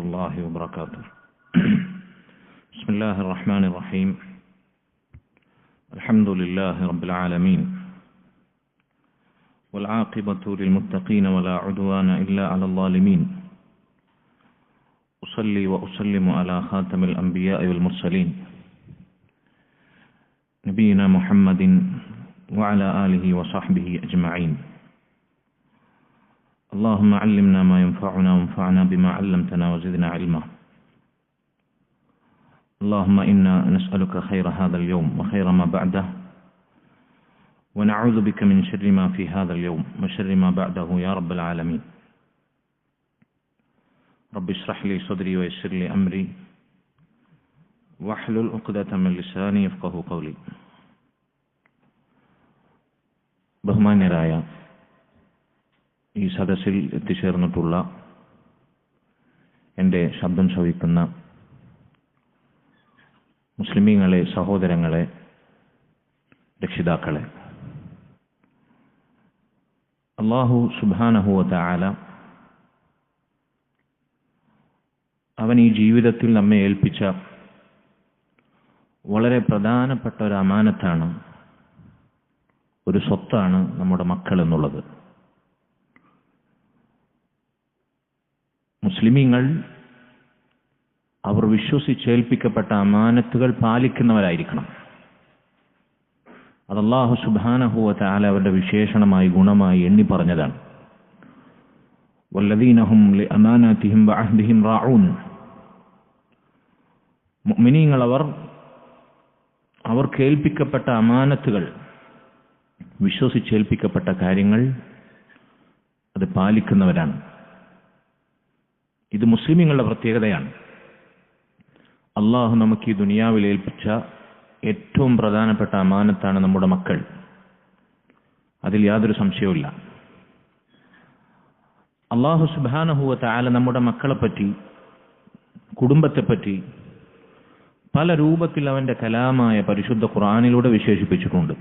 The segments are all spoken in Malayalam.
الله وبركاته. بسم الله الرحمن الرحيم. الحمد لله رب العالمين، والعاقبة للمتقين ولا عدوان إلا على الظالمين. أصلي وأسلم على خاتم الأنبياء والمرسلين نبينا محمد وعلى آله وصحبه أجمعين. اللهم علمنا ما ينفعنا وانفعنا بما علمتنا وزدنا علما. اللهم إنا نسألك خير هذا اليوم وخير ما بعده، ونعوذ بك من شر ما في هذا اليوم وشر ما بعده يا رب العالمين. رب اشرح لي صدري ويسر لي أمري واحلل عقدة من لساني يفقهوا قولي. ബഹുമാന്യരായ ഈ സദസ്സിൽ എത്തിച്ചേർന്നിട്ടുള്ള എൻ്റെ ശബ്ദം ശ്രവിക്കുന്ന മുസ്ലിമീങ്ങളെ, സഹോദരങ്ങളെ, രക്ഷിതാക്കളെ, അല്ലാഹു സുബ്ഹാനഹു വ തആല അവൻ ഈ ജീവിതത്തിൽ നമ്മെ ഏൽപ്പിച്ച വളരെ പ്രധാനപ്പെട്ട ഒരു അമാനത്താണ്, ഒരു സ്വത്താണ് നമ്മുടെ മക്കൾ എന്നുള്ളത്. മുസ്ലിമീങ്ങൾ അവർ വിശ്വസിച്ചേൽപ്പിക്കപ്പെട്ട അമാനത്തുകൾ പാലിക്കുന്നവരായിരിക്കണം. അത് അല്ലാഹു സുബ്ഹാനഹു വ തആല അവരുടെ വിശേഷണമായി, ഗുണമായി എണ്ണി പറഞ്ഞതാണ്. വല്ലദീന ഹും ലിഅമാനാതിഹിം വഅഹ്ദിഹിം റാഊൻ. മുഅ്മിനീങ്ങൾ അവർക്ക് ഏൽപ്പിക്കപ്പെട്ട അമാനത്തുകൾ, വിശ്വസിച്ചേൽപ്പിക്കപ്പെട്ട കാര്യങ്ങൾ അത് പാലിക്കുന്നവരാണ്. ഇത് മുസ്ലിമീങ്ങളുടെ പ്രത്യേകതയാണ്. അള്ളാഹു നമുക്ക് ഈ ദുനിയാവിൽ ഏൽപ്പിച്ച ഏറ്റവും പ്രധാനപ്പെട്ട അമാനത്താണ് നമ്മുടെ മക്കൾ. അതിൽ യാതൊരു സംശയവുമില്ല. അള്ളാഹു സുബ്ഹാനഹു വ തആല നമ്മുടെ മക്കളെപ്പറ്റി, കുടുംബത്തെപ്പറ്റി പല രൂപത്തിൽ അവന്റെ കലാമായ പരിശുദ്ധ ഖുർആനിലൂടെ വിശേഷിപ്പിച്ചിട്ടുണ്ട്.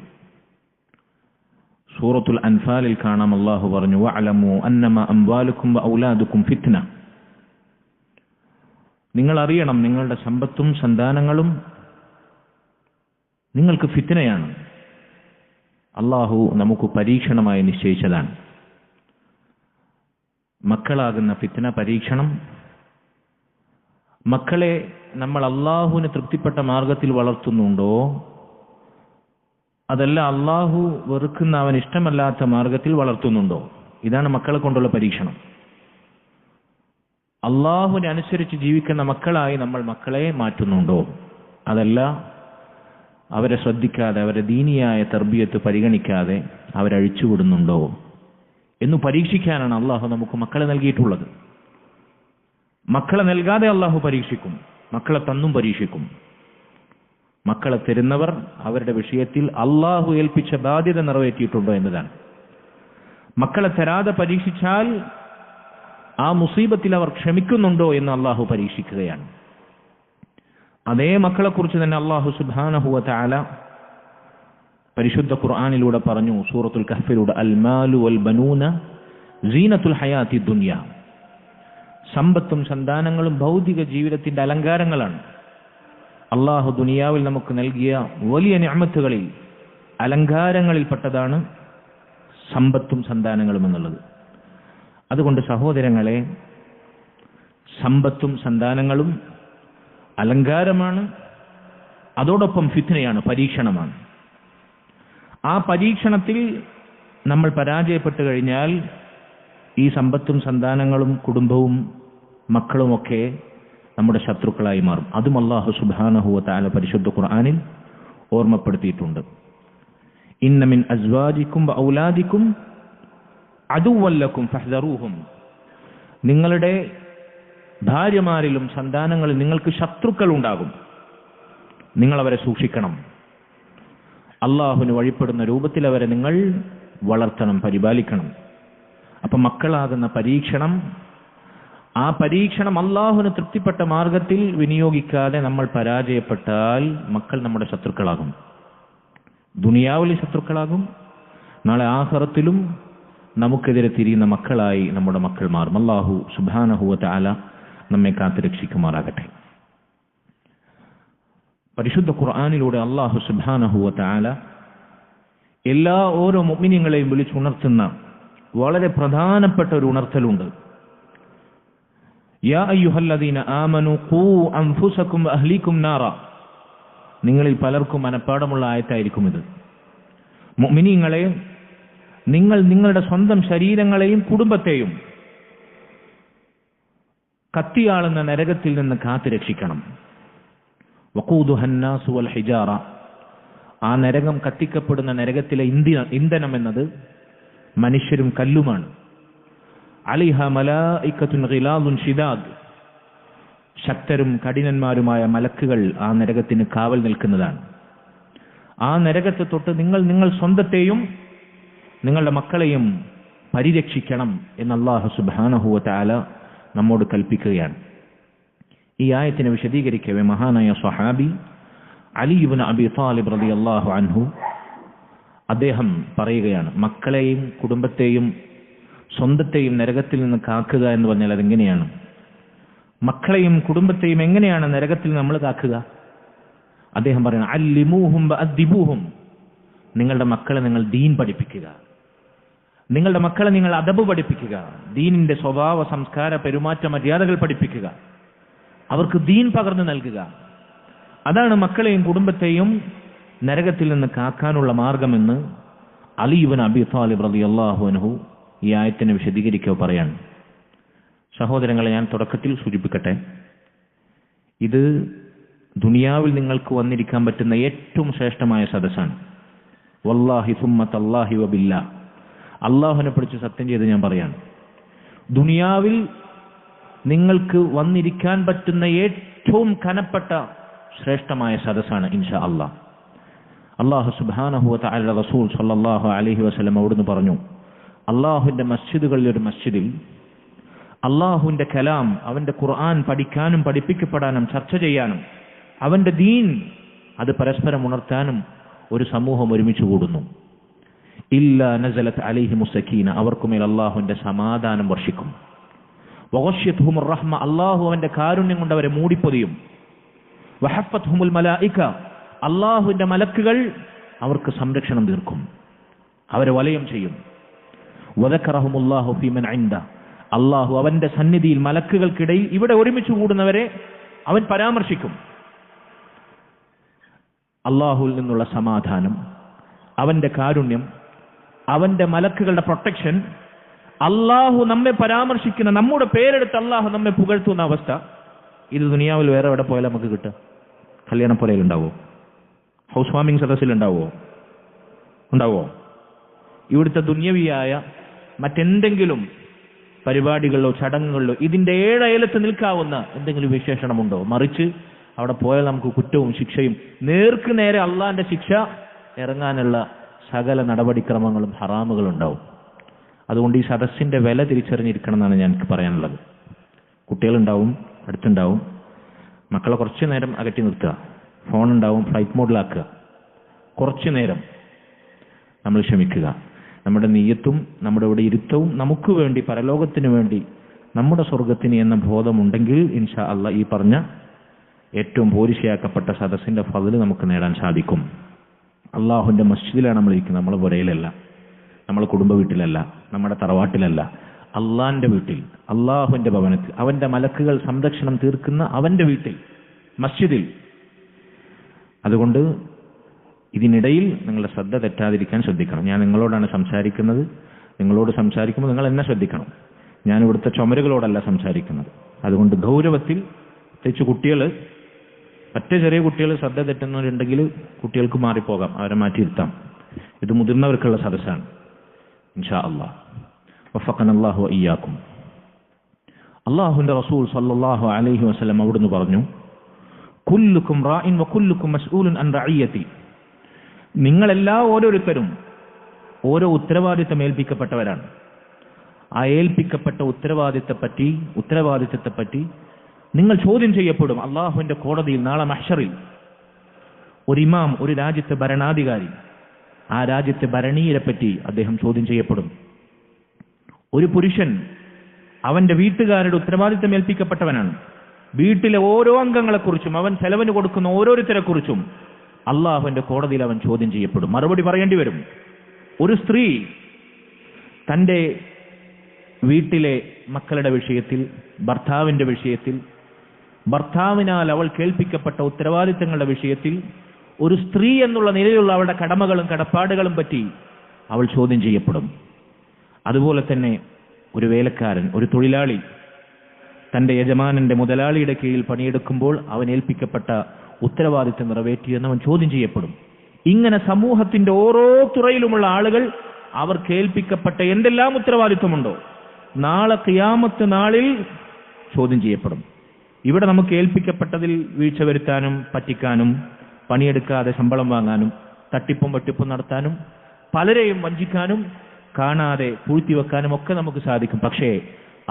സൂറത്തുൽ അൻഫാലിൽ കാണാം, അള്ളാഹു പറഞ്ഞു, വഅലമു അന്നമാ അംവാലുക്കും വഔലാദുക്കും ഫിത്ന. നിങ്ങൾ അറിയണം, നിങ്ങളുടെ സമ്പത്തും സന്താനങ്ങളും നിങ്ങൾക്ക് ഫിത്നയാണ്. അള്ളാഹു നമുക്ക് പരീക്ഷണമായി നിശ്ചയിച്ചതാണ്. മക്കളാകുന്ന ഫിത്ന, പരീക്ഷണം. മക്കളെ നമ്മൾ അള്ളാഹുവിന് തൃപ്തിപ്പെട്ട മാർഗത്തിൽ വളർത്തുന്നുണ്ടോ, അതല്ല അള്ളാഹു വെറുക്കുന്ന, അവൻ ഇഷ്ടമല്ലാത്ത മാർഗത്തിൽ വളർത്തുന്നുണ്ടോ? ഇതാണ് മക്കളെ കൊണ്ടുള്ള പരീക്ഷണം. അള്ളാഹുവിനെ അനുസരിച്ച് ജീവിക്കുന്ന മക്കളായി നമ്മൾ മക്കളെ മാറ്റുന്നുണ്ടോ, അതല്ല അവരെ ശ്രദ്ധിക്കാതെ, അവരെ ദീനിയായ തർബിയത്ത് പരിഗണിക്കാതെ അവരഴിച്ചുവിടുന്നുണ്ടോ എന്ന് പരീക്ഷിക്കാനാണ് അള്ളാഹു നമുക്ക് മക്കളെ നൽകിയിട്ടുള്ളത്. മക്കളെ നൽകാതെ അള്ളാഹു പരീക്ഷിക്കും, മക്കളെ തന്നും പരീക്ഷിക്കും. മക്കളെ തരുന്നവർ അവരുടെ വിഷയത്തിൽ അള്ളാഹു ഏൽപ്പിച്ച ബാധ്യത നിറവേറ്റിയിട്ടുണ്ടോ എന്നതാണ്. മക്കളെ തരാതെ പരീക്ഷിച്ചാൽ ആ മുസീബത്തിൽ അവർ ക്ഷമിക്കുന്നുണ്ടോ എന്ന് അള്ളാഹു പരീക്ഷിക്കുകയാണ്. അതേ മക്കളെക്കുറിച്ച് തന്നെ അള്ളാഹു സുബ്ഹാനഹു വ തആല പരിശുദ്ധ ഖുർആനിലൂടെ പറഞ്ഞു, സൂറത്തുൽ കഹ്ഫിലൂടെ, അൽ മാലു വൽ ബനൂന സീനത്തുൽ ഹയാത്തി ദുനിയ. സമ്പത്തും സന്താനങ്ങളും ഭൗതിക ജീവിതത്തിന്റെ അലങ്കാരങ്ങളാണ്. അള്ളാഹു ദുനിയാവിൽ നമുക്ക് നൽകിയ വലിയ നിഅമത്തുകളിൽ, അലങ്കാരങ്ങളിൽപ്പെട്ടതാണ് സമ്പത്തും സന്താനങ്ങളും എന്നുള്ളത്. അതുകൊണ്ട് സഹോദരങ്ങളെ, സമ്പത്തും സന്താനങ്ങളും അലങ്കാരമാണ്, അതോടൊപ്പം ഫിത്നയാണ്, പരീക്ഷണമാണ്. ആ പരീക്ഷണത്തിൽ നമ്മൾ പരാജയപ്പെട്ടു കഴിഞ്ഞാൽ ഈ സമ്പത്തും സന്താനങ്ങളും കുടുംബവും മക്കളുമൊക്കെ നമ്മുടെ ശത്രുക്കളായി മാറും. അതും അല്ലാഹു സുബ്ഹാനഹു വ തആല പരിശുദ്ധ ഖുർആനിൽ ഓർമ്മപ്പെടുത്തിയിട്ടുണ്ട്. ഇന്ന മിൻ അസ്വാജിക്കും വഔലാദിക്കും അദുവ്വൻ ലക്കും ഫഹ്ദറൂഹും. നിങ്ങളുടെ ഭാര്യമാരിലും സന്താനങ്ങളിലും നിങ്ങൾക്ക് ശത്രുക്കൾ ഉണ്ടാകും, നിങ്ങൾ അവരെ സൂക്ഷിക്കണം. അള്ളാഹുവിന് വഴിപ്പെടുന്ന രൂപത്തിൽ അവരെ നിങ്ങൾ വളർത്തണം, പരിപാലിക്കണം. അപ്പൊ മക്കളാകുന്ന പരീക്ഷണം, ആ പരീക്ഷണം അള്ളാഹുവിന് തൃപ്തിപ്പെട്ട മാർഗത്തിൽ വിനിയോഗിക്കാതെ നമ്മൾ പരാജയപ്പെട്ടാൽ മക്കൾ നമ്മുടെ ശത്രുക്കളാകും. ദുനിയാവിലെ ശത്രുക്കളാകും, നാളെ ആഖിറത്തിലും നമുക്കെതിരെ തിരിയുന്ന മക്കളായി നമ്മുടെ മക്കൾ മാറും. അല്ലാഹു സുബ്ഹാനഹു വ തആല നമ്മെ കാത്തുരക്ഷിക്കുമാറാകട്ടെ. പരിശുദ്ധ ഖുർആനിലൂടെ അല്ലാഹു സുബ്ഹാനഹു വ തആല ഓരോ മുഅ്മിനീങ്ങളെയും വിളിച്ചുണർത്തുന്ന വളരെ പ്രധാനപ്പെട്ട ഒരു ഉണർത്തലുണ്ട്. യാ അയ്യുഹല്ലദീന ആമനൂ ഖൂ അൻഫുസകും വഅഹ്ലീകും നാറ. നിങ്ങളിൽ പലർക്കും മനപ്പാടമുള്ള ആയത്തായിരിക്കും ഇത്. മുഅ്മിനീങ്ങളെ, നിങ്ങൾ നിങ്ങളുടെ സ്വന്തം ശരീരങ്ങളെയും കുടുംബത്തെയും കത്തിയാളുന്ന നരകത്തിൽ നിന്ന് കാത്തുരക്ഷിക്കണം. വഖൂദുഹന്നാസു വൽ ഹിജാറ. ആ നരകം, കത്തിക്കപ്പെടുന്ന നരകത്തിലെ ഇന്ധനം എന്നത് മനുഷ്യരും കല്ലുമാണ്. അലൈഹ മലായികത്തുൻ ഗിലാദുൻ ശിദാദ്. ശക്തരും കഠിനന്മാരുമായ മലക്കുകൾ ആ നരകത്തിന് കാവൽ നിൽക്കുന്നതാണ്. ആ നരകത്തെ തൊട്ട് നിങ്ങൾ സ്വന്തത്തെയും നിങ്ങളുടെ മക്കളെയും പരിരക്ഷിക്കണം എന്ന് അല്ലാഹു സുബ്ഹാനഹു വ തആല നമ്മോട് കൽപ്പിക്കുകയാണ്. ഈ ആയത്തിനെ വിശദീകരിക്കവേ മഹാനായ സ്വഹാബി അലി ഇബ്നു അബി ത്വാലിബ് റളിയല്ലാഹു അൻഹു അദ്ദേഹം പറയുകയാണ്, മക്കളെയും കുടുംബത്തെയും സ്വന്തത്തെയും നരകത്തിൽ നിന്ന് കാക്കുക എന്ന് പറഞ്ഞാൽ അതെങ്ങനെയാണ്? മക്കളെയും കുടുംബത്തെയും എങ്ങനെയാണ് നരകത്തിൽ നമ്മൾ കാക്കുക? അദ്ദേഹം പറയുന്നത്, അല്ലിമൂഹും വഅദ്ദിബൂഹും. നിങ്ങളുടെ മക്കളെ നിങ്ങൾ ദീൻ പഠിപ്പിക്കുക, നിങ്ങളുടെ മക്കളെ നിങ്ങൾ അദബ് പഠിപ്പിക്കുക, ദീനിന്റെ സ്വഭാവ സംസ്കാര പെരുമാറ്റ മര്യാദകൾ പഠിപ്പിക്കുക, അവർക്ക് ദീൻ പകർന്നു നൽകുക. അതാണ് മക്കളെയും കുടുംബത്തെയും നരകത്തിൽ നിന്ന് കാക്കാനുള്ള മാർഗമെന്ന് അലി ഇബ്നു അബി ത്വാലിബ് റളിയല്ലാഹു അൻഹു ഈ ആയത്തിനെ വിശദീകരിക്കുക പറയാണ്. സഹോദരങ്ങളെ, ഞാൻ തുടക്കത്തിൽ സൂചിപ്പിക്കട്ടെ, ഇത് ദുനിയാവിൽ നിങ്ങൾക്ക് വന്നിരിക്കാൻ പറ്റുന്ന ഏറ്റവും ശ്രേഷ്ഠമായ സദസ്സാണ്. വല്ലാഹി സുമ്മ തല്ലാഹി വബില്ലാ, അള്ളാഹുവിനെ പിടിച്ച് സത്യം ചെയ്ത് ഞാൻ പറയാണ്, ദുനിയാവിൽ നിങ്ങൾക്ക് വന്നിരിക്കാൻ പറ്റുന്ന ഏറ്റവും കനപ്പെട്ട ശ്രേഷ്ഠമായ സദസ്സാണ് ഇൻഷാ അല്ലാഹ്. അല്ലാഹു സുബ്ഹാനഹു വ തആല റസൂൽ സല്ലല്ലാഹു അലൈഹി വസല്ലം അവിടുന്ന് പറഞ്ഞു, അള്ളാഹുവിന്റെ മസ്ജിദുകളിൽ ഒരു മസ്ജിദിൽ അള്ളാഹുവിന്റെ കലാം, അവന്റെ ഖുർആൻ പഠിക്കാനും പഠിപ്പിക്കപ്പെടാനും ചർച്ച ചെയ്യാനും അവന്റെ ദീൻ അത് പരസ്പരം ഉണർത്താനും ഒരു സമൂഹം ഒരുമിച്ച് കൂടുന്നു. ഇല്ലാ നസലത് അലൈഹിമുസ് സക്കീന, അവർക്കുമേൽ അള്ളാഹുവിന്റെ സമാധാനം വർഷിക്കും. വഗശ്യത്ഹുമുർ റഹ്മ, അള്ളാഹു അവന്റെ കാരുണ്യം കൊണ്ട് അവരെ മൂടിപ്പൊതിയും. വഹഫത്ഹുമുൽ മലായിക, അള്ളാഹുവിന്റെ മലക്കുകൾ അവർക്ക് സംരക്ഷണം തീർക്കും, അവരെ വലയം ചെയ്യും. വദക്കറഹുമുല്ലാഹു ഫീമൻ ഇൻദ, അള്ളാഹു അവന്റെ സന്നിധിയിൽ മലക്കുകൾക്കിടയിൽ ഇവിടെ ഒരുമിച്ച് കൂടുന്നവരെ അവൻ പരാമർശിക്കും. അള്ളാഹുവിൽ നിന്നുള്ള സമാധാനം, അവന്റെ കാരുണ്യം, അവന്റെ മലക്കുകളുടെ പ്രൊട്ടക്ഷൻ, അള്ളാഹു നമ്മെ പരാമർശിക്കുന്ന, നമ്മുടെ പേരെടുത്ത് അള്ളാഹു നമ്മെ പുകഴ്ത്തുന്ന അവസ്ഥ, ഇത് ദുനിയാവിൽ വേറെ എവിടെ പോയാലും നമുക്ക് കിട്ടുക? കല്യാണപ്പുരയിൽ ഉണ്ടാവോ? ഹൗസ് വാമിംഗ് സദസ്സിൽ ഉണ്ടാവോ? ഇവിടുത്തെ ദുന്യവിയായ മറ്റെന്തെങ്കിലും പരിപാടികളിലോ ചടങ്ങുകളിലോ ഇതിന്റെ ഏഴയലത്ത് നിൽക്കാവുന്ന എന്തെങ്കിലും വിശേഷണമുണ്ടോ? മറിച്ച് അവിടെ പോയാൽ നമുക്ക് കുറ്റവും ശിക്ഷയും, നേർക്ക് നേരെ അള്ളാന്റെ ശിക്ഷ ഇറങ്ങാനുള്ള സകല നടപടിക്രമങ്ങളും ഹറാമുകളും ഉണ്ടാവും. അതുകൊണ്ട് ഈ സദസ്സിന്റെ വില തിരിച്ചറിഞ്ഞിരിക്കണം എന്നാണ് ഞങ്ങൾക്ക് പറയാനുള്ളത്. കുട്ടികളുണ്ടാവും, അടുത്തുണ്ടാവും, മക്കളെ കുറച്ചു നേരം അകറ്റി നിർത്തുക, ഫോൺ ഉണ്ടാവും, ഫ്ലൈറ്റ് മോഡിലാക്കുക, കുറച്ചു നേരം നമ്മൾ ക്ഷമിക്കുക. നമ്മുടെ നിയ്യത്തും നമ്മുടെ ഇവിടെ ഇരുത്തവും നമുക്ക് വേണ്ടി, പരലോകത്തിന് വേണ്ടി, നമ്മുടെ സ്വർഗത്തിന് എന്ന ബോധമുണ്ടെങ്കിൽ ഇൻഷാ അല്ലാഹ് ഈ പറഞ്ഞ ഏറ്റവും പോരിശയാക്കപ്പെട്ട സദസ്സിന്റെ ഫضل നമുക്ക് നേടാൻ സാധിക്കും. അള്ളാഹുവിന്റെ മസ്ജിദിലാണ് നമ്മൾ ഇരിക്കുന്നത്, നമ്മളെ പുരയിലല്ല, നമ്മളെ കുടുംബ വീട്ടിലല്ല, നമ്മുടെ തറവാട്ടിലല്ല, അള്ളാന്റെ വീട്ടിൽ, അള്ളാഹുവിന്റെ ഭവനത്തിൽ, അവന്റെ മലക്കുകൾ സംരക്ഷണം തീർക്കുന്ന അവന്റെ വീട്ടിൽ, മസ്ജിദിൽ. അതുകൊണ്ട് ഇതിനിടയിൽ നിങ്ങളുടെ ശ്രദ്ധ തെറ്റാതിരിക്കാൻ ശ്രദ്ധിക്കണം. ഞാൻ നിങ്ങളോടാണ് സംസാരിക്കുന്നത്, നിങ്ങളോട് സംസാരിക്കുമ്പോൾ നിങ്ങൾ എന്നെ ശ്രദ്ധിക്കണം. ഞാൻ ഇവിടുത്തെ ചുമരുകളോടല്ല സംസാരിക്കുന്നത്. അതുകൊണ്ട് ഗൗരവത്തിൽ, പ്രത്യേകിച്ച് കുട്ടികൾ, മറ്റേ ചെറിയ കുട്ടികൾ ശ്രദ്ധ തെറ്റുന്നവരുണ്ടെങ്കിൽ കുട്ടികൾക്ക് മാറിപ്പോകാം, അവരെ മാറ്റിയിരുത്താം. ഇത് മുതിർന്നവർക്കുള്ള സദസ്സാണ്. ഇൻഷാ അല്ലാഹ് വഫഖനല്ലാഹു വഇയ്യാക്കും. അല്ലാഹുവിന്റെ റസൂൽ സല്ലല്ലാഹു അലൈഹി വസല്ലം അവിടുന്ന് പറഞ്ഞു, കുല്ലുക്കും റാഇൻ വകുല്ലുക്കും മസ്ഊലുൻ അൻ റഇയതി. ഓരോരുത്തരും ഓരോ ഉത്തരവാദിത്തം ഏൽപ്പിക്കപ്പെട്ടവരാണ്. ആ ഏൽപ്പിക്കപ്പെട്ട ഉത്തരവാദിത്തത്തെപ്പറ്റി നിങ്ങൾ ചോദ്യം ചെയ്യപ്പെടും. അള്ളാഹുവിന്റെ കോടതിയിൽ നാളെ മഹ്ശറിൽ ഒരു ഇമാം, ഒരു രാജ്യത്തെ ഭരണാധികാരി, ആ രാജ്യത്തെ ഭരണീയരെപ്പറ്റി അദ്ദേഹം ചോദ്യം ചെയ്യപ്പെടും. ഒരു പുരുഷൻ അവന്റെ വീട്ടുകാരുടെ ഉത്തരവാദിത്തം ഏൽപ്പിക്കപ്പെട്ടവനാണ്. വീട്ടിലെ ഓരോ അംഗങ്ങളെക്കുറിച്ചും അവൻ ചെലവിന് കൊടുക്കുന്ന ഓരോരുത്തരെക്കുറിച്ചും അള്ളാഹുവിന്റെ കോടതിയിൽ അവൻ ചോദ്യം ചെയ്യപ്പെടും, മറുപടി പറയേണ്ടി വരും. ഒരു സ്ത്രീ തന്റെ വീട്ടിലെ മക്കളുടെ വിഷയത്തിൽ, ഭർത്താവിന്റെ വിഷയത്തിൽ, ഭർത്താവിനാൽ അവൾ കേൾപ്പിക്കപ്പെട്ട ഉത്തരവാദിത്തങ്ങളുടെ വിഷയത്തിൽ, ഒരു സ്ത്രീ എന്നുള്ള നിലയിലുള്ള അവളുടെ കടമകളും കടപ്പാടുകളും പറ്റി അവൾ ചോദ്യം ചെയ്യപ്പെടും. അതുപോലെ തന്നെ ഒരു വേലക്കാരൻ, ഒരു തൊഴിലാളി തന്റെ യജമാനന്റെ മുതലാളിയുടെ കീഴിൽ പണിയെടുക്കുമ്പോൾ അവൻ ഏൽപ്പിക്കപ്പെട്ട ഉത്തരവാദിത്തം നിറവേറ്റിയെന്ന് അവൻ ചോദ്യം ചെയ്യപ്പെടും. ഇങ്ങനെ സമൂഹത്തിന്റെ ഓരോ തുറയിലുമുള്ള ആളുകൾ അവർക്ക് ഏൽപ്പിക്കപ്പെട്ട എന്തെല്ലാം ഉത്തരവാദിത്വമുണ്ടോ നാളെ ഖിയാമത്ത് നാളിൽ ചോദ്യം ചെയ്യപ്പെടും. ഇവിടെ നമുക്ക് ഏൽപ്പിക്കപ്പെട്ടതിൽ വീഴ്ച വരുത്താനും പറ്റിക്കാനും പണിയെടുക്കാതെ ശമ്പളം വാങ്ങാനും തട്ടിപ്പും വെട്ടിപ്പും നടത്താനും പലരെയും വഞ്ചിക്കാനും കാണാതെ പൂഴ്ത്തിവെക്കാനും ഒക്കെ നമുക്ക് സാധിക്കും. പക്ഷേ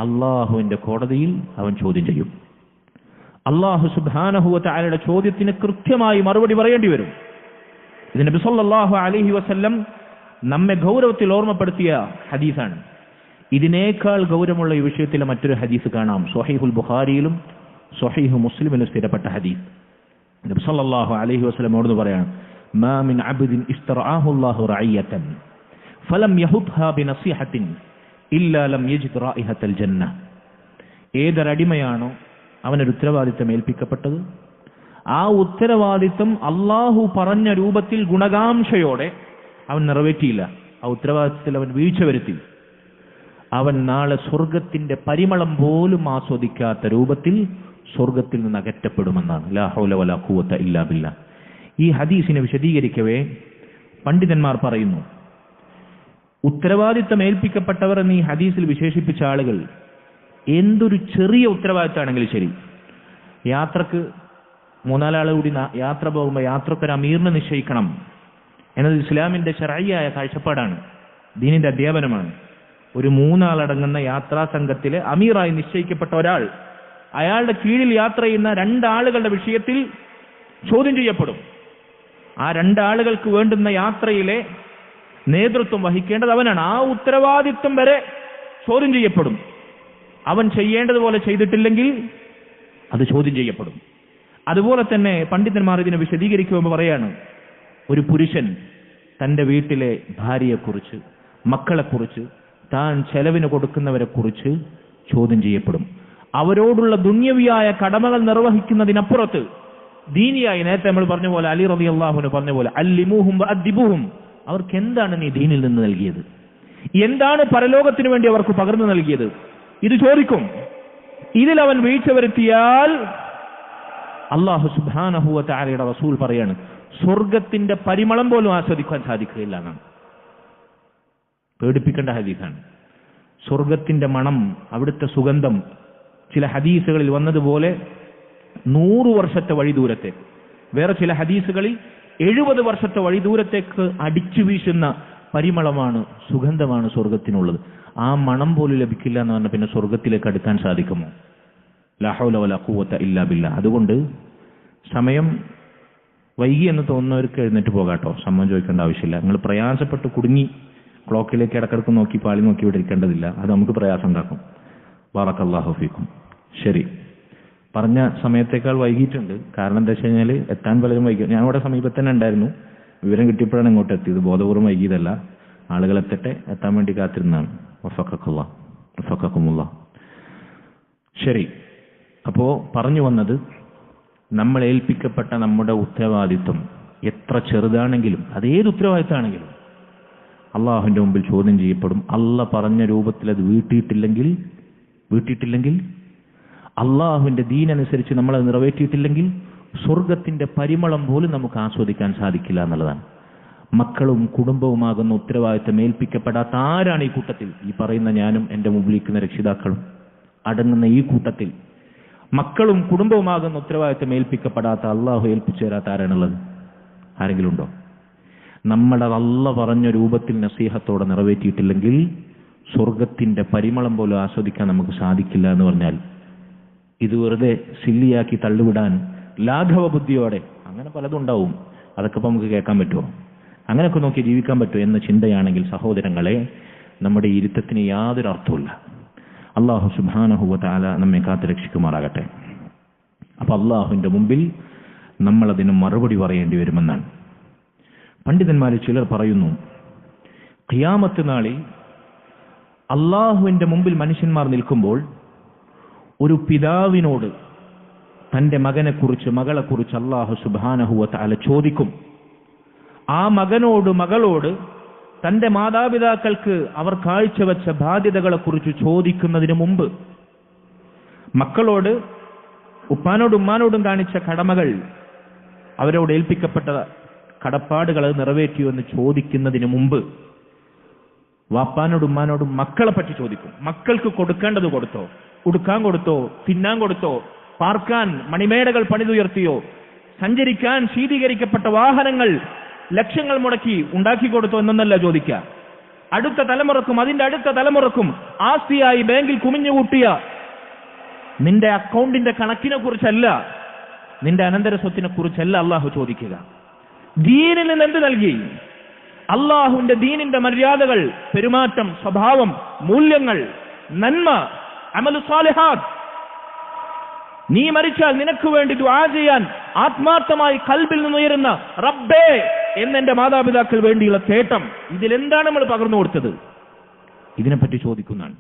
അള്ളാഹുവിന്റെ കോടതിയിൽ അവൻ ചോദ്യം ചെയ്യും. അള്ളാഹു സുബ്ഹാനഹു വ തആലയുടെ ചോദ്യത്തിന് കൃത്യമായി മറുപടി പറയേണ്ടി വരും. ഇത് നബി സല്ലല്ലാഹു അലൈഹി വസല്ലം നമ്മെ ഗൗരവത്തിൽ ഓർമ്മപ്പെടുത്തിയ ഹദീസാണ്. ഇതിനേക്കാൾ ഗൗരവമുള്ള ഈ വിഷയത്തിലെ മറ്റൊരു ഹദീസ് കാണാം. സ്വഹീഹുൽ ബുഖാരിയിലും സ്വഹീഹു മുസ്ലിമിലും സ്ഥിരപ്പെട്ട ഹദീസ്. നബി സല്ലല്ലാഹു അലൈഹി വസല്ലം ഓർമ്മ പറയാണ്, മാ മിൻ അബ്ദിൻ ഇസ്തറഅഹു അല്ലാഹു റഅയ്യതൻ ഫലം യഹുദ്ഹാ ബിനസിഹത്തിൻ ഇല്ലാ ലം യജിദ് റായിഹത്തൽ ജന്ന. ഏതൊരടിമയാണോ അവനൊരു ഉത്തരവാദിത്തം ഏൽപ്പിക്കപ്പെട്ടത്, ആ ഉത്തരവാദിത്തം അള്ളാഹു പറഞ്ഞ രൂപത്തിൽ ഗുണകാംക്ഷയോടെ അവൻ നിറവേറ്റിയില്ല, ആ ഉത്തരവാദിത്തത്തിൽ അവൻ വീഴ്ച വരുത്തി, അവൻ നാളെ സ്വർഗത്തിന്റെ പരിമളം പോലും ആസ്വദിക്കാത്ത രൂപത്തിൽ സ്വർഗത്തിൽ നിന്ന് അകറ്റപ്പെടുമെന്നാണ്. ലാ ഹൗല വലാ ഖുവത ഇല്ലാ ബില്ലാ. ഈ ഹദീസിനെ വിശദീകരിക്കവേ പണ്ഡിതന്മാർ പറയുന്നു, ഉത്തരവാദിത്തം ഏൽപ്പിക്കപ്പെട്ടവർ എന്ന് ഈ ഹദീസിൽ വിശേഷിപ്പിച്ച ആളുകൾ എന്തൊരു ചെറിയ ഉത്തരവാദിത്തമാണെങ്കിലും ശരി, യാത്രക്ക് മൂന്നാലാൾ കൂടി യാത്ര പോകുമ്പോൾ യാത്രക്കൊരു അമീറിനെ നിശ്ചയിക്കണം എന്നത് ഇസ്ലാമിന്റെ ശർഈയായ കാഴ്ചപ്പാടാണ്, ദീനിന്റെ അധ്യാപനമാണ്. ഒരു മൂന്നാളടങ്ങുന്ന യാത്രാ സംഘത്തിലെ അമീറായി നിശ്ചയിക്കപ്പെട്ട ഒരാൾ അയാളുടെ കീഴിൽ യാത്ര ചെയ്യുന്ന രണ്ടാളുകളുടെ വിഷയത്തിൽ ചോദ്യം ചെയ്യപ്പെടും. ആ രണ്ടാളുകൾക്ക് വേണ്ടുന്ന യാത്രയിലെ നേതൃത്വം വഹിക്കേണ്ടത് അവനാണ്. ആ ഉത്തരവാദിത്വം വരെ ചോദ്യം ചെയ്യപ്പെടും. അവൻ ചെയ്യേണ്ടതുപോലെ ചെയ്തിട്ടില്ലെങ്കിൽ അത് ചോദ്യം ചെയ്യപ്പെടും. അതുപോലെ തന്നെ പണ്ഡിതന്മാർ ഇതിനെ വിശദീകരിക്കുമ്പോൾ പറയാണ്, ഒരു പുരുഷൻ തൻ്റെ വീട്ടിലെ ഭാര്യയെക്കുറിച്ച്, മക്കളെക്കുറിച്ച്, താൻ ചെലവിന് കൊടുക്കുന്നവരെക്കുറിച്ച് ചോദ്യം ചെയ്യപ്പെടും. അവരോടുള്ള ദുന്യവിയായ കടമകൾ നിർവഹിക്കുന്നതിനപ്പുറത്ത് ദീനിയായി, നേരത്തെ നമ്മൾ പറഞ്ഞ പോലെ, അലി റളിയല്ലാഹു അൻഹു പറഞ്ഞ പോലെ, അല്ലിമൂഹും വഅദ്ദിബൂഹും, അവർക്ക് എന്താണ് നീ ദീനിൽ നിന്ന് നൽകിയത്, എന്താണ് പരലോകത്തിന് വേണ്ടി അവർക്ക് പകർന്നു നൽകിയത്, ഇത് ചോദിക്കും. ഇതിൽ അവൻ വീഴ്ച വരുത്തിയാൽ അല്ലാഹു സുബ്ഹാനഹു വ തആലയുടെ റസൂൽ പറയാണ്, സ്വർഗത്തിന്റെ പരിമളം പോലും ആസ്വദിക്കാൻ സാധിക്കുകയില്ല എന്നാണ്. പേടിപ്പിക്കേണ്ട ഹദീസാണ്. സ്വർഗത്തിന്റെ മണം, അവിടുത്തെ സുഗന്ധം ചില ഹദീസുകളിൽ വന്നതുപോലെ 100 വർഷത്തെ വഴി ദൂരത്തേക്ക്, വേറെ ചില ഹദീസുകളിൽ 70 വർഷത്തെ വഴി ദൂരത്തേക്ക് അടിച്ചു വീശുന്ന പരിമളമാണ്, സുഗന്ധമാണ് സ്വർഗത്തിനുള്ളത്. ആ മണം പോലും ലഭിക്കില്ല എന്ന് പറഞ്ഞാൽ പിന്നെ സ്വർഗത്തിലേക്ക് അടുക്കാൻ സാധിക്കുമോ? ലാ ഹൗല വലാ ഖുവത ഇല്ലാ ബില്ലാ. അതുകൊണ്ട് സമയം വൈകി എന്ന് തോന്നുന്നവർക്ക് എഴുന്നേറ്റ് പോകാട്ടോ, സമയം ചോദിക്കേണ്ട ആവശ്യമില്ല. നിങ്ങൾ പ്രയാസപ്പെട്ട് കുടുങ്ങി ക്ലോക്കിലേക്ക് ഇടക്കിടക്ക് നോക്കി പാളി നോക്കി ഇവിടെ ഇരിക്കേണ്ടതില്ല, അത് നമുക്ക് പ്രയാസം ഉണ്ടാക്കും. ബാറക്കല്ലാഹു ഫീക്കും. ശരി, പറഞ്ഞ സമയത്തേക്കാൾ വൈകിയിട്ടുണ്ട്. കാരണം എന്താ വെച്ച് കഴിഞ്ഞാൽ എത്താൻ പലരും വൈകി. ഞാനിവിടെ സമീപത്ത് തന്നെ ഉണ്ടായിരുന്നു, വിവരം കിട്ടിയപ്പോഴാണ് ഇങ്ങോട്ട് എത്തിയത്. ബോധപൂർവ്വം വൈകിയതല്ല, ആളുകൾ എത്താൻ വേണ്ടി കാത്തിരുന്നതാണ്. വഫഖക്കുമുല്ലാഹ്. ശരി, അപ്പോ പറഞ്ഞു വന്നത്, നമ്മൾ ഏൽപ്പിക്കപ്പെട്ട നമ്മുടെ ഉത്തരവാദിത്വം എത്ര ചെറുതാണെങ്കിലും, അതേത് ഉത്തരവാദിത്തമാണെങ്കിലും അള്ളാഹുവിന്റെ മുമ്പിൽ ചോദ്യം ചെയ്യപ്പെടും. അള്ള പറഞ്ഞ രൂപത്തിൽ അത് വീട്ടിയിട്ടില്ലെങ്കിൽ, അള്ളാഹുവിന്റെ ദീനനുസരിച്ച് നമ്മളത് നിറവേറ്റിയിട്ടില്ലെങ്കിൽ സ്വർഗത്തിന്റെ പരിമളം പോലും നമുക്ക് ആസ്വദിക്കാൻ സാധിക്കില്ല എന്നുള്ളതാണ്. മക്കളും കുടുംബവുമാകുന്ന ഉത്തരവാദിത്തം ഏൽപ്പിക്കപ്പെടാത്ത ആരാണ് ഈ കൂട്ടത്തിൽ? ഈ പറയുന്ന ഞാനും എൻ്റെ മുമ്പിലിരിക്കുന്ന രക്ഷിതാക്കളും അടങ്ങുന്ന ഈ കൂട്ടത്തിൽ മക്കളും കുടുംബവുമാകുന്ന ഉത്തരവാദിത്തം ഏൽപ്പിക്കപ്പെടാത്ത, അള്ളാഹു ഏൽപ്പിച്ചു തരാത്ത ആരാണുള്ളത്? ആരെങ്കിലും ഉണ്ടോ? നമ്മുടെ അള്ള പറഞ്ഞ രൂപത്തിൽ നസീഹത്തോടെ നിറവേറ്റിയിട്ടില്ലെങ്കിൽ സ്വർഗത്തിന്റെ പരിമളം പോലും ആസ്വദിക്കാൻ നമുക്ക് സാധിക്കില്ല എന്ന് പറഞ്ഞാൽ, ഇത് വെറുതെ സില്ലിയാക്കി തള്ളിവിടാൻ ലാഘവ ബുദ്ധിയോടെ, അങ്ങനെ പലതും ഉണ്ടാവും, അതൊക്കെ ഇപ്പം നമുക്ക് കേൾക്കാൻ പറ്റുമോ? അങ്ങനെയൊക്കെ നോക്കി ജീവിക്കാൻ പറ്റുമോ എന്ന ചിന്തയാണെങ്കിൽ സഹോദരങ്ങളെ, നമ്മുടെ ഇരുത്തത്തിന് യാതൊരു അർത്ഥവുമില്ല. അള്ളാഹു സുബ്ഹാനഹു വ തആല നമ്മെ കാത്തുരക്ഷിക്കുമാറാകട്ടെ. അപ്പൊ അള്ളാഹുവിന്റെ മുമ്പിൽ നമ്മളതിന് മറുപടി പറയേണ്ടി വരുമെന്നാണ്. പണ്ഡിതന്മാരിൽ ചിലർ പറയുന്നു, ഖിയാമത്ത് നാളിൽ അള്ളാഹുവിന്റെ മുമ്പിൽ മനുഷ്യന്മാർ നിൽക്കുമ്പോൾ ഒരു പിതാവിനോട് തന്റെ മകനെക്കുറിച്ച് മകളെക്കുറിച്ച് അള്ളാഹു സുബ്ഹാനഹു വ തആല ചോദിക്കും. ആ മകനോട് മകളോട് തന്റെ മാതാപിതാക്കൾക്ക് അവർ കാഴ്ചവെച്ച ബാധ്യതകളെക്കുറിച്ച് ചോദിക്കുന്നതിന് മുമ്പ് മക്കളോട് ഉപ്പാനോടും ഉമ്മാനോടും കാണിച്ച കടമകൾ, അവരോട് ഏൽപ്പിക്കപ്പെട്ട കടപ്പാടുകൾ നിറവേറ്റിയോ എന്ന് ചോദിക്കുന്നതിന് മുമ്പ് വാപ്പാനോടും ഉമ്മാനോടും മക്കളെ പറ്റി ചോദിക്കും. മക്കൾക്ക് കൊടുക്കേണ്ടത് കൊടുത്തോ, ഉടുക്കാൻ കൊടുത്തോ, തിന്നാൻ കൊടുത്തോ, പാർക്കാൻ മണിമേടകൾ പണിതുയർത്തിയോ, സഞ്ചരിക്കാൻ ശീതീകരിക്കപ്പെട്ട വാഹനങ്ങൾ ലക്ഷങ്ങൾ മുടക്കി ഉണ്ടാക്കി കൊടുത്തോ എന്നല്ല ചോദിക്കുക. അടുത്ത തലമുറക്കും അതിന്റെ അടുത്ത തലമുറക്കും ആസ്തിയായി ബാങ്കിൽ കുമിഞ്ഞുകൂട്ടിയ നിന്റെ അക്കൗണ്ടിന്റെ കണക്കിനെ കുറിച്ചല്ല, നിന്റെ അനന്തര സ്വത്തിനെ കുറിച്ചല്ല അള്ളാഹു ചോദിക്കുക. ദീനിൽ നിന്ന് എന്ത് നൽകി? അള്ളാഹുവിന്റെ ദീനിന്റെ മര്യാദകൾ, പെരുമാറ്റം, സ്വഭാവം, മൂല്യങ്ങൾ, നന്മ, അമലു സാലിഹാത്ത്. നീ മരിച്ചാൽ നിനക്ക് വേണ്ടി ദുആ ചെയ്യാൻ ആത്മാർത്ഥമായി ഖൽബിൽ നിന്നുയരുന്ന റബ്ബേ എന്നെന്റെ മാതാപിതാക്കൾ വേണ്ടിയുള്ള തേട്ടം, ഇതിലെന്താണ് നമ്മൾ പകർന്നു കൊടുത്തത്? ഇതിനെപ്പറ്റി ചോദിക്കുന്നതാണ്.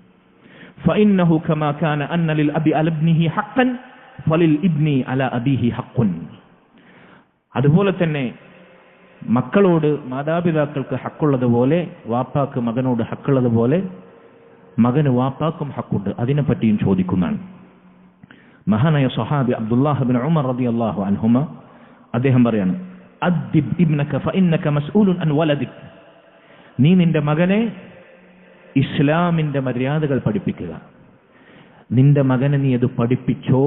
فإنه كما كان أن للأب على ابنه حقا فللابن على أبيه حق. അതുപോലെ തന്നെ മക്കളോട് മാതാപിതാക്കൾക്ക് ഹക്കുള്ളതുപോലെ വാപ്പാക്ക് മകനോട് ഹക്കുള്ളതുപോലെ മകന് വാപ്പാക്കും ഹക്കുണ്ട്. അതിനെപ്പറ്റിയും ചോദിക്കുന്നതാണ്. മഹാനായ സ്വഹാബി അബ്ദുല്ലാഹ് ഇബ്നു ഉമർ റളിയല്ലാഹു അൻഹുമ അദ്ദേഹം പറയാണ്, അദ്ദിബ് ഇബ്നക ഫഇന്നക മസ്ഊലുൻ അൻ വലദിക്. നീ നിന്റെ മകനെ ഇസ്ലാമിന്റെ മര്യാദകൾ പഠിപ്പിക്കുക. നിന്റെ മകനെ നീ അത് പഠിപ്പിച്ചോ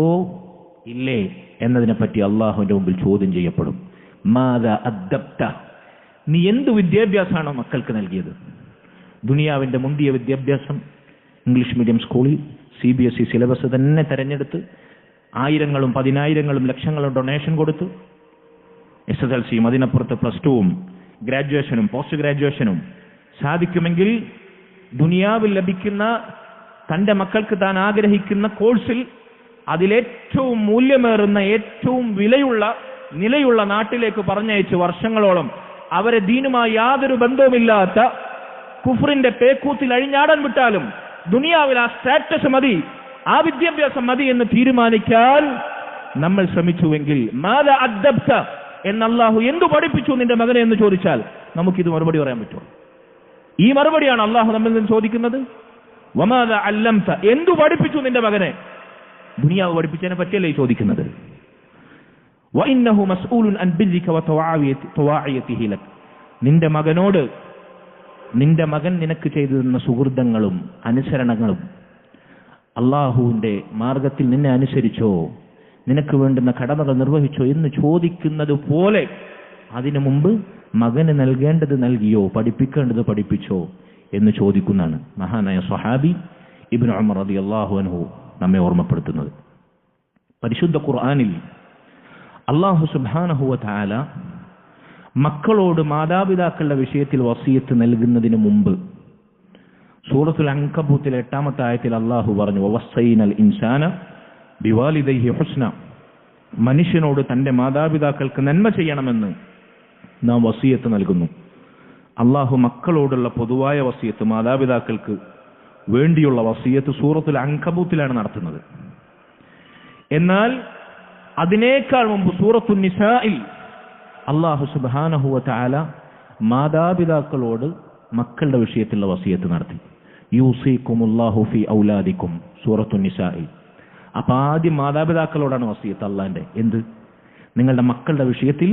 ഇല്ലേ എന്നതിനെ പറ്റി അള്ളാഹുവിന്റെ മുമ്പിൽ ചോദ്യം ചെയ്യപ്പെടും. മാദാ അദ്ദബ്ത, നീ എന്ത് വിദ്യാഭ്യാസമാണോ മക്കൾക്ക് നൽകിയത്? ദുനിയാവിന്റെ മുന്തിയ വിദ്യാഭ്യാസം ഇംഗ്ലീഷ് മീഡിയം സ്കൂളിൽ CBSE സിലബസ് തന്നെ തെരഞ്ഞെടുത്ത് ആയിരങ്ങളും പതിനായിരങ്ങളും ലക്ഷങ്ങളും ഡൊണേഷൻ കൊടുത്ത് SSLCയും അതിനപ്പുറത്ത് +2വും ഗ്രാജുവേഷനും പോസ്റ്റ് ഗ്രാജുവേഷനും സാധിക്കുമെങ്കിൽ ദുനിയാവിൽ ലഭിക്കുന്ന തന്റെ മക്കൾക്ക് താൻ ആഗ്രഹിക്കുന്ന കോഴ്സിൽ അതിലേറ്റവും മൂല്യമേറുന്ന ഏറ്റവും നിലയുള്ള നാട്ടിലേക്ക് പറഞ്ഞയച്ച് വർഷങ്ങളോളം അവരെ ദീനുമായി യാതൊരു ബന്ധവുമില്ലാത്ത കുഫറിന്റെ പേക്കൂത്തിൽ അഴിഞ്ഞാടാൻ വിട്ടാലും ദുനിയാവിൽ ആ സ്റ്റാറ്റസ് മതി, ആ വിദ്യാഭ്യാസം മതി എന്ന് തീരുമാനിക്കാൻ നമ്മൾ ശ്രമിച്ചുവെങ്കിൽ മാദാ അദ്ദബ്ത എന്ന് അല്ലാഹു എന്തു പഠിപ്പിച്ചു നിന്റെ മകനെ എന്ന് ചോദിച്ചാൽ നമുക്കിത് മറുപടി പറയാൻ പറ്റുമോ? ഈ മറുപടിയാണ് അല്ലാഹു നമ്മിൽ നിന്ന് ചോദിക്കുന്നത്. വമാദാ അല്ലംത, എന്തു പഠിപ്പിച്ചു നിന്റെ മകനെ? ദുനിയാവ് പഠിപ്പിച്ചതിനെ പറ്റിയല്ലേ ഈ ചോദിക്കുന്നത്. വഇന്നഹു മസ്ഊലുൻ അൻ ബിർരിക വതവാഇയതിഹി ലക്. നിന്റെ മകൻ നിനക്ക് ചെയ്തു തന്ന സുഹൃതങ്ങളും അനുസരണങ്ങളും, അള്ളാഹുവിന്റെ മാർഗത്തിൽ നിന്നെ അനുസരിച്ചോ, നിനക്ക് വേണ്ടുന്ന കടമകൾ നിർവഹിച്ചോ എന്ന് ചോദിക്കുന്നത് പോലെ അതിനു മുമ്പ് മകന് നൽകേണ്ടത് നൽകിയോ, പഠിപ്പിക്കേണ്ടത് പഠിപ്പിച്ചോ എന്ന് ചോദിക്കുന്നതാണ് മഹാനായ സ്വഹാബി ഇബ്നു ഉമർ റളിയല്ലാഹു അൻഹു നമ്മെ ഓർമ്മപ്പെടുത്തുന്നത്. പരിശുദ്ധ ഖുർആനിൽ അല്ലാഹു സുബ്ഹാനഹു വ തആല മക്കളോട് മാതാപിതാക്കളുടെ വിഷയത്തിൽ വസിയത്ത് നൽകുന്നതിന് മുമ്പ് സൂറത്തുൽ അൻകബൂത്തിലെ 8-ാമത്തെ ആയത്തിൽ അല്ലാഹു പറഞ്ഞു, വവസ്സൈനൽ ഇൻസാന ബിവാലിദൈഹി ഹുസ്ന. മനുഷ്യനോട് തന്റെ മാതാപിതാക്കൾക്ക് നന്മ ചെയ്യണമെന്ന് നാം വസിയത്ത് നൽകുന്നു. അല്ലാഹു മക്കളോടുള്ള പൊതുവായ വസിയത്ത്, മാതാപിതാക്കൾക്ക് വേണ്ടിയുള്ള വസിയത്ത് സൂറത്തുൽ അൻകബൂത്തിലാണ് നടത്തുന്നത്. എന്നാൽ അതിനേക്കാൾ മുമ്പ് സൂറത്തുൻ നിസാഇൽ അല്ലാഹു സുബ്ഹാനഹു വ തആല മാതാപിതാക്കളോട് മക്കളുടെ വിഷയത്തിലുള്ള വസിയത്ത് നടത്തി. യൂസിക്കുമുല്ലാഹു ഫീ ഔലാദിക്കും, സൂറത്തുൻ നിസാഇൽ. അപ്പൊ ആദ്യം മാതാപിതാക്കളോടാണ് വസിയത്ത് അള്ളാന്റെ. എന്ത്? നിങ്ങളുടെ മക്കളുടെ വിഷയത്തിൽ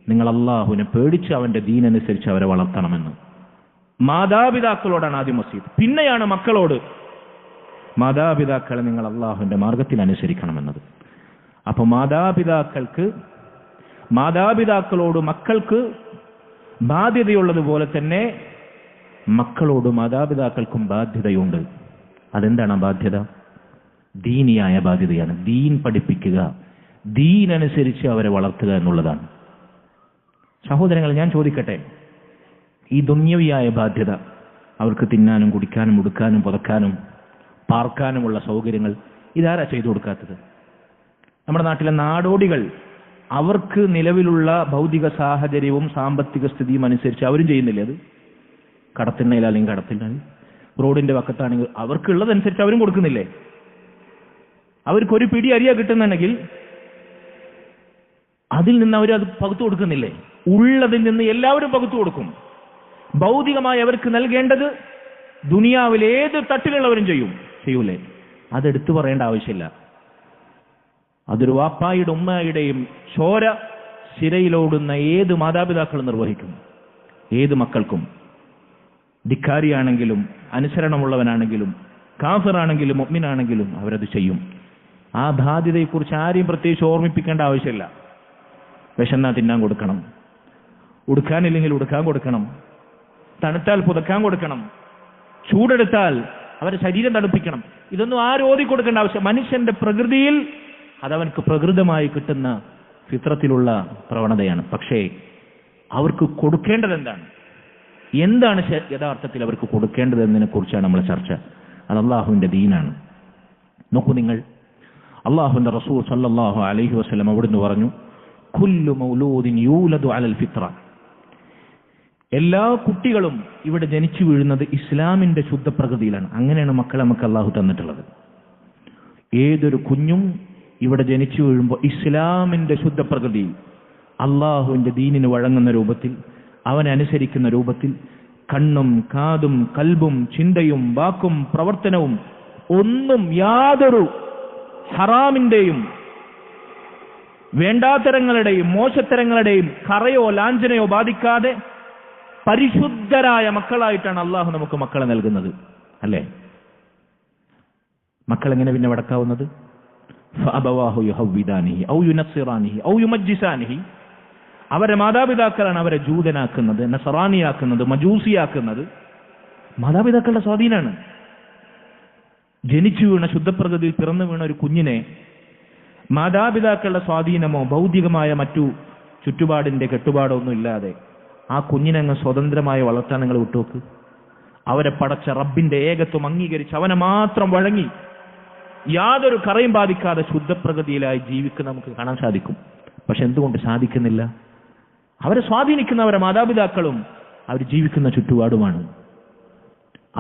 നിങ്ങൾ അള്ളാഹുവിനെ പേടിച്ച് അവന്റെ ദീനനുസരിച്ച് അവരെ വളർത്തണമെന്ന്. മാതാപിതാക്കളോടാണ് ആദ്യം വസിയത്ത്, പിന്നെയാണ് മക്കളോട്. മാതാപിതാക്കളെ നിങ്ങൾ അള്ളാഹുവിന്റെ മാർഗത്തിൽ അനുസരിക്കണമെന്നത്. അപ്പൊ മാതാപിതാക്കളോട് മക്കൾക്ക് ബാധ്യതയുള്ളതുപോലെ തന്നെ മക്കളോട് മാതാപിതാക്കൾക്കും ബാധ്യതയുണ്ട്. അതെന്താണ് ആ ബാധ്യത? ദീനിയായ ബാധ്യതയാണ്. ദീൻ പഠിപ്പിക്കുക, ദീനനുസരിച്ച് അവരെ വളർത്തുക എന്നുള്ളതാണ്. സഹോദരങ്ങൾ, ഞാൻ ചോദിക്കട്ടെ, ഈ ദുന്യവിയായ ബാധ്യത, അവർക്ക് തിന്നാനും കുടിക്കാനും ഉടുക്കാനും പുതക്കാനും പാർക്കാനുമുള്ള സൗകര്യങ്ങൾ ഇതാരാ ചെയ്തു കൊടുക്കാത്തത്? നമ്മുടെ നാട്ടിലെ നാടോടികൾ അവർക്ക് നിലവിലുള്ള ഭൗതിക സാഹചര്യവും സാമ്പത്തിക സ്ഥിതിയും അനുസരിച്ച് അവരും ചെയ്യുന്നില്ലേ അത്? കടത്തിണ്ണയിൽ അല്ലെങ്കിൽ കടത്തിണ്ണയിൽ, റോഡിന്റെ പക്കത്താണെങ്കിൽ അവർക്കുള്ളതനുസരിച്ച് അവരും കൊടുക്കുന്നില്ലേ? അവർക്കൊരു പിടി അരിയാ കിട്ടുന്നുണ്ടെങ്കിൽ അതിൽ നിന്ന് അവരത് പകുത്തു കൊടുക്കുന്നില്ലേ? ഉള്ളതിൽ നിന്ന് എല്ലാവരും പകുത്തു കൊടുക്കും. ഭൗതികമായി അവർക്ക് നൽകേണ്ടത് ദുനിയാവിൽ ഏത് തട്ടിലുള്ളവരും ചെയ്യൂലേ? അതെടുത്തു പറയേണ്ട ആവശ്യമില്ല. അതൊരു വാപ്പായുടെ ഉമ്മയുടെയും ചോര ശിരയിലോടുന്ന ഏത് മാതാപിതാക്കളും നിർവഹിക്കും. ഏത് മക്കൾക്കും, ധിക്കാരിയാണെങ്കിലും അനുസരണമുള്ളവനാണെങ്കിലും കാഫിറാണെങ്കിലും മുഅ്മിനാണെങ്കിലും അവരത് ചെയ്യും. ആ ബാധ്യതയെക്കുറിച്ച് ആരെയും പ്രത്യേകിച്ച് ഓർമ്മിപ്പിക്കേണ്ട ആവശ്യമില്ല. വിശന്നാ തിന്നാൻ കൊടുക്കണം, ഉടുക്കാനില്ലെങ്കിൽ ഉടുക്കാൻ കൊടുക്കണം, തണുത്താൽ പുതക്കാൻ കൊടുക്കണം, ചൂടെടുത്താൽ അവരുടെ ശരീരം തണുപ്പിക്കണം. ഇതൊന്നും ആരും ഓതി കൊടുക്കേണ്ട ആവശ്യം. മനുഷ്യന്റെ പ്രകൃതിയിൽ അതവനക്ക് പ്രകൃതമായി കിട്ടുന്ന ഫിത്രത്തിലുള്ള പ്രവണതയാണ്. പക്ഷേ അവർക്ക് കൊടുക്കേണ്ടത് എന്താണ് യഥാർത്ഥത്തിൽ അവർക്ക് കൊടുക്കേണ്ടത് എന്നതിനെ കുറിച്ചാണ് നമ്മൾ ചർച്ച. അത് അള്ളാഹുവിന്റെ ദീനാണ്. നോക്കൂ നിങ്ങൾ, അള്ളാഹുവിന്റെ റസൂൽ സല്ലല്ലാഹു അലൈഹി വസല്ലം അവിടുന്ന് പറഞ്ഞു, കുല്ലു മൗലൂദിൻ യൂലദു അലൽ ഫിത്ര. എല്ലാ കുട്ടികളും ഇവിടെ ജനിച്ചു വീഴുന്നത് ഇസ്ലാമിന്റെ ശുദ്ധ പ്രകൃതിയിലാണ്. അങ്ങനെയാണ് മക്കളെ നമുക്ക് അള്ളാഹു തന്നിട്ടുള്ളത്. ഏതൊരു കുഞ്ഞും ഇവിടെ ജനിച്ചു വീഴുമ്പോൾ ഇസ്ലാമിന്റെ ശുദ്ധ പ്രകൃതിയിൽ, അള്ളാഹുവിന്റെ ദീനിന് വഴങ്ങുന്ന രൂപത്തിൽ, അവനെ അനുസരിക്കുന്ന രൂപത്തിൽ, കണ്ണും കാതും കൽബും ചിന്തയും വാക്കും പ്രവർത്തനവും ഒന്നും യാതൊരു ഹറാമിന്റെയും വേണ്ടാത്തരങ്ങളുടെയും മോശത്തരങ്ങളുടെയും കറയോ ലാഞ്ചനയോ ബാധിക്കാതെ പരിശുദ്ധരായ മക്കളായിട്ടാണ് അള്ളാഹു നമുക്ക് മക്കളെ നൽകുന്നത്. അല്ലേ? മക്കളെങ്ങനെ പിന്നെ വടക്കാവുന്നത്? ഫഅബവാഹു യുഹവ്വിദാനിഹി ഔ യുനസ്സിറാനിഹി ഔ യുമജ്ജിസാനിഹി. അവരെ മാതാപിതാക്കളാണ് അവരെ ജൂതനാക്കുന്നത്, നസറാനിയാക്കുന്നത്, മജൂസിയാക്കുന്നത്. മാതാപിതാക്കളുടെ സ്വാധീനമാണ്. ജനിച്ചു വീണ ശുദ്ധപ്രകൃതിയിൽ പിറന്നു വീണ ഒരു കുഞ്ഞിനെ മാതാപിതാക്കളുടെ സ്വാധീനമോ ഭൗതികമായ മറ്റു ചുറ്റുപാടിന്റെ കെട്ടുപാടോ ഒന്നും ഇല്ലാതെ ആ കുഞ്ഞിനങ്ങ് സ്വതന്ത്രമായി വളർത്താൻ നിങ്ങൾ വിട്ടുനോക്ക്. അവരെ പടച്ച റബ്ബിന്റെ ഏകത്വം അംഗീകരിച്ച് അവനെ മാത്രം വഴങ്ങി യാതൊരു കറയും ബാധിക്കാതെ ശുദ്ധപ്രകൃതിയിലായി ജീവിക്കുന്ന നമുക്ക് കാണാൻ സാധിക്കും. പക്ഷെ എന്തുകൊണ്ട് സാധിക്കുന്നില്ല? അവരെ സ്വാധീനിക്കുന്നവരെ മാതാപിതാക്കളും അവർ ജീവിക്കുന്ന ചുറ്റുപാടുമാണ്.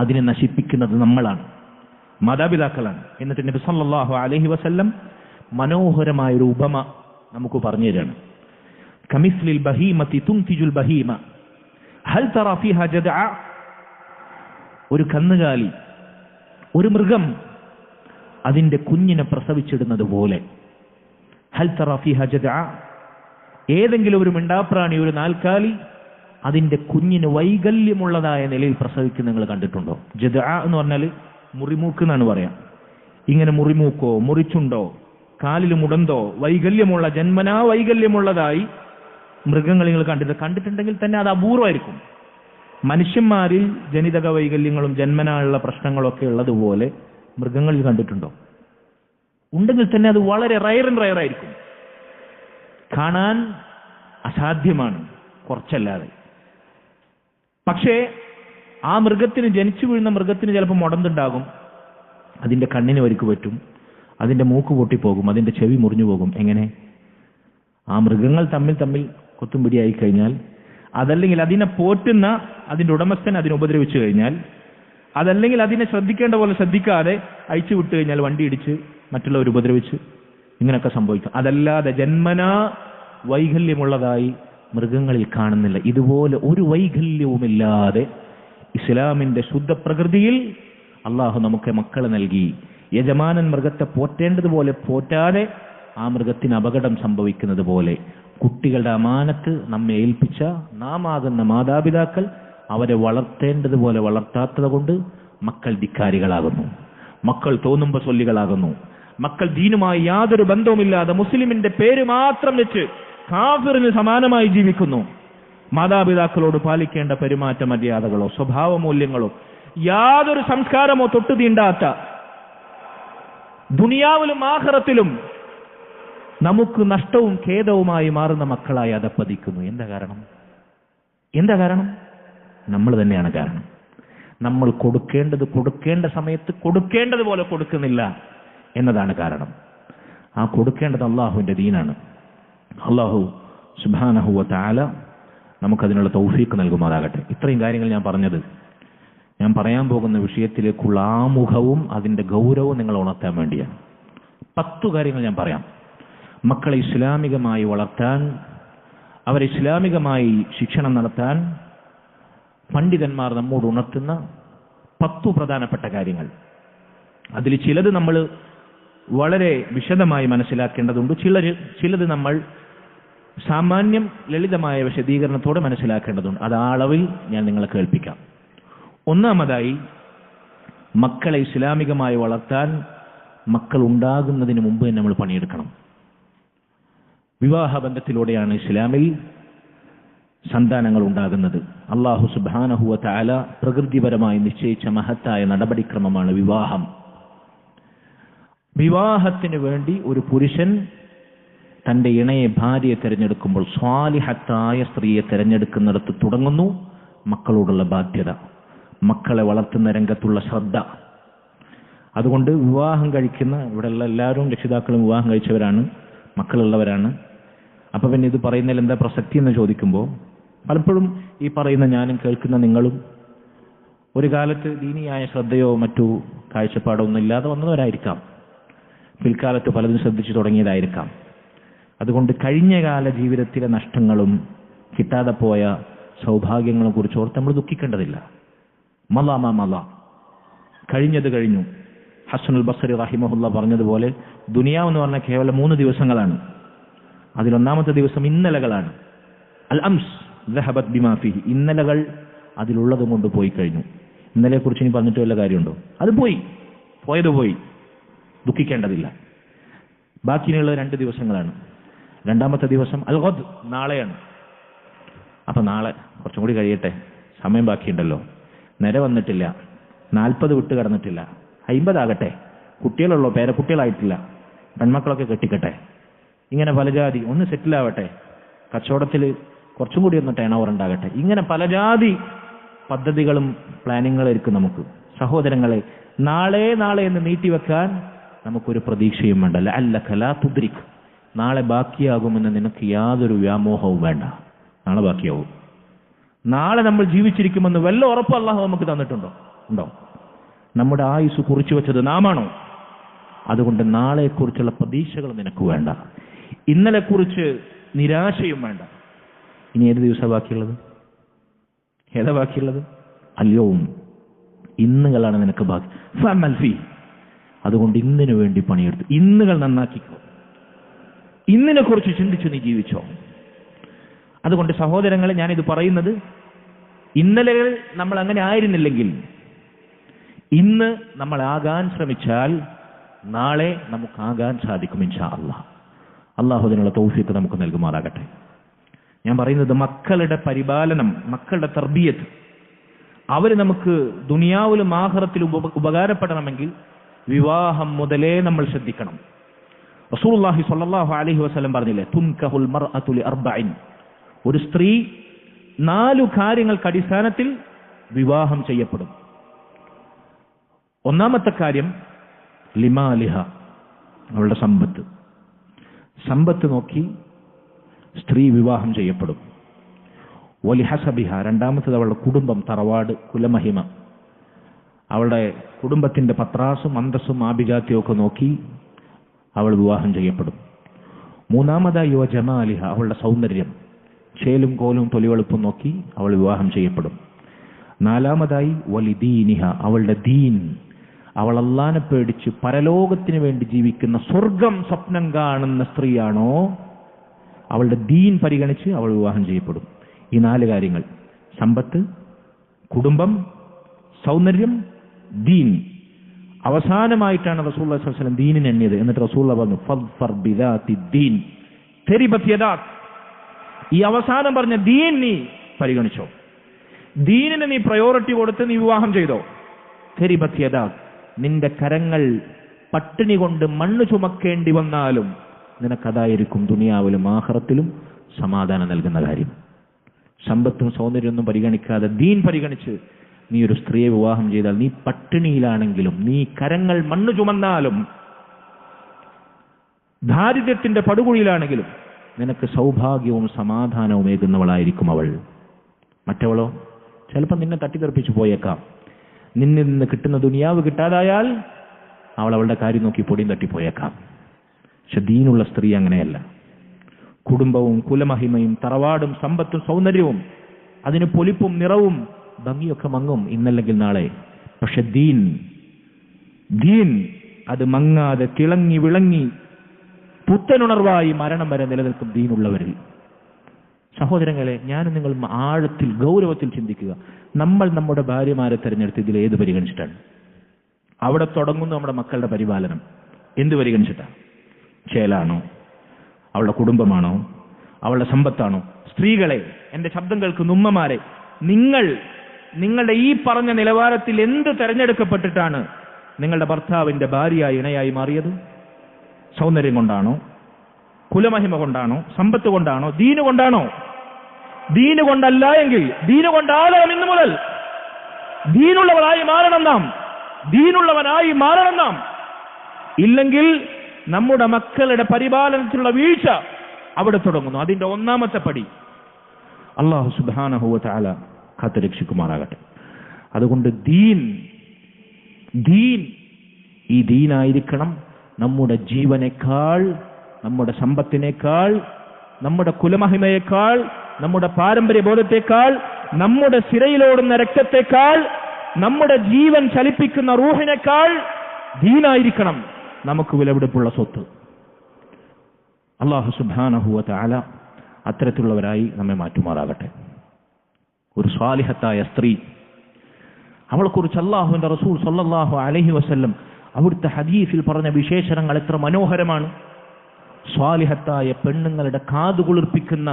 അതിനെ നശിപ്പിക്കുന്നത് നമ്മളാണ്, മാതാപിതാക്കളാണ്. എന്നിട്ട് നബി സല്ലല്ലാഹു അലൈഹി വസല്ലം മനോഹരമായൊരു ഉപമ നമുക്ക് പറഞ്ഞു തരാണ്. കമിസ്ലിൽ ബഹീമത്തി തുൻതിജുൽ ബഹീമ ഹൽ തറാ ഫീഹാ ജദഅ. ഒരു കന്നുകാലി, ഒരു മൃഗം അതിന്റെ കുഞ്ഞിനെ പ്രസവിച്ചിടുന്നത് പോലെ. ഹൽ തറാ ഫീഹാ ജദഅ. ഏതെങ്കിലും ഒരു മിണ്ടാപ്രാണി, ഒരു നാൽക്കാലി അതിന്റെ കുഞ്ഞിന് വൈകല്യമുള്ളതായ നിലയിൽ പ്രസവിക്കുന്ന നിങ്ങൾ കണ്ടിട്ടുണ്ടോ? ജദഅ എന്ന് പറഞ്ഞാൽ മുറിമൂക്ക് എന്നാണ് പറയാം. ഇങ്ങനെ മുറിമൂക്കോ മുറിച്ചുണ്ടോ കാലിൽ മുടന്തോ വൈകല്യമുള്ള, ജന്മനാ വൈകല്യമുള്ളതായി മൃഗങ്ങൾ നിങ്ങൾ കണ്ടിട്ടുണ്ടെങ്കിൽ തന്നെ അത് അപൂർവമായിരിക്കും. മനുഷ്യന്മാരിൽ ജനിതക വൈകല്യങ്ങളും ജന്മനായുള്ള പ്രശ്നങ്ങളൊക്കെ ഉള്ളതുപോലെ മൃഗങ്ങളിൽ കണ്ടിട്ടുണ്ടോ? ഉണ്ടെങ്കിൽ തന്നെ അത് വളരെ റയറായിരിക്കും. കാണാൻ അസാധ്യമാണ്, കുറച്ചല്ലാതെ. പക്ഷേ ആ മൃഗത്തിന്, ജനിച്ചു വീഴുന്ന മൃഗത്തിന് ചിലപ്പോൾ മുടന്തുണ്ടാകും, അതിന്റെ കണ്ണിന് പരിക്ക് പറ്റും, അതിന്റെ മൂക്ക് പൊട്ടിപ്പോകും, അതിന്റെ ചെവി മുറിഞ്ഞു പോകും. എങ്ങനെ? ആ മൃഗങ്ങൾ തമ്മിൽ കൊത്തും പിടിയായി കഴിഞ്ഞാൽ, അതല്ലെങ്കിൽ അതിനെ പോറ്റുന്ന അതിന്റെ ഉടമസ്ഥൻ അതിനെ ഉപദ്രവിച്ചു കഴിഞ്ഞാൽ, അതല്ലെങ്കിൽ അതിനെ ശ്രദ്ധിക്കേണ്ട പോലെ ശ്രദ്ധിക്കാതെ അയച്ചു വിട്ടു കഴിഞ്ഞാൽ വണ്ടി ഇടിച്ച് മറ്റുള്ളവർ ഉപദ്രവിച്ച് ഇങ്ങനെയൊക്കെ സംഭവിക്കും. അതല്ലാതെ ജന്മനാ വൈകല്യമുള്ളതായി മൃഗങ്ങളിൽ കാണുന്നില്ല. ഇതുപോലെ ഒരു വൈകല്യവുമില്ലാതെ ഇസ്ലാമിന്റെ ശുദ്ധ പ്രകൃതിയിൽ അള്ളാഹു നമുക്ക് മക്കളെ നൽകി. യജമാനൻ മൃഗത്തെ പോറ്റേണ്ടതുപോലെ പോറ്റാതെ ആ മൃഗത്തിന് അപകടം സംഭവിക്കുന്നത് പോലെ കുട്ടികളുടെ അമാനത്ത് നമ്മെ ഏൽപ്പിച്ച നാം ആകുന്ന മാതാപിതാക്കൾ അവരെ വളർത്തേണ്ടതുപോലെ വളർത്താത്തത് കൊണ്ട് മക്കൾ ധിക്കാരികളാകുന്നു, മക്കൾ തോന്നുമ്പോ ചൊല്ലികളാകുന്നു, മക്കൾ ദീനുമായി യാതൊരു ബന്ധവുമില്ലാതെ മുസ്ലിമിന്റെ പേര് മാത്രം വെച്ച് കാഫിറിന് സമാനമായി ജീവിക്കുന്നു. മാതാപിതാക്കളോട് പാലിക്കേണ്ട പെരുമാറ്റ മര്യാദകളോ സ്വഭാവ മൂല്യങ്ങളോ യാതൊരു സംസ്കാരമോ തൊട്ടു തീണ്ടാത്ത, ദുനിയാവിലും ആഖിറത്തിലും നമുക്ക് നഷ്ടവും ഖേദവുമായി മാറുന്ന മക്കളായി അതപ്പതിക്കുന്നു. എന്താ കാരണം? നമ്മൾ തന്നെയാണ് കാരണം. നമ്മൾ കൊടുക്കേണ്ട സമയത്ത് കൊടുക്കേണ്ടതുപോലെ കൊടുക്കുന്നില്ല എന്നതാണ് കാരണം. ആ കൊടുക്കേണ്ടത് അള്ളാഹുവിന്റെ ദീനാണ്. അള്ളാഹു സുബ്ഹാനഹു വ തആല നമുക്കതിനുള്ള തൗഫീഖ് നൽകുമാറാകട്ടെ. ഇത്രയും കാര്യങ്ങൾ ഞാൻ പറയാൻ പോകുന്ന വിഷയത്തിലേക്കുള്ള ആമുഖവും അതിന്റെ ഗൗരവവും നിങ്ങൾ ഉണർത്താൻ വേണ്ടിയാണ്. 10 കാര്യങ്ങൾ ഞാൻ പറയാം. മക്കളെ ഇസ്ലാമികമായി വളർത്താൻ, അവരെ ഇസ്ലാമികമായി ശിക്ഷണം നടത്താൻ പണ്ഡിതന്മാർ നമ്മോട് ഉണർത്തുന്ന 10 പ്രധാനപ്പെട്ട കാര്യങ്ങൾ. അതിൽ ചിലത് നമ്മൾ വളരെ വിശദമായി മനസ്സിലാക്കേണ്ടതുണ്ട്, ചിലത് നമ്മൾ സാമാന്യം ലളിതമായ വിശദീകരണത്തോടെ മനസ്സിലാക്കേണ്ടതുണ്ട്. അത് ആ അളവിൽ ഞാൻ നിങ്ങളെ കേൾപ്പിക്കാം. ഒന്നാമതായി, മക്കളെ ഇസ്ലാമികമായി വളർത്താൻ മക്കൾ ഉണ്ടാകുന്നതിന് മുമ്പ് തന്നെ നമ്മൾ പണിയെടുക്കണം. വിവാഹബന്ധത്തിലൂടെയാണ് ഇസ്ലാമിൽ സന്താനങ്ങൾ ഉണ്ടാകുന്നത്. അല്ലാഹു സുബ്ഹാനഹു വ തആല പ്രകൃതിപരമായി നിശ്ചയിച്ച മഹത്തായ നടപടിക്രമമാണ് വിവാഹം. വിവാഹത്തിന് വേണ്ടി ഒരു പുരുഷൻ തന്റെ ഇണയെ, ഭാര്യയെ തിരഞ്ഞെടുക്കുമ്പോൾ സ്വാലിഹത്തായ സ്ത്രീയെ തിരഞ്ഞെടുക്കുന്നിടത്ത് തുടങ്ങുന്നു മക്കളോടുള്ള ബാധ്യത, മക്കളെ വളർത്തുന്ന രംഗത്തുള്ള ശ്രദ്ധ. അതുകൊണ്ട് വിവാഹം കഴിക്കുന്ന, ഇവിടെയുള്ള എല്ലാവരും രക്ഷിതാക്കളും വിവാഹം കഴിച്ചവരാണ്, മക്കളുള്ളവരാണ്. അപ്പൊ പിന്നെ ഇത് പറയുന്നതിൽ എന്താ പ്രസക്തി എന്ന് ചോദിക്കുമ്പോൾ, പലപ്പോഴും ഈ പറയുന്ന ഞാനും കേൾക്കുന്ന നിങ്ങളും ഒരു കാലത്ത് ദീനിയായ ശ്രദ്ധയോ മറ്റു കാഴ്ചപ്പാടോ ഒന്നും ഇല്ലാതെ വന്നവരായിരിക്കാം. പിൽക്കാലത്ത് പലതും ശ്രദ്ധിച്ചു തുടങ്ങിയതായിരിക്കാം. അതുകൊണ്ട് കഴിഞ്ഞകാല ജീവിതത്തിലെ നഷ്ടങ്ങളും കിട്ടാതെ പോയ സൗഭാഗ്യങ്ങളെ കുറിച്ച് ഓർത്ത് നമ്മൾ ദുഃഖിക്കേണ്ടതില്ല. മല കഴിഞ്ഞത് കഴിഞ്ഞു. ഹസനുൽ ബസ്രി റഹിമഹുല്ല പറഞ്ഞതുപോലെ ദുനിയാവ് എന്ന് പറഞ്ഞാൽ കേവലം 3 ദിവസങ്ങളാണ്. അതിലൊന്നാമത്തെ ദിവസം ഇന്നലകളാണ്. അൽ അംസ് ദഹബത് ബിമാ ഫീഹി, ഇന്നലകൾ അതിലുള്ളത് കൊണ്ട് പോയി കഴിഞ്ഞു. ഇന്നലെ കുറിച്ച് ഇനി പറഞ്ഞിട്ട് വല്ല കാര്യമുണ്ടോ? അത് പോയത് പോയി, ദുഃഖിക്കേണ്ടതില്ല. ബാക്കിയുള്ള 2 ദിവസങ്ങളാണ്. രണ്ടാമത്തെ ദിവസം അൽ ഗദ്, നാളെയാണ്. അപ്പൊ നാളെ കുറച്ചും കൂടി കഴിയട്ടെ, സമയം ബാക്കിയുണ്ടല്ലോ, നിര വന്നിട്ടില്ല, 40 വിട്ട് കടന്നിട്ടില്ല, 50 ആകട്ടെ, കുട്ടികളുള്ളോ, പേരക്കുട്ടികളായിട്ടില്ല, പെൺമക്കളൊക്കെ കെട്ടിക്കട്ടെ, ഇങ്ങനെ പല ജാതി, ഒന്ന് സെറ്റിലാവട്ടെ, കച്ചവടത്തിൽ കുറച്ചും കൂടി ഒന്ന് ടേൺ ഓവർ ഉണ്ടാകട്ടെ, ഇങ്ങനെ പല ജാതി പദ്ധതികളും പ്ലാനിങ്ങുകളും ഇരിക്കും നമുക്ക്. സഹോദരങ്ങളെ, നാളെ എന്ന് നീട്ടിവെക്കാൻ നമുക്കൊരു പ്രതീക്ഷയും വേണ്ട. ലഅല്ലക ലാ തുദ്രിക്, നാളെ ബാക്കിയാകുമെന്ന് നിനക്ക് യാതൊരു വ്യാമോഹവും വേണ്ട. നാളെ ബാക്കിയാവും. നാളെ നമ്മൾ ജീവിച്ചിരിക്കുമെന്ന് വല്ല ഉറപ്പ് അല്ലാഹു നമുക്ക് ഉണ്ടോ? നമ്മുടെ ആയുസ് കുറിച്ചു വെച്ചത് നാമാണോ? അതുകൊണ്ട് നാളെക്കുറിച്ചുള്ള പ്രതീക്ഷകൾ നിനക്ക് വേണ്ട, ഇന്നലെക്കുറിച്ച് നിരാശയും വേണ്ട. ഇനി ഏത് ദിവസമാണ് ബാക്കിയുള്ളത്? ഏതാ ബാക്കിയുള്ളത്? അല്യവും, ഇന്നുകളാണ് നിനക്ക് ബാക്കി. ഫഅമൽ ഫീ, അതുകൊണ്ട് ഇന്നിനു വേണ്ടി പണിയെടുത്തു, ഇന്നുകൾ നന്നാക്കിക്കോ, ഇന്നിനെ കുറിച്ച് ചിന്തിച്ചു നീ ജീവിച്ചോ. അതുകൊണ്ട് സഹോദരങ്ങളെ, ഞാനിത് പറയുന്നത്, ഇന്നലെകൾ നമ്മൾ അങ്ങനെ ആയിരുന്നില്ലെങ്കിൽ ഇന്ന് നമ്മൾ ആകാൻ ശ്രമിച്ചാൽ നാളെ നമുക്കാകാൻ സാധിക്കും ഇൻഷാ അല്ലാഹ്. അല്ലാഹു അതിനുള്ള തൗഫീഖ് നമുക്ക് നൽകുമാറാകട്ടെ. ഞാൻ പറയുന്നത്, മക്കളുടെ പരിപാലനം, മക്കളുടെ തർബിയത്ത്, അവർ നമുക്ക് ദുനിയാവിലും ആഖിറത്തിലും ഉപകാരപ്പെടണമെങ്കിൽ വിവാഹം മുതലേ നമ്മൾ ശ്രദ്ധിക്കണം. റസൂലുള്ളാഹി സ്വല്ലല്ലാഹു അലൈഹി വസല്ലം പറഞ്ഞില്ലേ, തുൻകഹുൽ മർഅതു ലിഅർബഇൻ, ഒരു സ്ത്രീ 4 കാര്യങ്ങൾക്ക് അടിസ്ഥാനത്തിൽ വിവാഹം ചെയ്യപ്പെടും. ഒന്നാമത്തെ കാര്യം ലിമാലിഹ, അവളുടെ സമ്പത്ത് നോക്കി സ്ത്രീ വിവാഹം ചെയ്യപ്പെടും. വലിഹസബിഹ, രണ്ടാമത്തത് അവളുടെ കുടുംബം, തറവാട്, കുലമഹിമ, അവളുടെ കുടുംബത്തിന്റെ പത്രാസും അന്തസ്സും ആഭിജാത്യവും ഒക്കെ നോക്കി അവൾ വിവാഹം ചെയ്യപ്പെടും. മൂന്നാമതായി ജമാലിഹ, അവളുടെ സൗന്ദര്യം, ചേലും കോലും തൊലിവെളുപ്പും നോക്കി അവൾ വിവാഹം ചെയ്യപ്പെടും. നാലാമതായി വലിദീനിഹ, അവളുടെ ദീൻ, അവൾ അല്ലാഹനെ പേടിച്ച് പരലോകത്തിന് വേണ്ടി ജീവിക്കുന്ന, സ്വർഗം സ്വപ്നം കാണുന്ന സ്ത്രീയാണോ, അവളുടെ ദീൻ പരിഗണിച്ച് അവൾ വിവാഹം ചെയ്യപ്പെടും. ഈ 4 കാര്യങ്ങൾ, സമ്പത്ത്, കുടുംബം, സൗന്ദര്യം, ദീൻ. അവസാനമായിട്ടാണ് റസൂലുള്ളാഹി സ്വല്ലല്ലാഹു അലൈഹി വസല്ലം ദീനിനെ എണ്ണിയത്. എന്നിട്ട് റസൂലുള്ളാഹി പറഞ്ഞു, ഫദ്ഫർ ബിദാതി ദീൻ തരിബത് യദാക്, ഈ അവസാനം പറഞ്ഞ ദീൻ നീ പരിഗണിച്ചോ, ദീനിന് നീ പ്രയോറിറ്റി കൊടുത്ത് നീ വിവാഹം ചെയ്തോ. തരിബത് യദാക്, നിന്റെ കരങ്ങൾ പട്ടിണി കൊണ്ട് മണ്ണ് ചുമക്കേണ്ടി വന്നാലും നിനക്കതായിരിക്കും ദുനിയാവിലും ആഖിറത്തിലും സമാധാനം നൽകുന്ന കാര്യം. സമ്പത്തും സൗന്ദര്യമൊന്നും പരിഗണിക്കാതെ ദീൻ പരിഗണിച്ച് നീ ഒരു സ്ത്രീയെ വിവാഹം ചെയ്താൽ നീ പട്ടിണിയിലാണെങ്കിലും, നീ കരങ്ങൾ മണ്ണ് ചുമന്നാലും, ദാരിദ്ര്യത്തിന്റെ പടുകുഴിയിലാണെങ്കിലും നിനക്ക് സൗഭാഗ്യവും സമാധാനവും ഏകുന്നവളായിരിക്കും അവൾ. മറ്റവളോ ചിലപ്പോൾ നിന്നെ തട്ടിത്തെറിപ്പിച്ചു പോയേക്കാം. നിന്നിൽ നിന്ന് കിട്ടുന്ന ദുനിയാവ് കിട്ടാതായാൽ അവൾ അവളുടെ കാര്യം നോക്കി പൊടിയും തട്ടിപ്പോയേക്കാം. പക്ഷെ ദീനുള്ള സ്ത്രീ അങ്ങനെയല്ല. കുടുംബവും കുലമഹിമയും തറവാടും സമ്പത്തും സൗന്ദര്യവും അതിന് പൊലിപ്പും നിറവും ഭംഗിയൊക്കെ മങ്ങും ഇന്നല്ലെങ്കിൽ നാളെ. പക്ഷെ ദീൻ അത് മങ്ങാതെ തിളങ്ങി വിളങ്ങി പുത്തനുണർവായി മരണം വരെ നിലനിൽക്കും ദീനുള്ളവരിൽ. സഹോദരങ്ങളെ, ഞാനും നിങ്ങൾ ആഴത്തിൽ ഗൗരവത്തിൽ ചിന്തിക്കുക. നമ്മൾ നമ്മുടെ ഭാര്യമാരെ തെരഞ്ഞെടുത്ത് ഇതിൽ ഏത് പരിഗണിച്ചിട്ടാണ്? അവിടെ തുടങ്ങുന്നു നമ്മുടെ മക്കളുടെ പരിപാലനം. എന്ത് പരിഗണിച്ചിട്ടാണ്? ചേലാണോ? അവളുടെ കുടുംബമാണോ? അവളുടെ സമ്പത്താണോ? സ്ത്രീകളെ, എന്റെ ശബ്ദം കേൾക്കുന്ന ഉമ്മമാരെ, നിങ്ങളുടെ ഈ പറഞ്ഞ നിലവാരത്തിൽ എന്ത് തെരഞ്ഞെടുക്കപ്പെട്ടിട്ടാണ് നിങ്ങളുടെ ഭർത്താവിന്റെ ഭാര്യയായി ഇണയായി മാറിയത്? സൗന്ദര്യം കൊണ്ടാണോ? കുലമഹിമ കൊണ്ടാണോ? സമ്പത്ത് കൊണ്ടാണോ? ദീന് കൊണ്ടാണോ? ദീന് കൊണ്ടല്ല എങ്കിൽ ദീന് കൊണ്ടാകാം. ഇന്നു മുതൽ ദീനുള്ളവനായി മാറണം നാം. ഇല്ലെങ്കിൽ നമ്മുടെ മക്കളുടെ പരിപാലനത്തിലുള്ള വീഴ്ച അവിടെ തുടങ്ങുന്നു. അതിന്റെ ഒന്നാമത്തെ പടി അല്ലാഹു സുബ്ഹാനഹു വ തആല കാത്തുരക്ഷിക്കുമാറാകട്ടെ. അതുകൊണ്ട് ഈ ദീനായിരിക്കണം നമ്മുടെ ജീവനേക്കാൾ, നമ്മുടെ സമ്പത്തിനേക്കാൾ, നമ്മുടെ കുലമഹിമയേക്കാൾ, നമ്മുടെ പാരമ്പര്യ ബോധത്തെക്കാൾ, നമ്മുടെ സിരയിലോടുന്ന രക്തത്തെക്കാൾ, നമ്മുടെ ജീവൻ ചലിപ്പിക്കുന്ന റൂഹിനേക്കാൾ ദീനായിരിക്കണം നമുക്ക് വിലപിടിപ്പുള്ള സ്വത്ത്. അല്ലാഹു സുബ്ഹാനഹു വ തആല അത്തരത്തിലുള്ളവരായി നമ്മെ മാറ്റുമാറാകട്ടെ. ഒരു സ്വാലിഹത്തായ സ്ത്രീ, അവളെക്കുറിച്ച് അല്ലാഹുവിന്റെ റസൂൽ സല്ലല്ലാഹു അലൈഹി വസല്ലം അവിടുത്തെ ഹദീസിൽ പറഞ്ഞ വിശേഷണങ്ങൾ എത്ര മനോഹരമാണ്. സ്വാലിഹത്തായ പെണ്ണുങ്ങളുടെ കാതുകുളിർപ്പിക്കുന്ന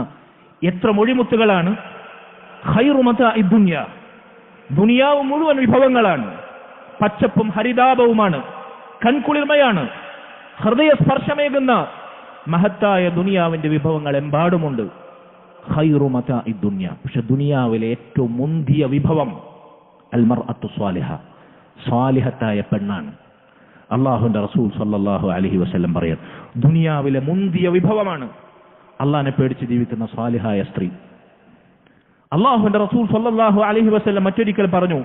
എത്ര മൊഴിമുത്തുകളാണ്. ഖൈറു മതാഇ ദുനിയ, ദുനിയാവ് മുഴുവൻ വിഭവങ്ങളാണ്. പച്ചപ്പും ഹരിതാപവുമാണ്, കൺകുളിർമയാണ്, ഹൃദയസ്പർശമേകുന്ന മഹത്തായ ദുനിയാവിന്റെ വിഭവങ്ങൾ എമ്പാടുമുണ്ട്. ഖൈറു മതാഇ ദുനിയ. പക്ഷെ ദുനിയാവിലെ ഏറ്റവും മുന്തിയ വിഭവം അൽ മർഅത്തു സ്വാലിഹ, സ്വാലിഹത്തായ പെണ്ണാണ്. അള്ളാഹുവിന്റെ റസൂൽ സല്ലല്ലാഹു അലൈഹി വസല്ലം പറയാൻ, ദുനിയാവിലെ മുന്തിയ വിഭവമാണ് അള്ളാഹിനെ പേടിച്ച് ജീവിക്കുന്ന സ്വാലിഹായ സ്ത്രീ. അള്ളാഹുവിന്റെ റസൂൽ സല്ലല്ലാഹു അലൈഹി വസല്ലം മറ്റൊരിക്കൽ പറഞ്ഞു,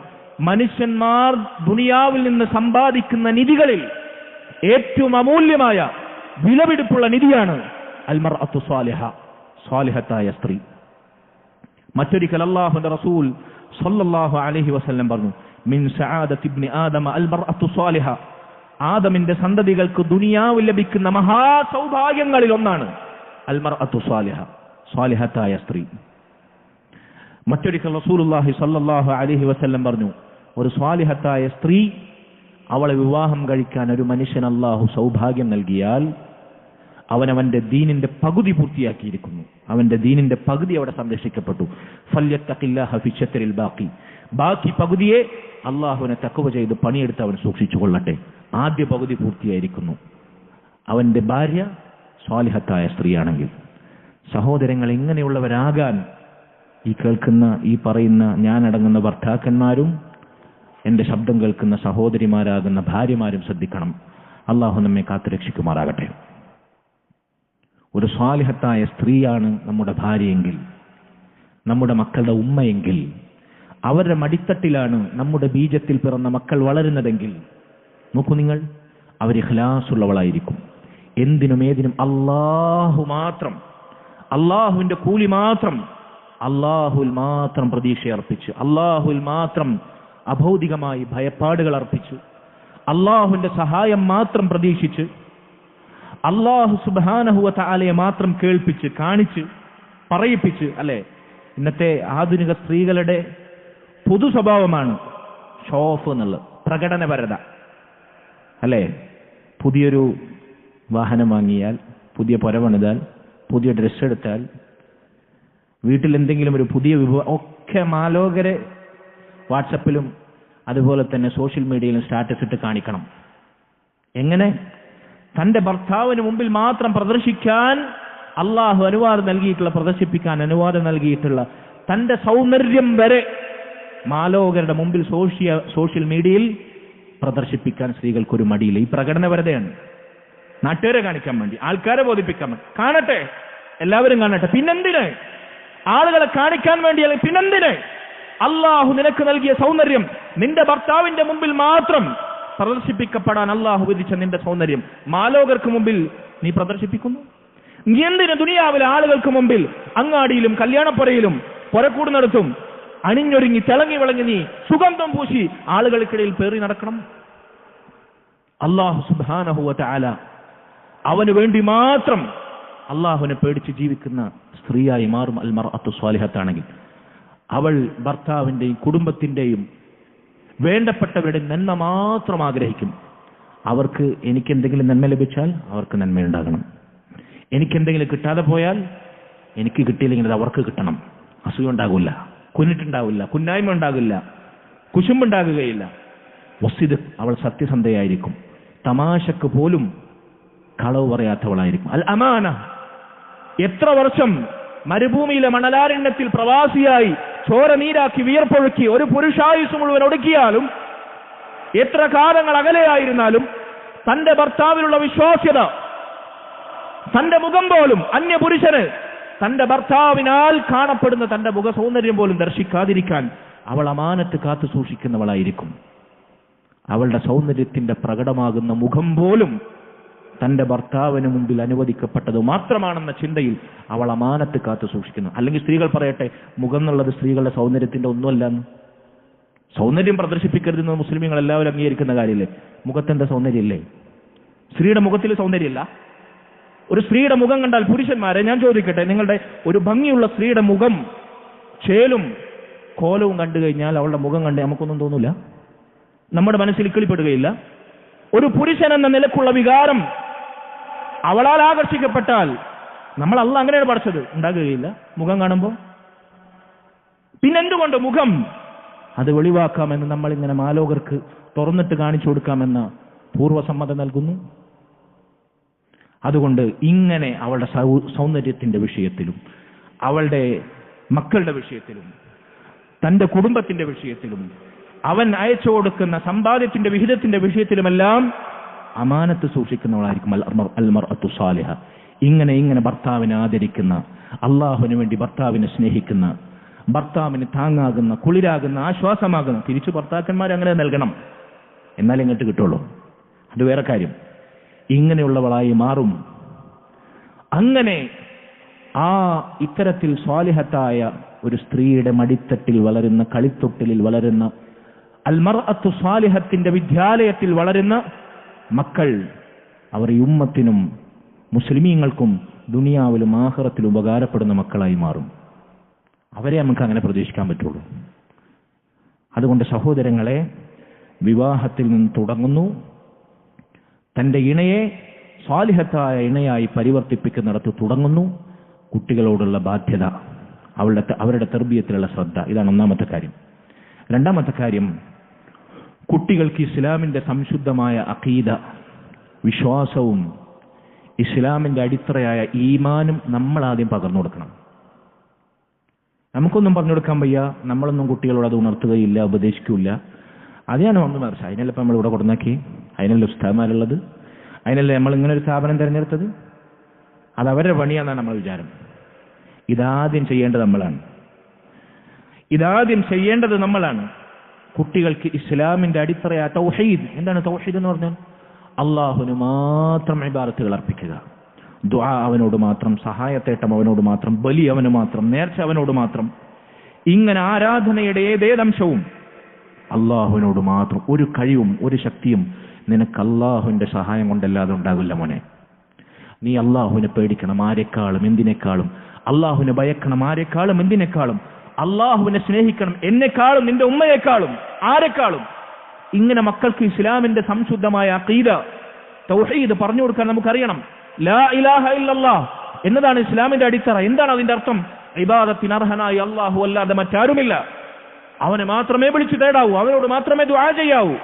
മനുഷ്യന്മാർ ദുനിയാവിൽ നിന്ന് സമ്പാദിക്കുന്ന നിധികളിൽ ഏറ്റവും അമൂല്യമായ വിലപിടിപ്പുള്ള നിധിയാണ് അൽ മർഅത്തു സ്വാലിഹ, സ്വാലിഹത്തായ സ്ത്രീ. മറ്റൊരിക്കൽ അള്ളാഹുവിന്റെ റസൂൽ സല്ലല്ലാഹു അലൈഹി വസല്ലം പറഞ്ഞു, മിൻ സആദത്തി ഇബ്നി ആദമ അൽ മർഅത്തു സ്വാലിഹ, ആദമിന്റെ സന്തതികൾക്ക് ദുനിയാവിൽ ലഭിക്കുന്ന മഹാസൗഭാഗ്യങ്ങളിൽ ഒന്നാണ് അൽ മർഅത്തു സ്വാലിഹ, സ്വാലിഹത്തായ സ്ത്രീ. മറ്റൊരിക്കൽ റസൂലുള്ളാഹി സ്വല്ലല്ലാഹു അലൈഹി വസല്ലം പറഞ്ഞു, ഒരു സ്വാലിഹത്തായ സ്ത്രീ, അവളെ വിവാഹം കഴിക്കാൻ ഒരു മനുഷ്യൻ അല്ലാഹു സൗഭാഗ്യം നൽകിയാൽ അവനവന്റെ ദീനിന്റെ പകുതി പൂർത്തിയാക്കിയിരിക്കുന്നു. അവന്റെ ദീനിന്റെ പകുതി അവിടെ സംരക്ഷിക്കപ്പെട്ടു. ഫല്യത്തഖില്ലാഹ ഫിശ്ശത്രിൽ ബാഖി, ബാക്കി പകുതിയെ അള്ളാഹുവിനെ തഖ്വ ചെയ്ത് പണിയെടുത്ത് അവൻ സൂക്ഷിച്ചു കൊള്ളട്ടെ. ആദ്യ പകുതി പൂർത്തിയായിരിക്കുന്നു. അവന്റെ ഭാര്യ സ്വാലിഹത്തായ സ്ത്രീയാണെങ്കിൽ. സഹോദരങ്ങൾ, ഇങ്ങനെയുള്ളവരാകാൻ ഈ കേൾക്കുന്ന, ഈ പറയുന്ന ഞാനടങ്ങുന്ന ഭർത്താക്കന്മാരും എന്റെ ശബ്ദം കേൾക്കുന്ന സഹോദരിമാരാകുന്ന ഭാര്യമാരും ശ്രദ്ധിക്കണം. അള്ളാഹു നമ്മെ കാത്തുരക്ഷിക്കുമാറാകട്ടെ. ഒരു സ്വാലിഹത്തായ സ്ത്രീയാണ് നമ്മുടെ ഭാര്യയെങ്കിൽ, നമ്മുടെ മക്കളുടെ ഉമ്മയെങ്കിൽ, അവരുടെ മടിത്തട്ടിലാണ് നമ്മുടെ ബീജത്തിൽ പിറന്ന മക്കൾ വളരുന്നതെങ്കിൽ, നോക്കൂ നിങ്ങൾ, അവർ ഇഖ്ലാസുള്ളവളായിരിക്കും. എന്തിനും ഏതിനും അല്ലാഹു മാത്രം, അല്ലാഹുവിന്റെ കൂലി മാത്രം, അല്ലാഹുവിൽ മാത്രം പ്രതീക്ഷ അർപ്പിച്ച്, അല്ലാഹുവിൽ മാത്രം അഭൗതികമായി ഭയപ്പാടുകൾ അർപ്പിച്ച്, അല്ലാഹുവിന്റെ സഹായം മാത്രം പ്രതീക്ഷിച്ച്, അല്ലാഹു സുബ്ഹാനഹു വ തആലയെ മാത്രം കേൾപ്പിച്ച് കാണിച്ച് പറയിപ്പിച്ച്. അല്ലെ, ഇന്നത്തെ ആധുനിക സ്ത്രീകളുടെ പൊതു സ്വഭാവമാണ് ഷോഫ് എന്നുള്ളത്, പ്രകടനപരത. അല്ലെ, പുതിയൊരു വാഹനം വാങ്ങിയാൽ, പുതിയ പുര പണിതാൽ, പുതിയ ഡ്രസ്സ് എടുത്താൽ, വീട്ടിൽ എന്തെങ്കിലും ഒരു പുതിയ വിഭവം ഒക്കെ മാലോകരെ വാട്സപ്പിലും അതുപോലെ തന്നെ സോഷ്യൽ മീഡിയയിലും സ്റ്റാറ്റസ് ഇട്ട് കാണിക്കണം. എങ്ങനെ? തന്റെ ഭർത്താവിന് മുമ്പിൽ മാത്രം പ്രദർശിക്കാൻ അള്ളാഹു അനുവാദം നൽകിയിട്ടുള്ള, പ്രദർശിപ്പിക്കാൻ അനുവാദം നൽകിയിട്ടുള്ള തന്റെ സൗന്ദര്യം വരെ മാലോകരുടെ മുമ്പിൽ സോഷ്യൽ മീഡിയയിൽ പ്രദർശിപ്പിക്കാൻ സ്ത്രീകൾക്കൊരു മടിയില്ല. ഈ പ്രകടനപരതയാണ്. നാട്ടുകാരെ കാണിക്കാൻ വേണ്ടി, ആൾക്കാരെ ബോധിപ്പിക്കാൻ വേണ്ടി. കാണട്ടെ, എല്ലാവരും കാണട്ടെ. പിന്നെന്തിന്? ആളുകളെ കാണിക്കാൻ വേണ്ടിയല്ല, പിന്നെന്തിന്? അള്ളാഹു നിനക്ക് നൽകിയ സൗന്ദര്യം നിന്റെ ഭർത്താവിന്റെ മുമ്പിൽ മാത്രം പ്രദർശിപ്പിക്കപ്പെടാൻ അള്ളാഹു വിധിച്ച നിന്റെ സൗന്ദര്യം മാലോകർക്ക് മുമ്പിൽ നീ പ്രദർശിപ്പിക്കുന്നു. നീ എന്തിന് ദുനിയാവിലെ ആളുകൾക്ക് മുമ്പിൽ അങ്ങാടിയിലും കല്യാണപ്പുരയിലും പുരക്കൂടുന്നിടത്തും അണിഞ്ഞൊരുങ്ങി തിളങ്ങി വിളങ്ങി നീ സുഗന്ധം പൂശി ആളുകൾക്കിടയിൽ പേറി നടക്കണം? അല്ലാഹു സുബ്ഹാനഹു വ തആല അവന് വേണ്ടി മാത്രം അള്ളാഹുവിനെ പേടിച്ച് ജീവിക്കുന്ന സ്ത്രീയായി മാറും അൽ മർഅത്തു സ്വാലിഹത്താണെങ്കിൽ. അവൾ ഭർത്താവിന്റെയും കുടുംബത്തിന്റെയും വേണ്ടപ്പെട്ടവരുടെ നന്മ മാത്രം ആഗ്രഹിക്കും. അവർക്ക് എനിക്കെന്തെങ്കിലും നന്മ ലഭിച്ചാൽ അവർക്ക് നന്മയുണ്ടാകണം, എനിക്കെന്തെങ്കിലും കിട്ടാതെ പോയാൽ എനിക്ക് കിട്ടിയില്ലെങ്കിൽ അത് അവർക്ക് കിട്ടണം. അസൂയ ഉണ്ടാകില്ല, കുന്നിട്ടുണ്ടാവില്ല, കുന്നായ്മ ഉണ്ടാകില്ല, കുശുമ്പുണ്ടാകുകയില്ല. വസ്തിദ്, അവൾ സത്യസന്ധയായിരിക്കും. തമാശക്ക് പോലും കളവ് പറയാത്തവളായിരിക്കും. അൽ അമാന, എത്ര വർഷം മരുഭൂമിയിലെ മണലാരണ്യത്തിൽ പ്രവാസിയായി ചോര നീരാക്കി വിയർപ്പൊഴുക്കി ഒരു പുരുഷായുസ് മുഴുവൻ ഒടുക്കിയാലും, എത്ര കാലങ്ങൾ അകലെയായിരുന്നാലും തന്റെ ഭർത്താവിലുള്ള വിശ്വാസ്യത, തന്റെ മുഖം പോലും അന്യപുരുഷന് തന്റെ ഭർത്താവിനാൽ കാണപ്പെടുന്ന തന്റെ മുഖ സൗന്ദര്യം പോലും ദർശിക്കാതിരിക്കാൻ അവൾ അമാനത്ത് കാത്തു സൂക്ഷിക്കുന്നവളായിരിക്കും. അവളുടെ സൗന്ദര്യത്തിന്റെ പ്രകടമാകുന്ന മുഖം പോലും തന്റെ ഭർത്താവിന് മുമ്പിൽ അനുവദിക്കപ്പെട്ടത് മാത്രമാണെന്ന ചിന്തയിൽ അവൾ അമാനത്ത് കാത്തു സൂക്ഷിക്കുന്നു. അല്ലെങ്കിൽ സ്ത്രീകൾ പറയട്ടെ, മുഖം എന്നുള്ളത് സ്ത്രീകളുടെ സൗന്ദര്യത്തിന്റെ ഒന്നുമല്ലെന്ന്. സൗന്ദര്യം പ്രദർശിപ്പിക്കരുതെന്ന് മുസ്ലിമീങ്ങൾ എല്ലാവരും അംഗീകരിക്കുന്ന കാര്യമില്ലേ? മുഖത്തിന്റെ സൗന്ദര്യമില്ലേ? സ്ത്രീയുടെ മുഖത്തിൽ സൗന്ദര്യമില്ല? ഒരു സ്ത്രീയുടെ മുഖം കണ്ടാൽ, പുരുഷന്മാരെ ഞാൻ ചോദിക്കട്ടെ, നിങ്ങളുടെ ഒരു ഭംഗിയുള്ള സ്ത്രീയുടെ മുഖം ചേലും കോലവും കണ്ടു കഴിഞ്ഞാൽ അവളുടെ മുഖം കണ്ട് നമുക്കൊന്നും തോന്നില്ല, നമ്മുടെ മനസ്സിൽ കിളിപ്പെടുകയില്ല. ഒരു പുരുഷൻ എന്ന നിലക്കുള്ള വികാരം അവളാൽ ആകർഷിക്കപ്പെട്ടാൽ നമ്മൾ അല്ലാഹ് അങ്ങനെയാണ് പഠിച്ചത്, ഉണ്ടാകുകയില്ല മുഖം കാണുമ്പോൾ. പിന്നെന്തുകൊണ്ട് മുഖം അത് വെളിവാക്കാമെന്ന് നമ്മളിങ്ങനെ മാലോകർക്ക് തുറന്നിട്ട് കാണിച്ചു കൊടുക്കാമെന്ന പൂർവ്വസമ്മതം നൽകുന്നു. അതുകൊണ്ട് ഇങ്ങനെ അവളുടെ സൗന്ദര്യത്തിന്റെ വിഷയത്തിലും, അവളുടെ മക്കളുടെ വിഷയത്തിലും, തന്റെ കുടുംബത്തിന്റെ വിഷയത്തിലും, അവൻ അയച്ചു കൊടുക്കുന്ന സമ്പാദ്യത്തിന്റെ വിഹിതത്തിന്റെ വിഷയത്തിലുമെല്ലാം അമാനത്ത് സൂക്ഷിക്കുന്നവളായിരിക്കും അൽ മർഅത്തു സ്വാലിഹ. ഇങ്ങനെ ഭർത്താവിനെ ആദരിക്കുന്ന, അള്ളാഹുവിന് വേണ്ടി ഭർത്താവിനെ സ്നേഹിക്കുന്ന, ഭർത്താവിന് താങ്ങാകുന്ന, കുളിരാകുന്ന, ആശ്വാസമാകുന്ന. തിരിച്ചു ഭർത്താക്കന്മാർ അങ്ങനെ നൽകണം, എന്നാലേ ഇങ്ങോട്ട് കിട്ടുള്ളൂ. അത് വേറെ കാര്യം. ഇങ്ങനെയുള്ളവളായി മാറും. അങ്ങനെ ഇത്തരത്തിൽ സ്വാലിഹത്തായ ഒരു സ്ത്രീയുടെ മടിത്തട്ടിൽ വളരുന്ന, കളിത്തൊട്ടിലിൽ വളരുന്ന, അൽ മർഅത്തു സ്വാലിഹത്തിന്റെ വിദ്യാലയത്തിൽ വളരുന്ന മക്കൾ, അവർ ഈ ഉമ്മത്തിനും മുസ്ലിമീങ്ങൾക്കും ദുനിയാവിലും ആഖിറത്തിലും ഉപകാരപ്പെടുന്ന മക്കളായി മാറും. അവരെ നമുക്ക് അങ്ങനെ പ്രതീക്ഷിക്കാൻ പറ്റുള്ളൂ. അതുകൊണ്ട് സഹോദരങ്ങളെ, വിവാഹത്തിൽ നിന്ന് തുടങ്ങുന്നു. തന്റെ ഇണയെ സ്വാലിഹത്തായ ഇണയായി പരിവർത്തിപ്പിക്കുന്നിടത്ത് തുടങ്ങുന്നു കുട്ടികളോടുള്ള ബാധ്യത, അവരുടെ തർബിയത്തിലുള്ള ശ്രദ്ധ. ഇതാണ് ഒന്നാമത്തെ കാര്യം. രണ്ടാമത്തെ കാര്യം, കുട്ടികൾക്ക് ഇസ്ലാമിന്റെ സംശുദ്ധമായ അഖീദ, വിശ്വാസവും ഇസ്ലാമിന്റെ അടിത്തറയായ ഈമാനും നമ്മൾ ആദ്യം പകർന്നു കൊടുക്കണം. നമുക്കൊന്നും പറഞ്ഞു കൊടുക്കാൻ വയ്യ, നമ്മളൊന്നും കുട്ടികളോട് അത് ഉണർത്തുകയില്ല, ഉപദേശിക്കില്ല. അതെയാണ് ഒന്ന് മറിച്ച്. അതിനല്ല ഇപ്പം നമ്മളിവിടെ കൊടുന്നാക്കി, അതിനല്ല ഉസ്താദ്മാരുള്ളത്, അതിനല്ലേ നമ്മൾ ഇങ്ങനെ ഒരു സ്ഥാപനം തിരഞ്ഞെടുത്തത്. അത് അവരുടെ പണിയാണെന്നാണ് നമ്മൾ വിചാരം. ഇതാദ്യം ചെയ്യേണ്ടത് നമ്മളാണ്. കുട്ടികൾക്ക് ഇസ്ലാമിന്റെ അടിത്തറയായ തൗഹീദ്. എന്താണ് തൗഹീദ് എന്ന് പറഞ്ഞാൽ? അള്ളാഹുവിന് മാത്രം ഇബാദത്തുകൾ അർപ്പിക്കുക, ദുആ അവനോട് മാത്രം, സഹായത്തേട്ടം അവനോട് മാത്രം, ബലി അവന് മാത്രം, നേർച്ച അവനോട് മാത്രം. ഇങ്ങനെ ആരാധനയുടെ ഏതേതംശവും അള്ളാഹുവിനോട് മാത്രം. ഒരു കഴിവും ഒരു ശക്തിയും നിനക്ക് അള്ളാഹുവിന്റെ സഹായം കൊണ്ടല്ലാതെ ഉണ്ടാകില്ല മോനെ. നീ അള്ളാഹുവിനെ പേടിക്കണം ആരെക്കാളും എന്തിനേക്കാളും, അള്ളാഹുവിനെ ഭയക്കണം ആരെക്കാളും എന്തിനേക്കാളും, അള്ളാഹുവിനെ സ്നേഹിക്കണം എന്നെക്കാളും, നിന്റെ ഉമ്മയെക്കാളും, ആരെക്കാളും. ഇങ്ങനെ മക്കൾക്ക് ഇസ്ലാമിന്റെ സംശുദ്ധമായ അഖീദ, തൗഹീദ് പറഞ്ഞു കൊടുക്കാൻ നമുക്കറിയണം. ലാ ഇലാഹ ഇല്ലല്ലാഹ് എന്നതാണ് ഇസ്ലാമിന്റെ അടിത്തറ. എന്താണ് അതിന്റെ അർത്ഥം? ഇബാദത്തിന് അർഹനായി അള്ളാഹു അല്ലാതെ മറ്റാരുമില്ല. അവനെ മാത്രമേ വിളിച്ചു തേടാവൂ, അവനോട് മാത്രമേ ദുആ ചെയ്യാവൂ,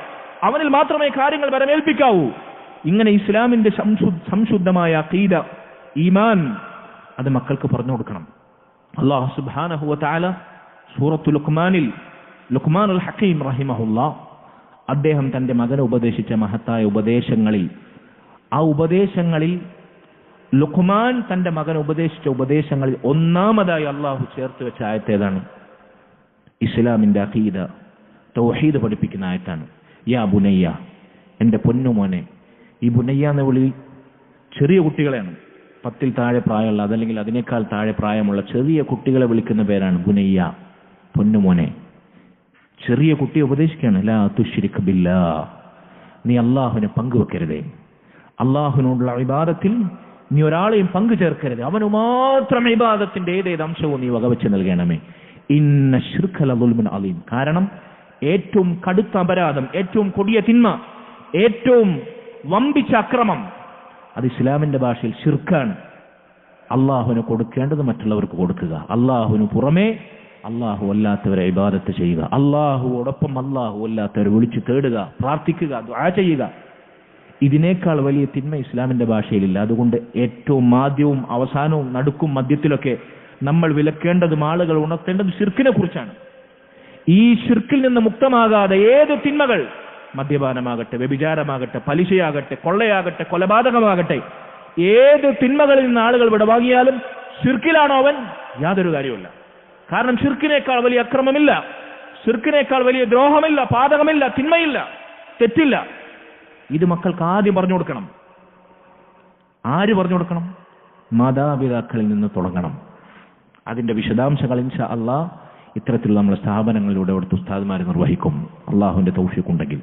അവനിൽ മാത്രമേ കാര്യങ്ങൾ വരമേൽപ്പിക്കാവൂ. ഇങ്ങനെ ഇസ്ലാമിന്റെ സംശുദ്ധമായ അഖീദ, ഈമാൻ, അത് മക്കൾക്ക് പറഞ്ഞു കൊടുക്കണം. അല്ലാഹു സുബ്ഹാനഹു വ തആല സൂറത്തുൽ ലുഖ്മാനിൽ ലുഖ്മാനുൽ ഹക്കീം റഹിമഹുല്ലാ അദ്ദേഹം തന്റെ മകനെ ഉപദേശിച്ച മഹത്തായ ഉപദേശങ്ങളിൽ ലുഖ്മാൻ തന്റെ മകൻ ഉപദേശിച്ച ഉപദേശങ്ങളിൽ ഒന്നാമതായി അള്ളാഹു ചേർത്ത് വെച്ച ആയത്തേതാണ്? ഇസ്ലാമിന്റെ അഖീദ, തൗഹീദ് പഠിപ്പിക്കുന്ന ആയത്താണ്. യാ ബുനയ്യ, എന്റെ പൊന്നുമോനെ. ഈ ബുനയ്യ എന്ന വിളി ചെറിയ കുട്ടികളെയാണ്, 10 താഴെ പ്രായമുള്ള അതല്ലെങ്കിൽ അതിനേക്കാൾ താഴെ പ്രായമുള്ള ചെറിയ കുട്ടികളെ വിളിക്കുന്ന പേരാണ് ബുനയ്യ, പൊന്നുമോനെ. ചെറിയ കുട്ടിയെ ഉപദേശിക്കുകയാണ്, ലാ തുശ്രിക് ബില്ലാഹ്, നീ അള്ളാഹുവിനെ പങ്കുവെക്കരുതേ, അള്ളാഹുവിനോടുള്ള ഇബാദത്തിൽ നീ ഒരാളെയും പങ്കു ചേർക്കരുത്, അവന് മാത്രം ഇബാദത്തിന്റെ ഏതേത് അംശവും നീ വകവെച്ച് നൽകണമേ. ഇന്ന ശിർക ലദുൽമുൻ അലീം, കാരണം ഏറ്റവും കടുത്ത അപരാധം, ഏറ്റവും കൊടിയ തിന്മ, ഏറ്റവും വമ്പിച്ച അക്രമം അത് ഇസ്ലാമിന്റെ ഭാഷയിൽ ശിർക്കാണ്. അള്ളാഹുവിന് കൊടുക്കേണ്ടത് മറ്റുള്ളവർക്ക് കൊടുക്കുക, അള്ളാഹുവിന് പുറമെ അള്ളാഹു അല്ലാത്തവരെ ഇബാദത്ത് ചെയ്യുക, അള്ളാഹുവോടൊപ്പം അള്ളാഹു അല്ലാത്തവരെ വിളിച്ചു തേടുക, പ്രാർത്ഥിക്കുക, ദുആ ചെയ്യുക. ഇതിനേക്കാൾ വലിയ തിന്മ ഇസ്ലാമിന്റെ ഭാഷയിലില്ല. അതുകൊണ്ട് ഏറ്റവും ആദ്യവും അവസാനവും നടുക്കും മധ്യത്തിലൊക്കെ നമ്മൾ വിലക്കേണ്ടതും ആളുകൾ ഉണർത്തേണ്ടതും ശിർക്കിനെ കുറിച്ചാണ്. ഈ ശിർക്കിൽ നിന്ന് മുക്തമാകാതെ ഏത് തിന്മകൾ, മദ്യപാനമാകട്ടെ, വ്യഭിചാരമാകട്ടെ, പലിശയാകട്ടെ, കൊള്ളയാകട്ടെ, കൊലപാതകമാകട്ടെ, ഏത് തിന്മകളിൽ നിന്ന് ആളുകൾ വിടവാങ്ങിയാലും ശിർക്കിലാണോ അവൻ, യാതൊരു കാര്യവുമില്ല. കാരണം ശിർക്കിനേക്കാൾ വലിയ അക്രമമില്ല, ശിർക്കിനേക്കാൾ വലിയ ദ്രോഹമില്ല, പാതകമില്ല, തിന്മയില്ല, തെറ്റില്ല. ഇത് മക്കൾക്ക് ആദ്യം പറഞ്ഞു കൊടുക്കണം. ആര് പറഞ്ഞു കൊടുക്കണം? മാതാപിതാക്കളിൽ നിന്ന് തുടങ്ങണം. അതിന്റെ വിശദാംശങ്ങൾ ഇൻഷാ അല്ലാഹ് ഇത്തരത്തിലുള്ള നമ്മുടെ സ്ഥാപനങ്ങളിലൂടെ അവിടുത്തെ ഉസ്താദ്മാർ നിർവഹിക്കും, അള്ളാഹുവിന്റെ തൗഫീഖ് ഉണ്ടെങ്കിൽ.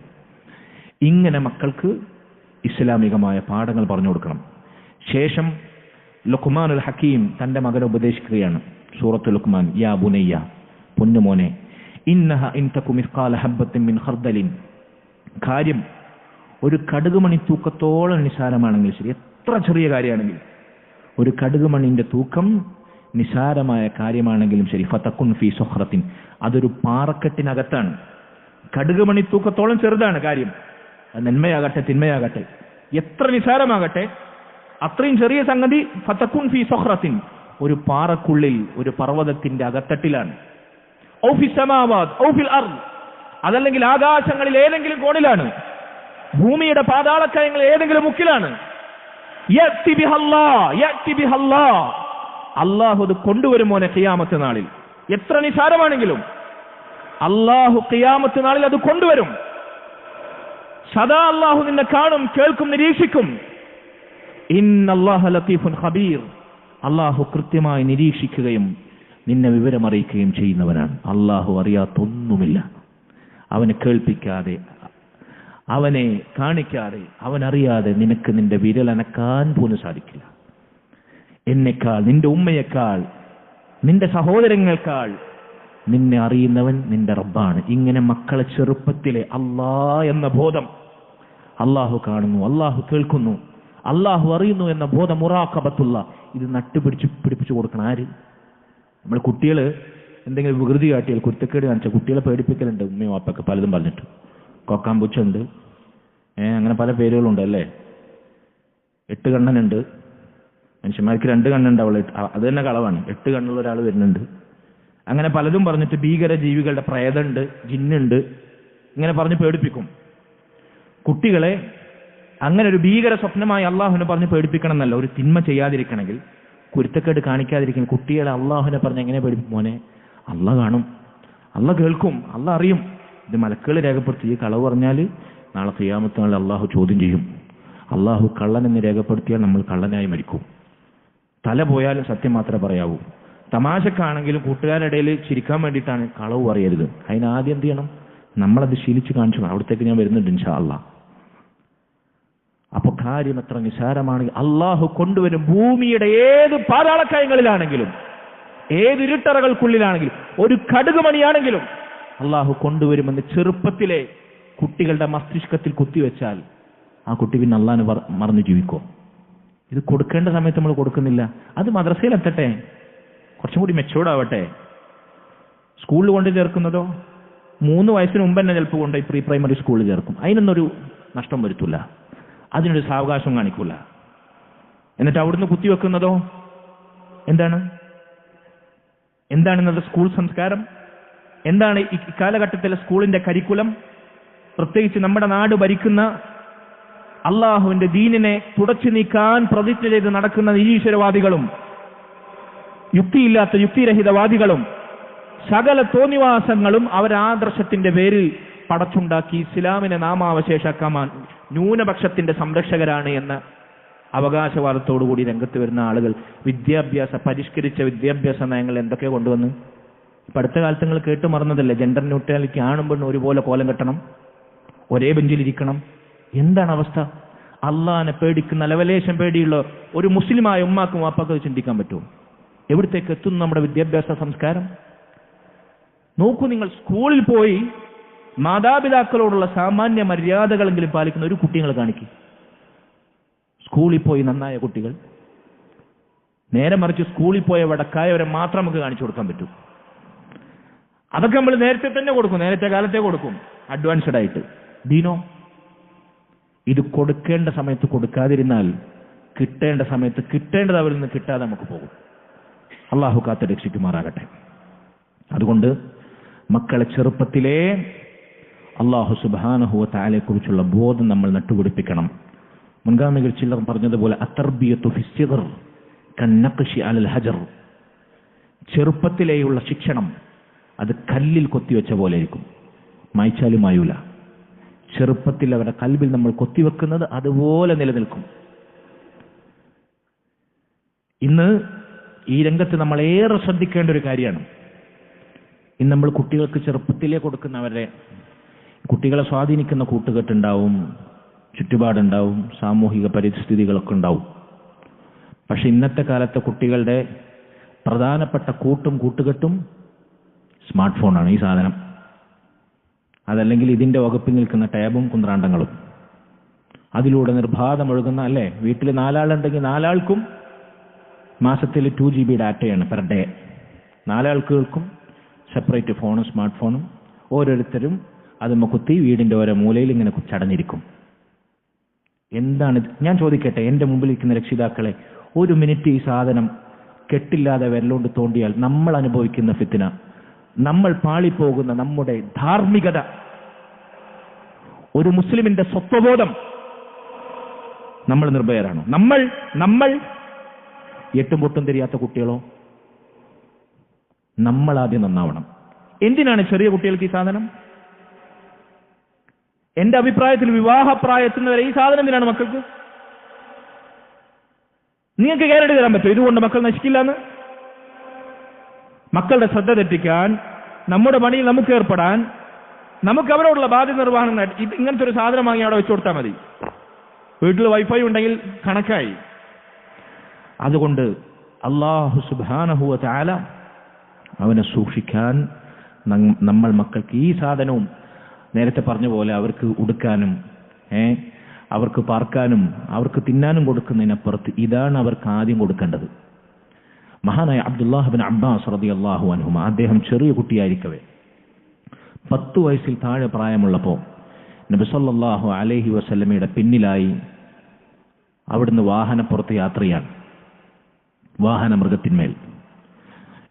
ഇങ്ങനെ മക്കൾക്ക് ഇസ്ലാമികമായ പാഠങ്ങൾ പറഞ്ഞു കൊടുക്കണം. ശേഷം ലുഖ്മാനുൽ ഹക്കീം തന്റെ മകനെ ഉപദേശിക്കുകയാണ്. സൂറത്തുൽ ലുഖ്മാൻ, യാ ബുനയ്യ, പൊന്നുമോനെ, ഇന്നഹ ഇൻ തകു മിസ്ഖാല ഹബ്ബത്തിൻ മിൻ ഖർദലിൻ, കാര്യം ഒരു കടുകുമണി തൂക്കത്തോളം നിസാരമാണെങ്കിൽ ശരി, എത്ര ചെറിയ കാര്യമാണെങ്കിലും, ഒരു കടുകുമണിന്റെ തൂക്കം നിസാരമായ കാര്യമാണെങ്കിലും ശരി, ഫതകുൻ ഫീ സുഖ്റത്തിൻ, അതൊരു പാറക്കെട്ടിനകത്താണ്. കടുകുമണി തൂക്കത്തോളം ചെറുതാണ് കാര്യം, നന്മയാകട്ടെ തിന്മയാകട്ടെ, എത്ര നിസാരമാകട്ടെ, അത്രയും ചെറിയ സംഗതി ഫതകുൻ ഫീ സുഖ്റത്തിൻ, ഒരു പാറക്കുള്ളിൽ, ഒരു പർവ്വതത്തിന്റെ അകത്തട്ടിലാണ്. ഔ ഫി സമാവാത് ഔ ഫിൽ അർദ്, അതല്ലെങ്കിൽ ആകാശങ്ങളിൽ ഏതെങ്കിലും കോണിലാണ്, ഭൂമിയുടെ പാതാളക്കയങ്ങളിൽ ഏതെങ്കിലും മുക്കിലാണ്. യഅതി ബിഹല്ലാഹ്, അള്ളാഹു അത് കൊണ്ടുവരും മോനെ ഖിയാമത്ത് നാളിൽ. എത്ര നിസാരമാണെങ്കിലും അള്ളാഹു ഖിയാമത്ത് നാളിൽ അത് കൊണ്ടുവരും. സദാ അള്ളാഹു നിന്നെ കാണും, കേൾക്കും, നിരീക്ഷിക്കും. ഇന്നല്ലാഹ ലതീഫുൻ ഖബീർ, അള്ളാഹു കൃത്യമായി നിരീക്ഷിക്കുകയും നിന്നെ വിവരമറിയിക്കുകയും ചെയ്യുന്നവനാണ്. അള്ളാഹു അറിയാത്തൊന്നുമില്ല. അവനെ കേൾപ്പിക്കാതെ, അവനെ കാണിക്കാതെ, അവനറിയാതെ നിനക്ക് നിന്റെ വിരലനക്കാൻ പോലും സാധിക്കില്ല. എന്നെക്കാൾ, നിന്റെ ഉമ്മയേക്കാൾ, നിന്റെ സഹോദരങ്ങളെക്കാൾ നിന്നെ അറിയുന്നവൻ നിന്റെ റബ്ബാണ്. ഇങ്ങനെ മക്കളെ ചെറുപ്പത്തിലെ അല്ലാഹ് എന്ന ബോധം, അള്ളാഹു കാണുന്നു, അള്ളാഹു കേൾക്കുന്നു, അള്ളാഹു അറിയുന്നു എന്ന ബോധം, മുറാഖബത്തുള്ള, ഇത് പിടിപ്പിച്ചു കൊടുക്കണം. ആര്? നമ്മൾ കുട്ടികൾ എന്തെങ്കിലും വികൃതി കാട്ടിയാൽ, കുരുത്തക്കേട് കാണിച്ചാൽ കുട്ടികളെ പേടിപ്പിക്കലുണ്ട്. ഉമ്മയും വാപ്പൊക്കെ പലതും പറഞ്ഞിട്ട്, കൊക്കാമ്പുച്ചുണ്ട്, അങ്ങനെ പല പേരുകളുണ്ട് അല്ലേ. 8 കണ്ണനുണ്ട്, മനുഷ്യന്മാർക്ക് 2 കണ്ണുണ്ടാവുള്ളൂ, അത് തന്നെ കളവാണ്. 8 കണ്ണുള്ള ഒരാൾ വരുന്നുണ്ട്. അങ്ങനെ പലതും പറഞ്ഞിട്ട് ഭീകര ജീവികളുടെ പ്രേതമുണ്ട്, ജിന്നുണ്ട്, ഇങ്ങനെ പറഞ്ഞ് പേടിപ്പിക്കും കുട്ടികളെ. അങ്ങനെ ഒരു ഭീകര സ്വപ്നമായി അള്ളാഹുവിനെ പറഞ്ഞ് പേടിപ്പിക്കണം എന്നല്ല. ഒരു തിന്മ ചെയ്യാതിരിക്കണമെങ്കിൽ, കുരുത്തക്കേട് കാണിക്കാതിരിക്കണം, കുട്ടികളെ അള്ളാഹുവിനെ പറഞ്ഞ് എങ്ങനെ പേടിപ്പിക്കും? മോനെ, അള്ളാഹ് കാണും, അള്ളാഹ് കേൾക്കും, അള്ളാഹ് അറിയും. ഇത് മലക്കുകൾ രേഖപ്പെടുത്തി. ഈ കളവ് പറഞ്ഞാൽ നാളെ ഖിയാമത്ത് നാളിൽ അള്ളാഹു ചോദ്യം ചെയ്യും. അള്ളാഹു കള്ളനെന്ന് രേഖപ്പെടുത്തിയാൽ നമ്മൾ കള്ളനായി മരിക്കും. തല പോയാലും സത്യം മാത്രമേ പറയാവൂ. തമാശക്കാണെങ്കിലും കൂട്ടുകാരുടെ ഇടയിൽ ചിരിക്കാൻ വേണ്ടിയിട്ടാണ്, കളവ് പറയരുത്. അതിനാദ്യം എന്ത് ചെയ്യണം? നമ്മളത് ശീലിച്ച് കാണിച്ചു. അവിടത്തേക്ക് ഞാൻ വരുന്നുണ്ട് ഇൻഷാ അള്ളാഹ്. അപ്പൊ കാര്യം എത്ര നിസാരമാണെങ്കിൽ അള്ളാഹു കൊണ്ടുവരും. ഭൂമിയുടെ ഏത് പാതാളക്കയങ്ങളിലാണെങ്കിലും, ഏത് ഇരുട്ടറകൾക്കുള്ളിലാണെങ്കിലും, ഒരു കടുകുമണിയാണെങ്കിലും അള്ളാഹു കൊണ്ടുവരുമെന്ന് ചെറുപ്പത്തിലെ കുട്ടികളുടെ മസ്തിഷ്കത്തിൽ കുത്തിവെച്ചാൽ ആ കുട്ടി പിന്നെ അള്ളാഹിനെ മറന്നു ജീവിക്കോ? ഇത് കൊടുക്കേണ്ട സമയത്ത് നമ്മൾ കൊടുക്കുന്നില്ല. അത് മദ്രസയിൽ എത്തട്ടെ, കുറച്ചും കൂടി മെച്ചൂർഡ് ആവട്ടെ. സ്കൂളിൽ കൊണ്ട് ചേർക്കുന്നതോ 3 വയസ്സിന് മുമ്പ് തന്നെ ചിലപ്പോൾ കൊണ്ട് പ്രീ പ്രൈമറി സ്കൂളിൽ ചേർക്കും. അതിനൊന്നൊരു നഷ്ടം വരുത്തില്ല, അതിനൊരു സാവകാശം കാണിക്കൂല. എന്നിട്ട് അവിടുന്ന് കുത്തിവെക്കുന്നതോ എന്താണ് ഇന്നത്തെ സ്കൂൾ സംസ്കാരം? എന്താണ് ഈ കാലഘട്ടത്തിലെ സ്കൂളിന്റെ കരിക്കുലം? പ്രത്യേകിച്ച് നമ്മുടെ നാട് ഭരിക്കുന്ന അള്ളാഹുവിന്റെ ദീനിനെ തുടച്ചു നീക്കാൻ പ്രതിജ്ഞ ചെയ്ത് നടക്കുന്ന നിരീശ്വരവാദികളും യുക്തിയില്ലാത്ത യുക്തിരഹിതവാദികളും സകല തോന്നിവാസങ്ങളും അവരാദർശത്തിന്റെ പേരിൽ പടച്ചുണ്ടാക്കി ഇസ്ലാമിനെ നാമാവശേഷാക്കാൻ ന്യൂനപക്ഷത്തിന്റെ സംരക്ഷകരാണ് എന്ന അവകാശവാദത്തോടുകൂടി രംഗത്ത് വരുന്ന ആളുകൾ പരിഷ്കരിച്ച വിദ്യാഭ്യാസ നയങ്ങൾ എന്തൊക്കെ കൊണ്ടുവന്ന് ഇപ്പൊ അടുത്ത കാലത്ത് നിങ്ങൾ കേട്ടു മറന്നതല്ലേ, ജെൻഡർ ന്യൂട്രാലിറ്റി, ആണും പെണ്ണും ഒരുപോലെ കോലം കെട്ടണം, ഒരേ ബെഞ്ചിലിരിക്കണം. എന്താണ് അവസ്ഥ? അള്ളാഹിനെ പേടിക്കുന്ന ലവലേശം പേടിയുള്ള ഒരു മുസ്ലിമായ ഉമ്മാക്കും വാപ്പാക്കും ചിന്തിക്കാൻ പറ്റുമോ? എവിടത്തേക്ക് എത്തുന്നു നമ്മുടെ വിദ്യാഭ്യാസ സംസ്കാരം? നോക്കൂ, നിങ്ങൾ സ്കൂളിൽ പോയി മാതാപിതാക്കളോടുള്ള സാമാന്യ മര്യാദകളെങ്കിലും പാലിക്കുന്ന ഒരു കുട്ടികൾ കാണിക്കും. സ്കൂളിൽ പോയി നന്നായ കുട്ടികൾ. നേരെ മറിച്ച് സ്കൂളിൽ പോയ വടക്കായവരെ മാത്രം നമുക്ക് കാണിച്ചു കൊടുക്കാൻ പറ്റൂ. അതൊക്കെ നമ്മൾ നേരത്തെ തന്നെ കൊടുക്കും, നേരത്തെ കാലത്തെ കൊടുക്കും, അഡ്വാൻസ്ഡ് ആയിട്ട്. ദീനോ? ഇത് കൊടുക്കേണ്ട സമയത്ത് കൊടുക്കാതിരുന്നാൽ കിട്ടേണ്ട സമയത്ത് കിട്ടേണ്ടത് അവരിൽ നിന്ന് കിട്ടാതെ നമുക്ക് പോകും. അള്ളാഹു കാത്ത് രക്ഷിക്കുമാറാകട്ടെ. അതുകൊണ്ട് മക്കളെ ചെറുപ്പത്തിലേ അള്ളാഹു സുബ്ഹാനഹു വ തആലയെക്കുറിച്ചുള്ള ബോധം നമ്മൾ നട്ടുപിടിപ്പിക്കണം. മുൻഗാമികൾ ചിലർ പറഞ്ഞതുപോലെ അത്തർബിയത്തു ഫിസ്സിഗ്ർ കന്നഖ്ശി അലൽ ഹജർ. ചെറുപ്പത്തിലേയുള്ള ശിക്ഷണം അത് കല്ലിൽ കൊത്തിവെച്ച പോലെ ആയിരിക്കും, മായ്ച്ചാലും മായൂല. ചെറുപ്പത്തിൽ അവരുടെ കൽബിൽ നമ്മൾ കൊത്തിവെക്കുന്നത് അതുപോലെ നിലനിൽക്കും. ഇന്ന് ഈ രംഗത്ത് നമ്മൾ ഏറെ ശ്രദ്ധിക്കേണ്ട ഒരു കാര്യമാണ്. ഇന്ന് നമ്മൾ കുട്ടികൾക്ക് ചെറുപ്പത്തിലേ കൊടുക്കുന്നവരെ കുട്ടികളെ സ്വാധീനിക്കുന്ന കൂട്ടുകെട്ടുണ്ടാവും, ചുറ്റുപാടുണ്ടാവും, സാമൂഹിക പരിസ്ഥിതികളൊക്കെ ഉണ്ടാവും. പക്ഷെ ഇന്നത്തെ കാലത്തെ കുട്ടികളുടെ പ്രധാനപ്പെട്ട കൂട്ടുകെട്ടും സ്മാർട്ട് ഫോണാണ്. ഈ സാധനം, അതല്ലെങ്കിൽ ഇതിന്റെ വകുപ്പിൽ നിൽക്കുന്ന ടാബും കുന്ത്രാണ്ടങ്ങളും, അതിലൂടെ നിർബാധം ഒഴുകുന്ന, അല്ലേ, വീട്ടിൽ 4 ആളുണ്ടെങ്കിൽ 4 ആൾക്കും മാസത്തിൽ 2 GB ഡാറ്റയാണ് പെർ ഡേ. 4 ആൾക്കും സെപ്പറേറ്റ് ഫോണും സ്മാർട്ട് ഫോണും, ഓരോരുത്തരും അതുമ്മ കുത്തി വീടിന്റെ ഓരോ മൂലയിൽ ഇങ്ങനെ ചടഞ്ഞിരിക്കും. എന്താണ്? ഞാൻ ചോദിക്കട്ടെ, എന്റെ മുമ്പിലിരിക്കുന്ന രക്ഷിതാക്കളെ, 1 മിനിറ്റ് ഈ സാധനം കെട്ടില്ലാതെ വിരലുകൊണ്ട് തോണ്ടിയാൽ നമ്മൾ അനുഭവിക്കുന്ന ഫിത്ന, നമ്മൾ പാളിപ്പോകുന്ന നമ്മുടെ ധാർമ്മികത, ഒരു മുസ്ലിമിന്റെ സ്വത്വബോധം, നമ്മൾ നിർഭയരാണോ? നമ്മൾ 8 പൊട്ടും തിരിയാത്ത കുട്ടികളോ? നമ്മൾ ആദ്യം നന്നാവണം. എന്തിനാണ് ചെറിയ കുട്ടികൾക്ക് ഈ സാധനം? എന്റെ അഭിപ്രായത്തിൽ വിവാഹപ്രായത്തുന്നവരെ ഈ സാധനം എന്തിനാണ് മക്കൾക്ക്? നിങ്ങൾക്ക് ഗ്യാരണ്ടി തരാൻ പറ്റുമോ ഇതുകൊണ്ട് മക്കൾ നശിക്കില്ലെന്ന്? മക്കളുടെ ശ്രദ്ധ തെറ്റിക്കാൻ, നമ്മുടെ പണിയിൽ നമുക്ക് ഏർപ്പെടാൻ, നമുക്ക് അവരോടുള്ള ബാധ്യത നിർവഹണം ഇങ്ങനത്തെ ഒരു സാധനം വാങ്ങി അവിടെ വെച്ചു കൊടുത്താൽ മതി. വീട്ടിൽ വൈഫൈ ഉണ്ടെങ്കിൽ കണക്കായി. അതുകൊണ്ട് അല്ലാഹു സുബ്ഹാനഹു വ തആല അവനെ സൂക്ഷിക്കാൻ നമ്മൾ മക്കൾക്ക് ഈ സാധനവും, നേരത്തെ പറഞ്ഞ പോലെ അവർക്ക് ഉടുക്കാനും അവർക്ക് പാർക്കാനും അവർക്ക് തിന്നാനും കൊടുക്കുന്നതിനപ്പുറത്ത് ഇതാണ് അവർക്ക് ആദ്യം കൊടുക്കേണ്ടത്. മഹാനായ അബ്ദുല്ലാഹ് ഇബ്നു അബ്ബാസ് റളിയല്ലാഹു അൻഹുമ, അദ്ദേഹം ചെറിയ കുട്ടിയായിരിക്കവേ 10 വയസ്സിൽ താഴെ പ്രായമുള്ളപ്പോൾ നബി സല്ലല്ലാഹു അലൈഹി വസല്ലമയുടെ പിന്നിലായി അവിടുന്ന് വാഹനപ്പുറത്ത് യാത്രയാണ്, വാഹനമൃഗത്തിന്മേൽ.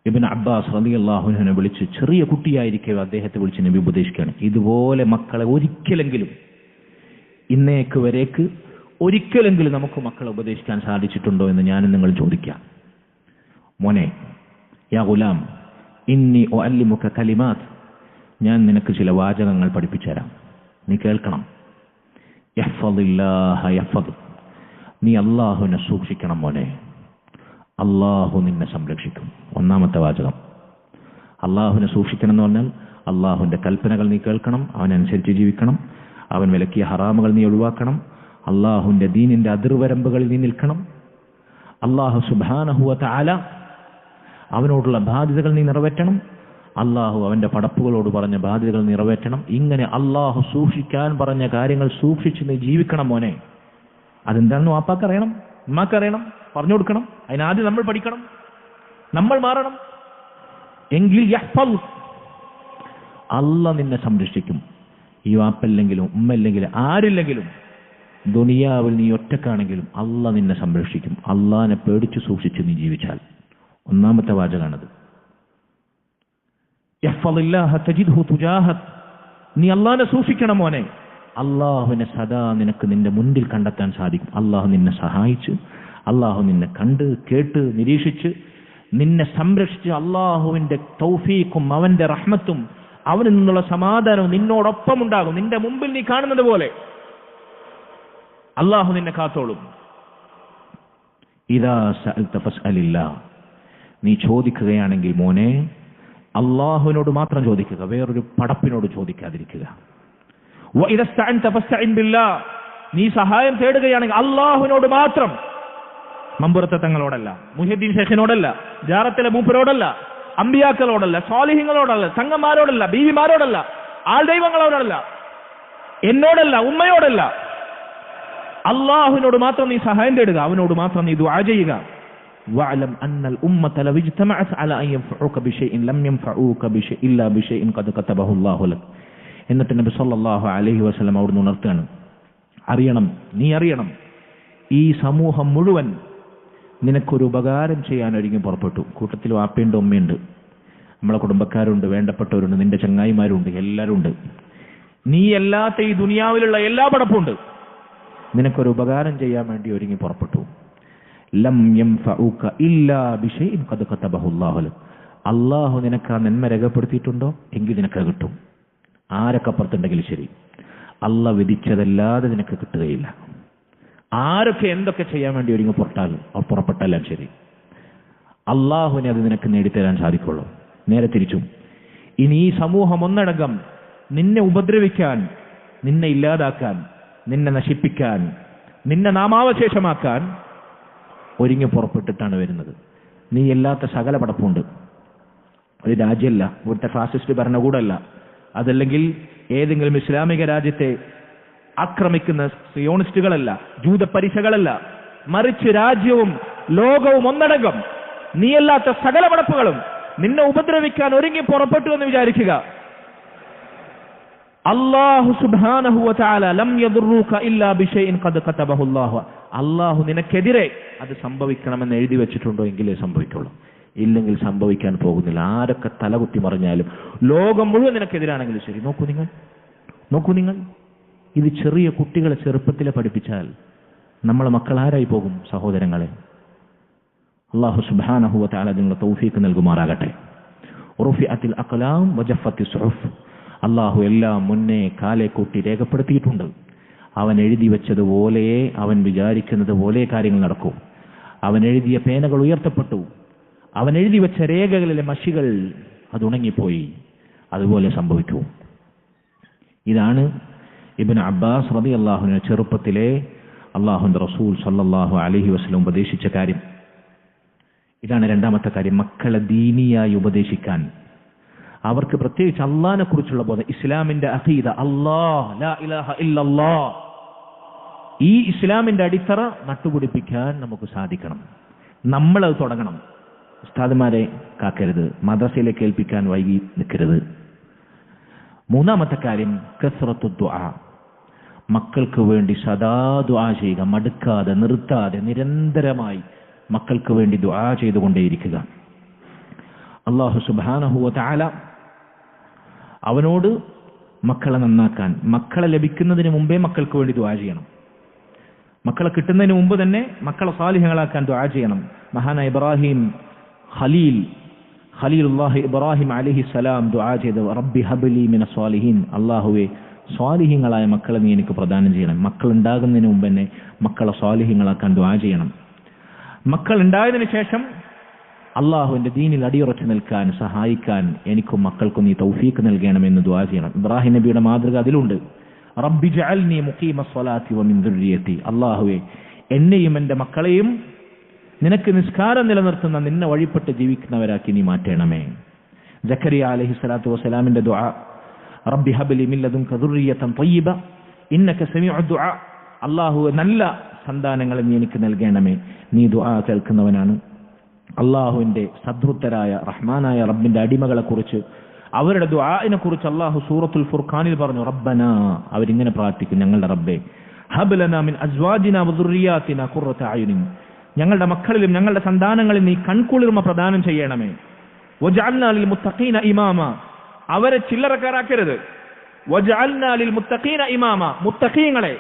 ഇബ്നു അബ്ബാസ് റളിയല്ലാഹു അൻഹുവിനെ വിളിച്ച്, ചെറിയ കുട്ടിയായിരിക്കവേ അദ്ദേഹത്തെ വിളിച്ച് നബി ഉപദേശിക്കുകയാണ്, ഇതുപോലെ മക്കളെ ഒരിക്കലെങ്കിലും, ഇന്നേക്ക് വരേക്ക് ഒരിക്കലെങ്കിലും നമുക്ക് മക്കളെ ഉപദേശിക്കാൻ സാധിച്ചിട്ടുണ്ടോ എന്ന് ഞാനും നിങ്ങൾ ചോദിക്കാം. മോനെ, യാ ഗുലാം ഇന്നി ഉഅല്ലിമുക കലിമാത്ത്, ഞാൻ നിനക്ക് ചില വാചകങ്ങൾ പഠിപ്പിച്ചു തരാം, നീ കേൾക്കണം. യഹ്ഫദില്ലാഹ യഹ്ഫദ്, നീ അല്ലാഹുവിനെ സൂക്ഷിക്കണം മോനെ, അല്ലാഹു നിന്നെ സംരക്ഷിക്കും. ഒന്നാമത്തെ വാചകം. അല്ലാഹുവിനെ സൂക്ഷിക്കണം എന്ന് പറഞ്ഞാൽ അല്ലാഹുവിന്റെ കൽപ്പനകൾ നീ കേൾക്കണം, അവനനുസരിച്ച് ജീവിക്കണം, അവൻ വിലക്കിയ ഹറാമുകൾ നീ ഒഴിവാക്കണം, അല്ലാഹുവിന്റെ ദീനിന്റെ അതിർവരമ്പുകളിൽ നീ നിൽക്കണം, അല്ലാഹു സുബ്ഹാനഹു വ തആല അവനോടുള്ള ബാധ്യതകൾ നീ നിറവേറ്റണം, അല്ലാഹു അവന്റെ പടപ്പുകളോട് പറഞ്ഞ ബാധ്യതകൾ നിറവേറ്റണം. ഇങ്ങനെ അല്ലാഹു സൂക്ഷിക്കാൻ പറഞ്ഞ കാര്യങ്ങൾ സൂക്ഷിച്ച് നീ ജീവിക്കണം മോനെ. അതെന്താണെന്ന് വാപ്പാക്കറിയണം, ഉമ്മാക്കറിയണം, പറഞ്ഞു കൊടുക്കണം. അതിനാദ്യം നമ്മൾ പഠിക്കണം, നമ്മൾ മാറണം. എങ്കിൽ യഹ്ഫദ്, അല്ലാഹ് നിന്നെ സംരക്ഷിക്കും. ഈ വാപ്പല്ലെങ്കിലും ഉമ്മല്ലെങ്കിലും ആരില്ലെങ്കിലും ദുനിയാവിൽ നീ ഒറ്റക്കാണെങ്കിലും അല്ലാഹ് നിന്നെ സംരക്ഷിക്കും. അല്ലാഹനെ പേടിച്ച് സൂക്ഷിച്ച് നീ ജീവിച്ചാൽ. ഒന്നാമത്തെ വാചകമാണത്. യഹ്ഫളില്ലാഹ തജിദ്ഹു തുജാഹക്, നീ അള്ളാഹിനെ സൂക്ഷിക്കണം മോനെ, അള്ളാഹുവിനെ സദാ നിനക്ക് നിന്റെ മുൻപിൽ കണ്ടെത്താൻ സാധിക്കും. അള്ളാഹു നിന്നെ സഹായിച്ച്, അള്ളാഹു നിന്നെ കണ്ട് കേട്ട് നിരീക്ഷിച്ച് നിന്നെ സംരക്ഷിച്ച് അള്ളാഹുവിന്റെ തൗഫീഖും അവന്റെ റഹ്മത്തും അവനിൽ നിന്നുള്ള സമാധാനവും നിന്നോടൊപ്പം ഉണ്ടാകും. നിന്റെ മുമ്പിൽ നീ കാണുന്നത് പോലെ അള്ളാഹു നിന്നെ കാത്തോളും. ഇദാ സഅൽത ഫസ്അലില്ലാ, നീ ചോദിക്കുകയാണെങ്കിൽ മോനെ അള്ളാഹുവിനോട് മാത്രം ചോദിക്കുക, വേറൊരു പടപ്പിനോട് ചോദിക്കാതിരിക്കുക. വഇദാ ഇസ്തഅൻത ഫസ്തഇൻ ബില്ലാ, നീ സഹായം തേടുകയാണെങ്കിൽ അള്ളാഹുവിനോട് മാത്രം, മമ്പുറത്തെ തങ്ങളോടല്ല, മുഹ്യിദ്ദീൻ ശൈഖിനോടല്ല, ജാറത്തിലെ മൂപ്പരോടല്ല, അമ്പിയാക്കളോടല്ല, സ്വാലിഹീങ്ങളോടല്ല, തങ്ങന്മാരോടല്ല, ബീവിമാരോടല്ല, ആൾ ദൈവങ്ങളോടല്ല, എന്നോടല്ല, ഉമ്മയോടല്ല, അള്ളാഹുവിനോട് മാത്രം നീ സഹായം തേടുക, അവനോട് മാത്രം നീ ദുആ ചെയ്യുക. വഅലം അന്നൽ ഉമ്മത ലൗ ഇജ്തമഅത് അലാ അൻ യൻഫഉക ബിശൈഇൻ ലം യൻഫഉക ഇല്ലാ ബിശൈഇൻ ഖദ് കതബഹു അല്ലാഹു ലക്. എന്നിട്ട് നബി സല്ലല്ലാഹു അലൈഹി വസല്ലം അവിടുന്ന് ഉണർത്തുകയാണ്, അറിയണം, നീ അറിയണം, ഈ സമൂഹം മുഴുവൻ നിനക്കൊരു ഉപകാരം ചെയ്യാൻ ഒരുങ്ങി പുറപ്പെട്ടു. കൂട്ടത്തിൽ വാപ്പയുണ്ട്, ഉമ്മയുണ്ട്, നമ്മളെ കുടുംബക്കാരുണ്ട്, വേണ്ടപ്പെട്ടവരുണ്ട്, നിന്റെ ചങ്ങായിമാരുണ്ട്, എല്ലാവരും ഉണ്ട്. നീ അല്ലാത്ത ഈ ദുനിയാവിലുള്ള എല്ലാ പടപ്പുണ്ട്. നിനക്കൊരു ഉപകാരം ചെയ്യാൻ വേണ്ടി ഒരുങ്ങി പുറപ്പെട്ടു. ലം യൻഫഉക ഇല്ലാ ബിശൈഇൻ ഖദ് കതബഹു അല്ലാഹു ലക്. അള്ളാഹു നിനക്ക് ആ നന്മ രേഖപ്പെടുത്തിയിട്ടുണ്ടോ എങ്കിൽ നിനക്ക് കിട്ടും. ആരൊക്കെ അപ്പുറത്തുണ്ടെങ്കിലും ശരി, അള്ളാഹ് വിധിച്ചതല്ലാതെ നിനക്ക് കിട്ടുകയില്ല. ആരൊക്കെ എന്തൊക്കെ ചെയ്യാൻ വേണ്ടി ഒരുങ്ങി പുറപ്പെട്ടാലും ശരി, അള്ളാഹുവിനെ അത് നിനക്ക് നേടിത്തരാൻ സാധിക്കുള്ളൂ. നേരെ തിരിച്ചും, ഇനി ഈ സമൂഹം ഒന്നടങ്കം നിന്നെ ഉപദ്രവിക്കാൻ, നിന്നെ ഇല്ലാതാക്കാൻ, നിന്നെ നശിപ്പിക്കാൻ, നിന്നെ നാമാവശേഷമാക്കാൻ ഒരുങ്ങി പുറപ്പെട്ടിട്ടാണ് വരുന്നത്. നീ ഇല്ലാത്ത സകല പടപ്പുണ്ട്. ഒരു രാജ്യമല്ല, ഇവിടുത്തെ ഫാസിസ്റ്റ് ഭരണകൂടമല്ല, അതല്ലെങ്കിൽ ഏതെങ്കിലും ഇസ്ലാമിക രാജ്യത്തെ ആക്രമിക്കുന്ന സിയോണിസ്റ്റുകളല്ല, ജൂതപരിശകളല്ല, മറിച്ച് രാജ്യവും ലോകവും ഒന്നടങ്കം നീയല്ലാത്ത സകല പടപ്പുകളും നിന്നെ ഉപദ്രവിക്കാൻ ഒരുങ്ങി പുറപ്പെട്ടു എന്ന് വിചാരിക്കുക. അല്ലാഹു സുബ്ഹാനഹു വ തആല ലം യദുറൂക ഇല്ലാ ബിശൈഇൻ ഖദ് കതബഹു അല്ലാഹു. അല്ലാഹു നിനക്കെതിരെ അത് സംഭവിക്കണമെന്ന് എഴുതി വെച്ചിട്ടുണ്ടോ എങ്കിലേ സംഭവിക്കുള്ളൂ, ഇല്ലെങ്കിൽ സംഭവിക്കാൻ പോകുന്നില്ല. ആരൊക്കെ തലകുത്തി മറിഞ്ഞാലും, ലോകം മുഴുവൻ നിനക്കെതിരാണെങ്കിലും ശരി. നോക്കൂ നിങ്ങൾ ഇത് ചെറിയ കുട്ടികളെ ചെറുപ്പത്തിലെ പഠിപ്പിച്ചാൽ നമ്മളെ മക്കൾ ആരായി പോകും? സഹോദരങ്ങളെ, അല്ലാഹു സുബ്ഹാനഹു വ തആല നിങ്ങൾക്ക് തൗഫീഖ് നൽകുമാറാകട്ടെ. റുഫിഅത്തിൽ അഖ്ലാം വജഫത്തി സുഹുഫ്. അള്ളാഹു എല്ലാം മുന്നേ കാലെ കൂട്ടി രേഖപ്പെടുത്തിയിട്ടുണ്ട്. അവൻ എഴുതി വെച്ചതുപോലെ, അവൻ വിചാരിക്കുന്നത് പോലെ കാര്യങ്ങൾ നടക്കും. അവൻ എഴുതിയ പേനകൾ ഉയർത്തപ്പെട്ടു. അവൻ എഴുതി വെച്ച രേഖകളിലെ മഷികൾ അത് ഉണങ്ങിപ്പോയി. അതുപോലെ സംഭവിക്കൂ. ഇതാണ് ഇബ്നു അബ്ബാസ് റളിയല്ലാഹു അൻഹു ചെറുപ്പത്തിലെ അള്ളാഹുവിന്റെ റസൂൽ സല്ലല്ലാഹു അലൈഹി വസല്ലം ഉപദേശിച്ച കാര്യം. ഇതാണ് രണ്ടാമത്തെ കാര്യം, മക്കളെ ദീനിയായി ഉപദേശിക്കാൻ, അവർക്ക് പ്രത്യേകിച്ച് അള്ളാഹിനെ കുറിച്ചുള്ള ബോധം, ഇസ്ലാമിന്റെ അഖീദ, അല്ലാഹ് ലാ ഇലാഹ ഇല്ലല്ലാഹ്, ഈ ഇസ്ലാമിന്റെ അടിത്തറ നട്ടുപിടിപ്പിക്കാൻ നമുക്ക് സാധിക്കണം. നമ്മളത് തുടങ്ങണം. ഉസ്താദുമാരെ കാക്കരുത്, മദ്രസയിലേക്ക് ഏൽപ്പിക്കാൻ വൈകി നിൽക്കരുത്. മൂന്നാമത്തെ കാര്യം കസ്റത്തു ദുആ, മക്കൾക്ക് വേണ്ടി സദാ ദുആ ചെയ്യുക, മടുക്കാതെ നിർത്താതെ നിരന്തരമായി മക്കൾക്ക് വേണ്ടി ദുആ ചെയ്തുകൊണ്ടേയിരിക്കുക. അല്ലാഹു സുബ്ഹാനഹു വ തആല അവനോട് മക്കളെ നന്നാക്കാൻ, മക്കളെ ലഭിക്കുന്നതിന് മുമ്പേ മക്കൾക്ക് വേണ്ടി ദുആ ചെയ്യണം. മക്കളെ കിട്ടുന്നതിന് മുമ്പ് തന്നെ മക്കളെ സാലിഹ്യങ്ങളാക്കാൻ ദുആ ചെയ്യണം. മഹാനായ ഇബ്രാഹിം ഖലീലുല്ലാഹി ഇബ്രാഹിം അലൈഹിസ്സലാം ദുആ ചെയ്തു, റബ്ബി ഹബ്ലി മിന സ്വാലിഹീൻ, അല്ലാഹുവേ സ്വാലിഹ്യങ്ങളായ മക്കളെ നീ എനിക്ക് പ്രദാനം ചെയ്യണം. മക്കൾ ഉണ്ടാകുന്നതിന് മുമ്പ് തന്നെ മക്കളെ സ്വാലിഹ്യങ്ങളാക്കാൻ ദുആ ചെയ്യണം. മക്കൾ ഉണ്ടായതിനു ശേഷം അള്ളാഹുവിന്റെ ദീനിൽ അടിയുറച്ചു നിൽക്കാൻ സഹായിക്കാൻ എനിക്കും മക്കൾക്കും നീ തൗഫീഖ് നൽകണമെന്ന് ദുആ ചെയ്യണം. ഇബ്രാഹിം നബിയുടെ മാതൃക അതിലുണ്ട്. റബ്ബി ജഅൽനി മുഖീമസ്സലാത്തി വമിൻ ദുർരിയത്തി, അല്ലാഹുവേ എന്നെയും എൻ്റെ മക്കളെയും നിനക്ക് നിസ്കാരം നിലനിർത്തുന്ന, നിന്നെ വഴിപ്പെട്ട് ജീവിക്കുന്നവരാക്കി നീ മാറ്റണമേ. സക്കരിയ അലൈഹിസ്സലാത്തു വസ്സലാമിന്റെ ദുആ, റബ്ബി ഹബ്ലി മിൻ ലദുൻക ദുർരിയതൻ തയ്യിബ ഇന്നക സമീഉദ് ദുആ, അല്ലാഹുവേ നല്ല സന്താനങ്ങളെ നീ എനിക്ക് നൽകണമേ, നീ ദുആ കേൾക്കുന്നവനാണ്. അള്ളാഹുവിന്റെ സദ്വൃത്തരായ റഹ്മാനായ റബ്ബിന്റെ അടിമകളെ കുറിച്ച്, അവരുടെ ദുആഇനെ കുറിച്ച് അള്ളാഹു സൂറത്തുൽ ഫുർഖാനിൽ പറഞ്ഞു, റബ്ബനാ, അവരിങ്ങനെ പ്രാർത്ഥിക്കും, ഞങ്ങളുടെ റബ്ബേ, ഹബ് ലനാ മിൻ അസ്വാജിനാ വദുർരിയാതിനാ ഖുർറത അയുനിൻ, ഞങ്ങളുടെ മക്കളിലും ഞങ്ങളുടെ സന്താനങ്ങളിലും നീ കൺകുളിർമ പ്രദാനം ചെയ്യണമേ. വജഅൽനാ ലിൽ മുത്തഖീന ഇമാമ, അവരെ ചില്ലറക്കാരാക്കരുത്. വജഅൽനാ ലിൽ മുത്തഖീന ഇമാമ, മുത്തഖീങ്ങളെ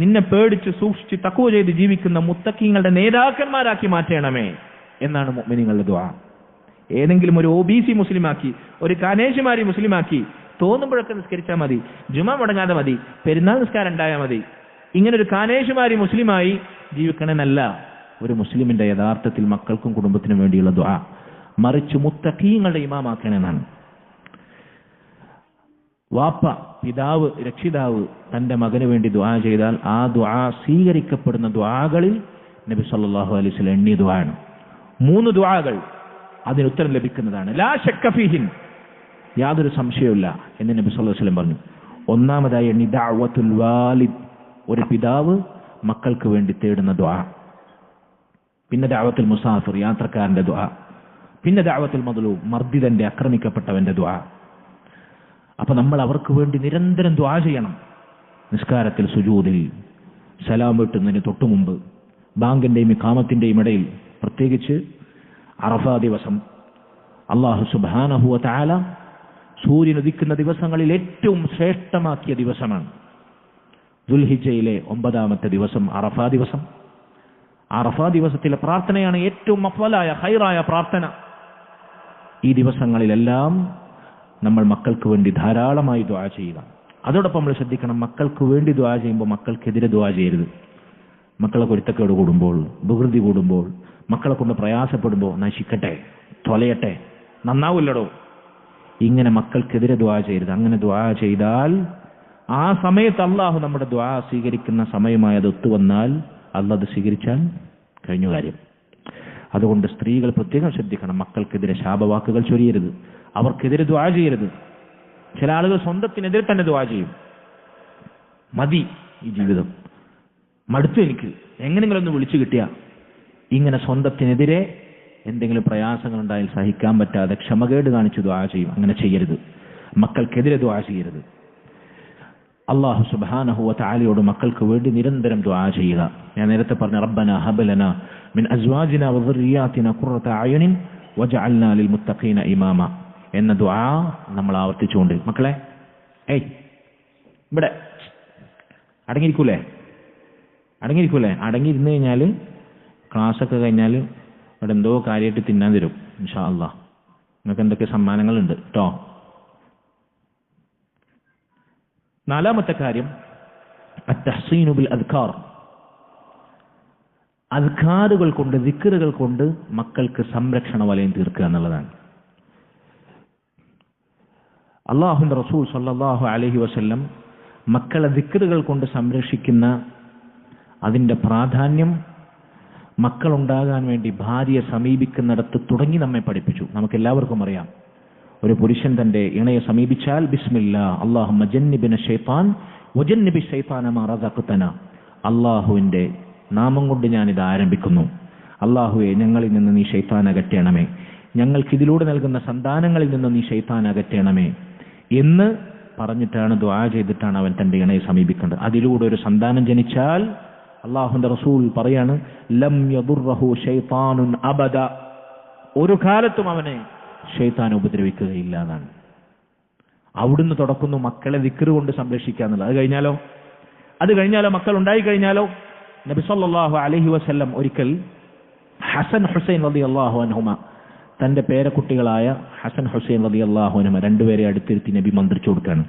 നിന്നെ പേടിച്ച് സൂക്ഷിച്ച് തഖ്വ ചെയ്ത് ജീവിക്കുന്ന മുത്തഖീങ്ങളുടെ നേതാക്കന്മാരാക്കി മാറ്റണമേ എന്നാണ് മുഅ്മിനീങ്ങളുടെ ദുആ. ഏതെങ്കിലും ഒരു OBC മുസ്ലിമാക്കി, ഒരു കാനേശുമാരി മുസ്ലിമാക്കി തോന്നുമ്പോഴൊക്കെ നിസ്കരിച്ചാൽ മതി, ജുമാ മുടങ്ങാതെ മതി, പെരുന്നാൾ നിസ്കാരം ഉണ്ടായാൽ മതി, ഇങ്ങനെ ഒരു കാനേശുമാരി മുസ്ലിമായി ജീവിക്കണമെന്നല്ല ഒരു മുസ്ലിമിന്റെ യഥാർത്ഥത്തിൽ മക്കൾക്കും കുടുംബത്തിനും വേണ്ടിയുള്ള ദുആ. മറിച്ച് മുത്തഖീങ്ങളുടെ ഇമാമാക്കണമെന്നാണ്. വാപ്പ, പിതാവ്, രക്ഷിതാവ് തന്റെ മകന് വേണ്ടി ദുആ ചെയ്താൽ ആ ദുആ സ്വീകരിക്കപ്പെടുന്ന ദുആകളിൽ നബി സല്ലല്ലാഹു അലൈഹി വസല്ലം എണ്ണിയ ദുആണ്. 3 ദുആകൾ അതിന് ഉത്തരം ലഭിക്കുന്നതാണ്. ലാ ശക്ക ഫീഹിൻ, യാതൊരു സംശയവുമില്ല എന്ന് നബി സല്ലല്ലാഹു അലൈഹി വസല്ലം പറഞ്ഞു. ഒന്നാമതായി എണ്ണി ദഅവത്തുൽ വാലിദ്, ഒരു പിതാവ് മക്കൾക്ക് വേണ്ടി തേടുന്ന ദുആ. പിന്നെ ദഅവത്തുൽ മുസാഫിർ, യാത്രക്കാരന്റെ ദുആ. പിന്നെ ദഅവത്തുൽ മദ്ലൂം, മർദിതന്റെ, ആക്രമിക്കപ്പെട്ടവന്റെ ദുആ. അപ്പൊ നമ്മൾ അവർക്ക് വേണ്ടി നിരന്തരം ദുആ ചെയ്യണം. നിസ്കാരത്തിൽ, സുജൂദിൽ, സലാം വീട്ടുന്നതിന് തൊട്ടു മുമ്പ്, ബാങ്കിന്റെയും ഇഖാമത്തിന്റെയും ഇടയിൽ, പ്രത്യേകിച്ച് അറഫാ ദിവസം അല്ലാഹു സുബ്ഹാനഹു വ തആല സൂര്യൻ ഉദിക്കുന്ന ദിവസങ്ങളിൽ ഏറ്റവും ശ്രേഷ്ഠമാക്കിയ ദിവസമാണ് ദുൽഹിജ്ജയിലെ 9ാമത്തെ ദിവസം അറഫാ ദിവസം. അറഫാ ദിവസത്തിലെ പ്രാർത്ഥനയാണ് ഏറ്റവും അഫ്ളലായ ഖൈറായ പ്രാർത്ഥന. ഈ ദിവസങ്ങളിലെല്ലാം നമ്മൾ മക്കൾക്ക് വേണ്ടി ധാരാളമായി ദുആ ചെയ്യുക. അതോടൊപ്പം നമ്മൾ ശ്രദ്ധിക്കണം, മക്കൾക്ക് വേണ്ടി ദുആ ചെയ്യുമ്പോൾ മക്കൾക്കെതിരെ ദുആ ചെയ്യരുത്. മക്കളെ കുരുത്തക്കേട് കൂടുമ്പോൾ, വികൃതി കൂടുമ്പോൾ, മക്കളെ കൊണ്ട് പ്രയാസപ്പെടുമ്പോൾ നശിക്കട്ടെ, തൊലയട്ടെ, നന്നാവില്ലടോ, ഇങ്ങനെ മക്കൾക്കെതിരെ ദുആ ചെയ്യരുത്. അങ്ങനെ ദുആ ചെയ്താൽ ആ സമയത്ത് അള്ളാഹു നമ്മുടെ ദുആ സ്വീകരിക്കുന്ന സമയമായി അത് ഒത്തുവന്നാൽ അള്ളാഹ് അത് സ്വീകരിച്ചാൽ കഴിഞ്ഞ കാര്യം. അതുകൊണ്ട് സ്ത്രീകൾ പ്രത്യേകം ശ്രദ്ധിക്കണം, മക്കൾക്കെതിരെ ശാപവാക്കുകൾ ചൊരിയരുത്, അവർക്കെതിരെ ദുആ ചെയ്യരുത്. ചില ആളുകൾ സ്വന്തത്തിനെതിരെ തന്നെ ദുആ ചെയ്യും. മതി ഈ ജീവിതം, മടുത്തു, എനിക്ക് എങ്ങനെങ്കിലും ഒന്ന് വിളിച്ചു കിട്ടിയ, ഇങ്ങനെ സ്വന്തത്തിനെതിരെ എന്തെങ്കിലും പ്രയാസങ്ങൾ ഉണ്ടായാൽ സഹിക്കാൻ പറ്റാതെ ക്ഷമകേട് കാണിച്ച് ദുആ ചെയ്യും. അങ്ങനെ ചെയ്യരുത്. മക്കൾക്കെതിരെ ദുആ ചെയ്യരുത്. അല്ലാഹു സുബ്ഹാനഹു വ തആലയോട് മക്കൾക്ക് വേണ്ടി നിരന്തരം ദുആ ചെയ്യുക. ഞാൻ നേരത്തെ പറഞ്ഞ റബ്ബനാ ഹബ് ലനാ മിൻ അസ്വാജിനാ വ ദുർരിയാതിനാ ഖുർറത അയുനിൻ വജഅൽനാ ലിൽ മുത്തഖീന ഇമാമ എന്ന ദുആ നമ്മൾ ആവർത്തിച്ചുകൊണ്ട്, മക്കളെ ഇവിടെ അടങ്ങിയിരിക്കൂലേ, അടങ്ങിയിരുന്ന് കഴിഞ്ഞാൽ ക്ലാസ്സൊക്കെ കഴിഞ്ഞാൽ ഇവിടെ എന്തോ കാര്യമായിട്ട് തിന്നാൻ തരും ഇൻഷാ അല്ലാഹ്. നിങ്ങൾക്ക് എന്തൊക്കെ സമ്മാനങ്ങളുണ്ട് കേട്ടോ. 4ാമത്തെ കാര്യം അത്തഹ്സീനു ബിൽ അദ്കാർ, അദ്കാറുകൾ കൊണ്ട്, ദിക്റുകൾ കൊണ്ട് മക്കൾക്ക് സംരക്ഷണ വലയം തീർക്കുക എന്നുള്ളതാണ്. അല്ലാഹുവിന്റെ റസൂൽ സല്ലല്ലാഹു അലൈഹി വസല്ലം മക്കളെ ദിക്റുകൾ കൊണ്ട് സംരക്ഷിക്കുന്ന അതിന്റെ പ്രാധാന്യം മക്കളുണ്ടാകാൻ വേണ്ടി ഭാര്യയെ സമീപിക്കുന്നിടത്ത് തുടങ്ങി നമ്മെ പഠിപ്പിച്ചു. നമുക്കെല്ലാവർക്കും അറിയാം, ഒരു പുരുഷൻ തന്റെ ഇണയെ സമീപിച്ചാൽ ബിസ്മില്ലാ അല്ലാഹുമ്മ ജന്നിബിന ശൈത്താൻ വജന്നിബി ശൈത്താന മാ റസഖ്തന, അല്ലാഹുവിന്റെ നാമം കൊണ്ട് ഞാനിത് ആരംഭിക്കുന്നു, അല്ലാഹുവേ ഞങ്ങളിൽ നിന്ന് നീ ശൈത്താൻ അകറ്റണമേ, ഞങ്ങൾക്ക് ഇതിലൂടെ നൽകുന്ന സന്താനങ്ങളിൽ നിന്ന് നീ ശൈത്താൻ അകറ്റണമേ എന്ന് പറഞ്ഞിട്ടാണ്, ദുആ ചെയ്തിട്ടാണ് അവൻ തന്റെ ഇണയെ സമീപിക്കേണ്ടത്. അതിലൂടെ ഒരു സന്താനം ജനിച്ചാൽ അല്ലാഹുവിന്റെ റസൂൽ പറയാണ്, ലം യദുർറഹു ശൈത്താനുൻ അബദ, ഒരു കാലത്തും അവനെ ശൈത്താൻ ഉപദ്രവിക്കുകയില്ല എന്നാണ്. അവിടുന്ന് തുടക്കുന്നു മക്കളെ ദിക്ർ കൊണ്ട് സംരക്ഷിക്കുക എന്നുള്ളത്. അത് കഴിഞ്ഞാലോ മക്കൾ ഉണ്ടായി കഴിഞ്ഞാലോ, നബി സല്ലല്ലാഹു അലൈഹി വസല്ലം ഒരിക്കൽ ഹസൻ ഹുസൈൻ റളിയല്ലാഹു അൻഹുമ, തന്റെ പേരക്കുട്ടികളായ ഹസൻ ഹുസൈൻ റളിയല്ലാഹു അൻഹുമ രണ്ടുപേരെ അടുത്തിരുത്തി നബി മന്ത്രിച്ചു കൊടുക്കുകയാണ്.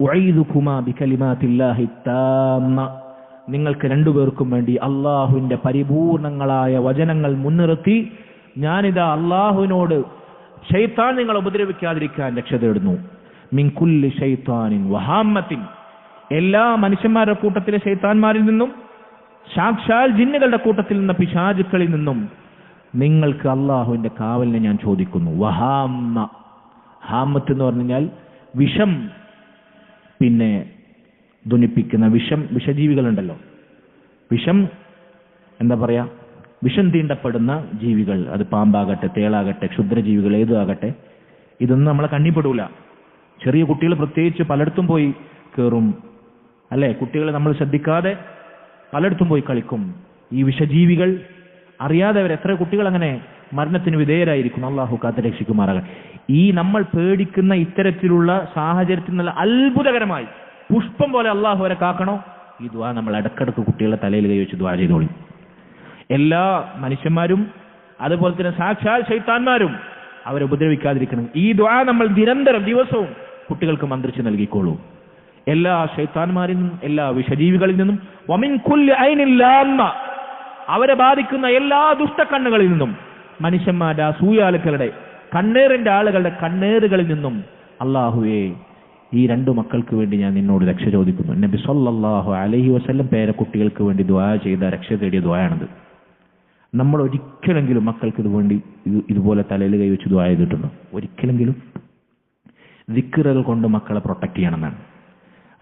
ഉഈദുകുമാ ബികലിമാത്തില്ലാഹി താമ്മ, നിങ്ങൾക്ക് രണ്ടുപേർക്കും വേണ്ടി അള്ളാഹുവിന്റെ പരിപൂർണങ്ങളായ വചനങ്ങൾ മുൻനിർത്തി ഞാനിതാ അള്ളാഹുവിനോട് ശൈത്താൻ നിങ്ങൾ ഉപദ്രവിക്കാതിരിക്കാൻ രക്ഷ തേടുന്നു. മിൻ കുല്ലി ശൈത്താനിൻ വഹാമ്മത്തിൻ, എല്ലാ മനുഷ്യന്മാരുടെ കൂട്ടത്തിലെ ശൈത്താന്മാരിൽ നിന്നും, സാക്ഷാൽ ജിന്നുകളുടെ കൂട്ടത്തിൽ നിന്ന പിശാചുക്കളിൽ നിന്നും നിങ്ങൾക്ക് അള്ളാഹുവിന്റെ കാവലിനെ ഞാൻ ചോദിക്കുന്നു. വഹാമ്മ, ഹാമത്ത് എന്ന് പറഞ്ഞു കഴിഞ്ഞാൽ വിഷം പിന്നെ ധ്വനിപ്പിക്കുന്ന വിഷജീവികളുണ്ടല്ലോ, വിഷം എന്താ പറയാ, വിഷം തീണ്ടപ്പെടുന്ന ജീവികൾ, അത് പാമ്പാകട്ടെ, തേളാകട്ടെ, ക്ഷുദ്രജീവികൾ ഏതും ആകട്ടെ, ഇതൊന്നും നമ്മളെ കണ്ണിപ്പെടൂല. ചെറിയ കുട്ടികൾ പ്രത്യേകിച്ച് പലയിടത്തും പോയി കയറും അല്ലെ, കുട്ടികളെ നമ്മൾ ശ്രദ്ധിക്കാതെ പലയിടത്തും പോയി കളിക്കും. ഈ വിഷജീവികൾ അറിയാതെ അവർ എത്ര കുട്ടികൾ അങ്ങനെ മരണത്തിന് വിധേയരായിരിക്കും. അള്ളാഹു കാത്തുരക്ഷിക്കുമാറാകട്ടെ. ഈ നമ്മൾ പേടിക്കുന്ന ഇത്തരത്തിലുള്ള സാഹചര്യത്തിൽ നല്ല അത്ഭുതകരമായി പുഷ്പം പോലെ അള്ളാഹു അവരെ കാക്കണോ, ഈ ദുആ നമ്മൾ ഇടക്കിടക്ക് കുട്ടികളുടെ തലയിൽ കൈവച്ച് ദുആ ചെയ്തോളി. എല്ലാ മനുഷ്യന്മാരും അതുപോലെ തന്നെ സാക്ഷാൽ ശൈത്താന്മാരും അവരെ ഉപദ്രവിക്കാതിരിക്കണം. ഈ ദുആ നമ്മൾ നിരന്തരം ദിവസവും കുട്ടികൾക്ക് മന്ത്രിച്ച് നൽകിക്കോളൂ. എല്ലാ ശൈത്താന്മാരിൽ നിന്നും, എല്ലാ വിഷജീവികളിൽ നിന്നും, വമിൻ കുല്ലി ഐനിൻ ലാമ്മ, അവരെ ബാധിക്കുന്ന എല്ലാ ദുഷ്ടക്കണ്ണുകളിൽ നിന്നും, മനുഷ്യന്മാരുടെ അസൂയാലുക്കളുടെ കണ്ണേറിന്റെ ആളുകളുടെ കണ്ണേറുകളിൽ നിന്നും അള്ളാഹുവേ ഈ രണ്ടു മക്കൾക്ക് വേണ്ടി ഞാൻ നിന്നോട് രക്ഷ ചോദിക്കുന്നു. നബി സല്ലല്ലാഹു അലൈഹി വസല്ലം പേരക്കുട്ടികൾക്ക് വേണ്ടി ദുആ ചെയ്ത രക്ഷ തേടിയ ദുആയാണത്. നമ്മൾ ഒരിക്കലെങ്കിലും മക്കൾക്ക് ഇതുവേണ്ടി ഇതുപോലെ തലയിൽ കൈവച്ച് ദുആ ചെയ്തിട്ടുണ്ടോ? ഒരിക്കലെങ്കിലും. ദിക്റുകൾ കൊണ്ട് മക്കളെ പ്രൊട്ടക്ട് ചെയ്യണമെന്നാണ്.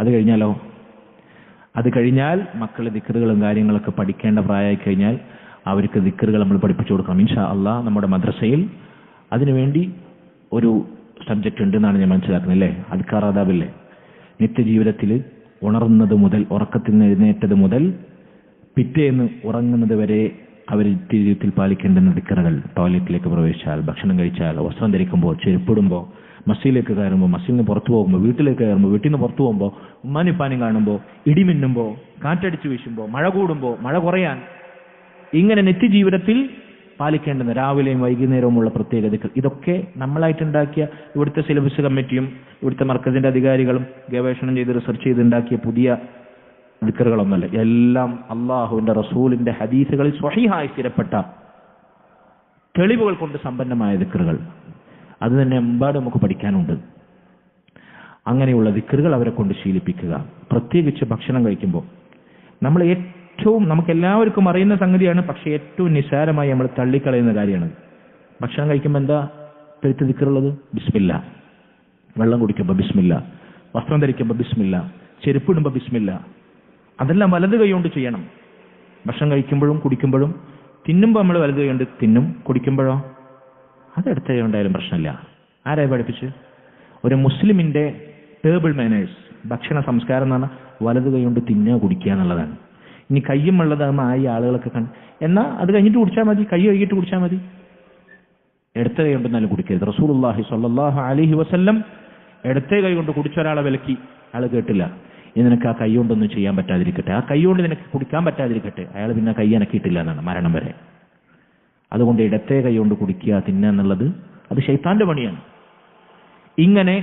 അത് കഴിഞ്ഞാൽ മക്കൾ ദിക്റുകളും കാര്യങ്ങളൊക്കെ പഠിക്കേണ്ട പ്രായമായി കഴിഞ്ഞാൽ അവർക്ക് ദിക്റുകൾ നമ്മൾ പഠിപ്പിച്ചു കൊടുക്കണം. ഇൻഷാ അള്ളാഹ് നമ്മുടെ മദ്രസയിൽ അതിനുവേണ്ടി ഒരു സബ്ജക്റ്റ് ഉണ്ടെന്നാണ് ഞാൻ മനസ്സിലാക്കുന്നത്. അല്ലേ? അദ്കാർ ആദാബില്ലേ? നിത്യജീവിതത്തിൽ ഉണർന്നത് മുതൽ, ഉറക്കത്തിൽ നിന്ന് എഴുന്നേറ്റത് മുതൽ പിറ്റേന്ന് ഉറങ്ങുന്നത് വരെ അവർ ജീവിതത്തിൽ പാലിക്കേണ്ടുന്ന ദിക്റുകൾ. ടോയ്ലറ്റിലേക്ക് പ്രവേശിച്ചാൽ, ഭക്ഷണം കഴിച്ചാൽ, വസ്ത്രം ധരിക്കുമ്പോൾ, ചെരുപ്പിടുമ്പോൾ, മസ്ജിദിലേക്ക് കയറുമ്പോൾ, മസ്ജിദിൽ നിന്ന് പുറത്തു പോകുമ്പോൾ, വീട്ടിലേക്ക് കയറുമ്പോൾ, വീട്ടിൽ നിന്ന് പുറത്തു പോകുമ്പോൾ, ഉമ്മാനിപ്പാനും കാണുമ്പോൾ, ഇടിമിന്നുമ്പോൾ, കാറ്റടിച്ചു വീശുമ്പോൾ, മഴ കൂടുമ്പോൾ, മഴ കുറയാൻ, ഇങ്ങനെ നിത്യജീവിതത്തിൽ പാലിക്കേണ്ടുന്ന രാവിലെയും വൈകുന്നേരവുമുള്ള പ്രത്യേകതകൾ, ഇതൊക്കെ നമ്മളായിട്ടുണ്ടാക്കിയ ഇവിടുത്തെ സിലബസ് കമ്മിറ്റിയും ഇവിടുത്തെ മർക്കസിന്റെ അധികാരികളും ഗവേഷണം ചെയ്ത് റിസർച്ച് ചെയ്തുണ്ടാക്കിയ പുതിയ ദിക്റുകളൊന്നുമല്ല. എല്ലാം അള്ളാഹുവിന്റെ റസൂലിന്റെ ഹദീസുകളിൽ സ്വഹീഹായി സ്ഥിരപ്പെട്ട തെളിവുകൾ കൊണ്ട് സമ്പന്നമായ ദിക്റുകൾ. അത് തന്നെ എമ്പാട് നമുക്ക് പഠിക്കാനുണ്ട്. അങ്ങനെയുള്ള ദിക്റുകൾ അവരെ കൊണ്ട് ശീലിപ്പിക്കുക. പ്രത്യേകിച്ച് ഭക്ഷണം കഴിക്കുമ്പോൾ നമ്മൾ നമുക്ക് എല്ലാവർക്കും അറിയുന്ന സംഗതിയാണ്, പക്ഷെ ഏറ്റവും നിസ്സാരമായി നമ്മൾ തള്ളിക്കളയുന്ന കാര്യമാണ്. ഭക്ഷണം കഴിക്കുമ്പോൾ എന്താ പെരുത്ത് ദിക്റുള്ളത്? ബിസ്മില്ല. വെള്ളം കുടിക്കുമ്പോൾ ബിസ്മില്ല. വസ്ത്രം ധരിക്കുമ്പോൾ ബിസ്മില്ല. ചെരുപ്പിടുമ്പോൾ ബിസ്മില്ല. അതെല്ലാം വലത് കൈകൊണ്ട് ചെയ്യണം. ഭക്ഷണം കഴിക്കുമ്പോഴും കുടിക്കുമ്പോഴും. തിന്നുമ്പോൾ നമ്മൾ വലത് കൈകൊണ്ട് തിന്നും, കുടിക്കുമ്പോഴോ അത് ഇടത് കൈ കൊണ്ടായാലും പ്രശ്നമില്ല. ആരായി പഠിപ്പിച്ച്? ഒരു മുസ്ലിമിന്റെ ടേബിൾ മാനേഴ്സ്, ഭക്ഷണ സംസ്കാരം എന്ന് പറഞ്ഞാൽ വലത് കൈ കൊണ്ട് തിന്നുക, കുടിക്കുക എന്നുള്ളതാണ്. ഇനി കയ്യും ഉള്ളതാകുമ്പോൾ ആയി ആളുകളൊക്കെ എന്നാൽ അത് കഴിഞ്ഞിട്ട് കുടിച്ചാൽ മതി, കൈ കഴുകിയിട്ട് കുടിച്ചാൽ മതി. ഇടത്തെ കൈ കൊണ്ടൊന്നാലും കുടിക്കരുത്. റസൂലുള്ളാഹി സ്വല്ലല്ലാഹു അലൈഹി വസല്ലം ഇടത്തെ കൈ കൊണ്ട് കുടിച്ച ഒരാളെ വിലക്കി. ആൾ കേട്ടില്ല. ഇനി നിനക്ക് ആ കൈ കൊണ്ടൊന്നും ചെയ്യാൻ പറ്റാതിരിക്കട്ടെ, ആ കൈ കൊണ്ട് നിനക്ക് കുടിക്കാൻ പറ്റാതിരിക്കട്ടെ. അയാൾ പിന്നെ കൈ അനക്കിയിട്ടില്ല എന്നാണ് മരണം വരെ. അതുകൊണ്ട് ഇടത്തെ കൈ കൊണ്ട് കുടിക്കുക, തിന്നുക എന്നുള്ളത് അത് ശൈത്താന്റെ പണിയാണ്. ഇങ്ങനെ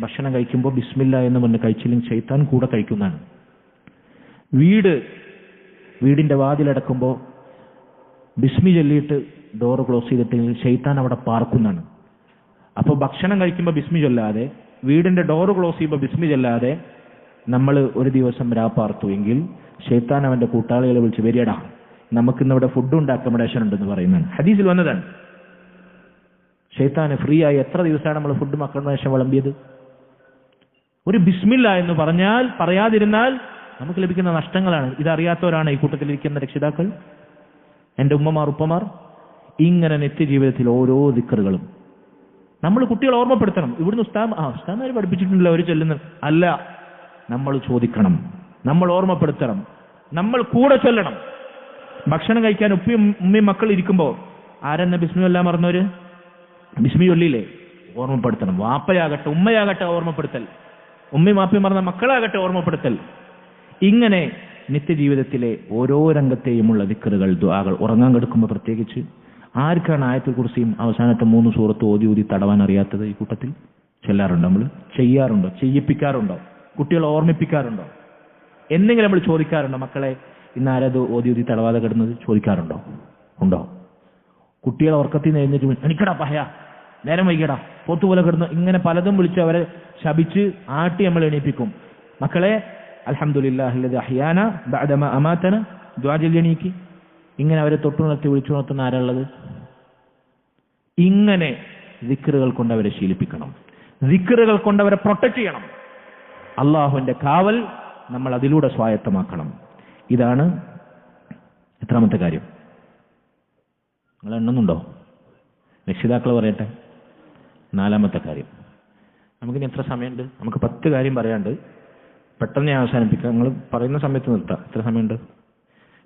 ഭക്ഷണം കഴിക്കുമ്പോൾ ബിസ്മില്ല എന്ന് പറഞ്ഞ് കഴിച്ചില്ലെങ്കിൽ ശൈത്താൻ കൂടെ കഴിക്കുന്നതാണ്. വീടിന്റെ വാതിലടക്കുമ്പോൾ ബിസ്മി ചൊല്ലിയിട്ട് ഡോറ് ക്ലോസ് ചെയ്തിട്ടെങ്കിൽ ശൈത്താൻ അവിടെ പാർക്കുന്നതാണ്. അപ്പോൾ ഭക്ഷണം കഴിക്കുമ്പോൾ ബിസ്മി ചൊല്ലാതെ, വീടിന്റെ ഡോറ് ക്ലോസ് ചെയ്യുമ്പോൾ ബിസ്മി ചൊല്ലാതെ നമ്മൾ ഒരു ദിവസം രാപ്പാർത്തു എങ്കിൽ ശൈത്താൻ അവന്റെ കൂട്ടാളികളെ വിളിച്ച് വരികടാ, നമുക്കിന്നിവിടെ ഫുഡ് അക്കോമഡേഷൻ ഉണ്ടെന്ന് പറയുന്നതാണ്. ഹദീസിൽ വന്നതാണ്. ശൈത്താന് ഫ്രീ ആയി എത്ര ദിവസമാണ് നമ്മൾ ഫുഡ് അക്കോമഡേഷൻ വിളമ്പിയത്? ഒരു ബിസ്മില്ല എന്ന് പറയാതിരുന്നാൽ നമുക്ക് ലഭിക്കുന്ന നഷ്ടങ്ങളാണ്. ഇതറിയാത്തവരാണ് ഈ കൂട്ടത്തിലിരിക്കുന്ന രക്ഷിതാക്കൾ, എൻ്റെ ഉമ്മമാർ, ഉപ്പമാർ. ഇങ്ങനെ നിത്യജീവിതത്തിൽ ഓരോ ദിക്റുകളും നമ്മൾ കുട്ടികളെ ഓർമ്മപ്പെടുത്തണം. ഇവിടുന്ന് ഉസ്താദ്മാർ പഠിപ്പിച്ചിട്ടുണ്ടല്ലോ അവർ ചൊല്ലുന്നത് അല്ല. നമ്മൾ ചോദിക്കണം, നമ്മൾ ഓർമ്മപ്പെടുത്തണം, നമ്മൾ കൂടെ ചൊല്ലണം. ഭക്ഷണം കഴിക്കാൻ ഉമ്മയും മക്കൾ ഇരിക്കുമ്പോൾ ആരെന്ന ബിസ്മി എല്ലാം മറന്നവര് ബിസ്മി ചൊല്ലിയില്ലേ? ഓർമ്മപ്പെടുത്തണം. വാപ്പയാകട്ടെ ഉമ്മയാകട്ടെ ഓർമ്മപ്പെടുത്തൽ, ഉമ്മയും വാപ്പയും മറന്ന മക്കളാകട്ടെ ഓർമ്മപ്പെടുത്തൽ. ഇങ്ങനെ നിത്യജീവിതത്തിലെ ഓരോ രംഗത്തെയുമുള്ള ദിക്റുകൾ, ദുആകൾ. ഉറങ്ങാൻ കിടക്കുമ്പോൾ പ്രത്യേകിച്ച്. ആർക്കാണ് ആയത്തുൽ കുർസിയും അവസാനത്തെ 3 സൂറത്ത് ഓതി തടവാൻ അറിയാത്തത്? ഈ കൂട്ടത്തിൽ ചൊല്ലാറുണ്ടോ? നമ്മൾ ചെയ്യാറുണ്ടോ? ചെയ്യിപ്പിക്കാറുണ്ടോ? കുട്ടികളെ ഓർമ്മിപ്പിക്കാറുണ്ടോ? എന്തെങ്കിലും നമ്മൾ ചോദിക്കാറുണ്ടോ? മക്കളെ ഇന്ന് ആരത് ഓതി തടവാതെ കിടന്നത് ചോദിക്കാറുണ്ടോ? ഉണ്ടോ? കുട്ടികളെ ഉറക്കത്തിൽ നിന്ന് എഴുന്നേറ്റ് എനിക്കടാ പഹയ, നേരം വൈകിയടാ, പോത്തുപോലെ കിടന്നു, ഇങ്ങനെ പലതും വിളിച്ച് അവരെ ശപിച്ച് ആട്ടി നമ്മൾ എണീപ്പിക്കും. മക്കളെ അൽഹംദുലില്ലാഹില്ലദി അഹ്യാന ബഅദമാ അമാതന ദുആ ചൊല്ലി. ഇങ്ങനെ അവരെ തൊട്ടുണർത്തി വിളിച്ചുണർത്തുന്ന ആരാളുള്ളത്? ഇങ്ങനെ ദിക്റുകൾ കൊണ്ട് അവരെ ശീലിപ്പിക്കണം. ദിക്റുകൾ കൊണ്ട് അവരെ പ്രൊട്ടക്ട് ചെയ്യണം. അള്ളാഹുവിന്റെ കാവൽ നമ്മൾ അതിലൂടെ സ്വായത്തമാക്കണം. ഇതാണ് എത്രാമത്തെ കാര്യം? നിങ്ങൾ എണ്ണുന്നുണ്ടോ? രക്ഷിതാക്കൾ പറയട്ടെ. 4ാമത്തെ കാര്യം. നമുക്കിനി എത്ര സമയമുണ്ട്? നമുക്ക് 10 കാര്യം പറയാണ്ട്. പെട്ടെന്ന് ഞാൻ അവസാനിപ്പിക്കാം. നിങ്ങൾ പറയുന്ന സമയത്ത് നിർത്താം. എത്ര സമയമുണ്ട്?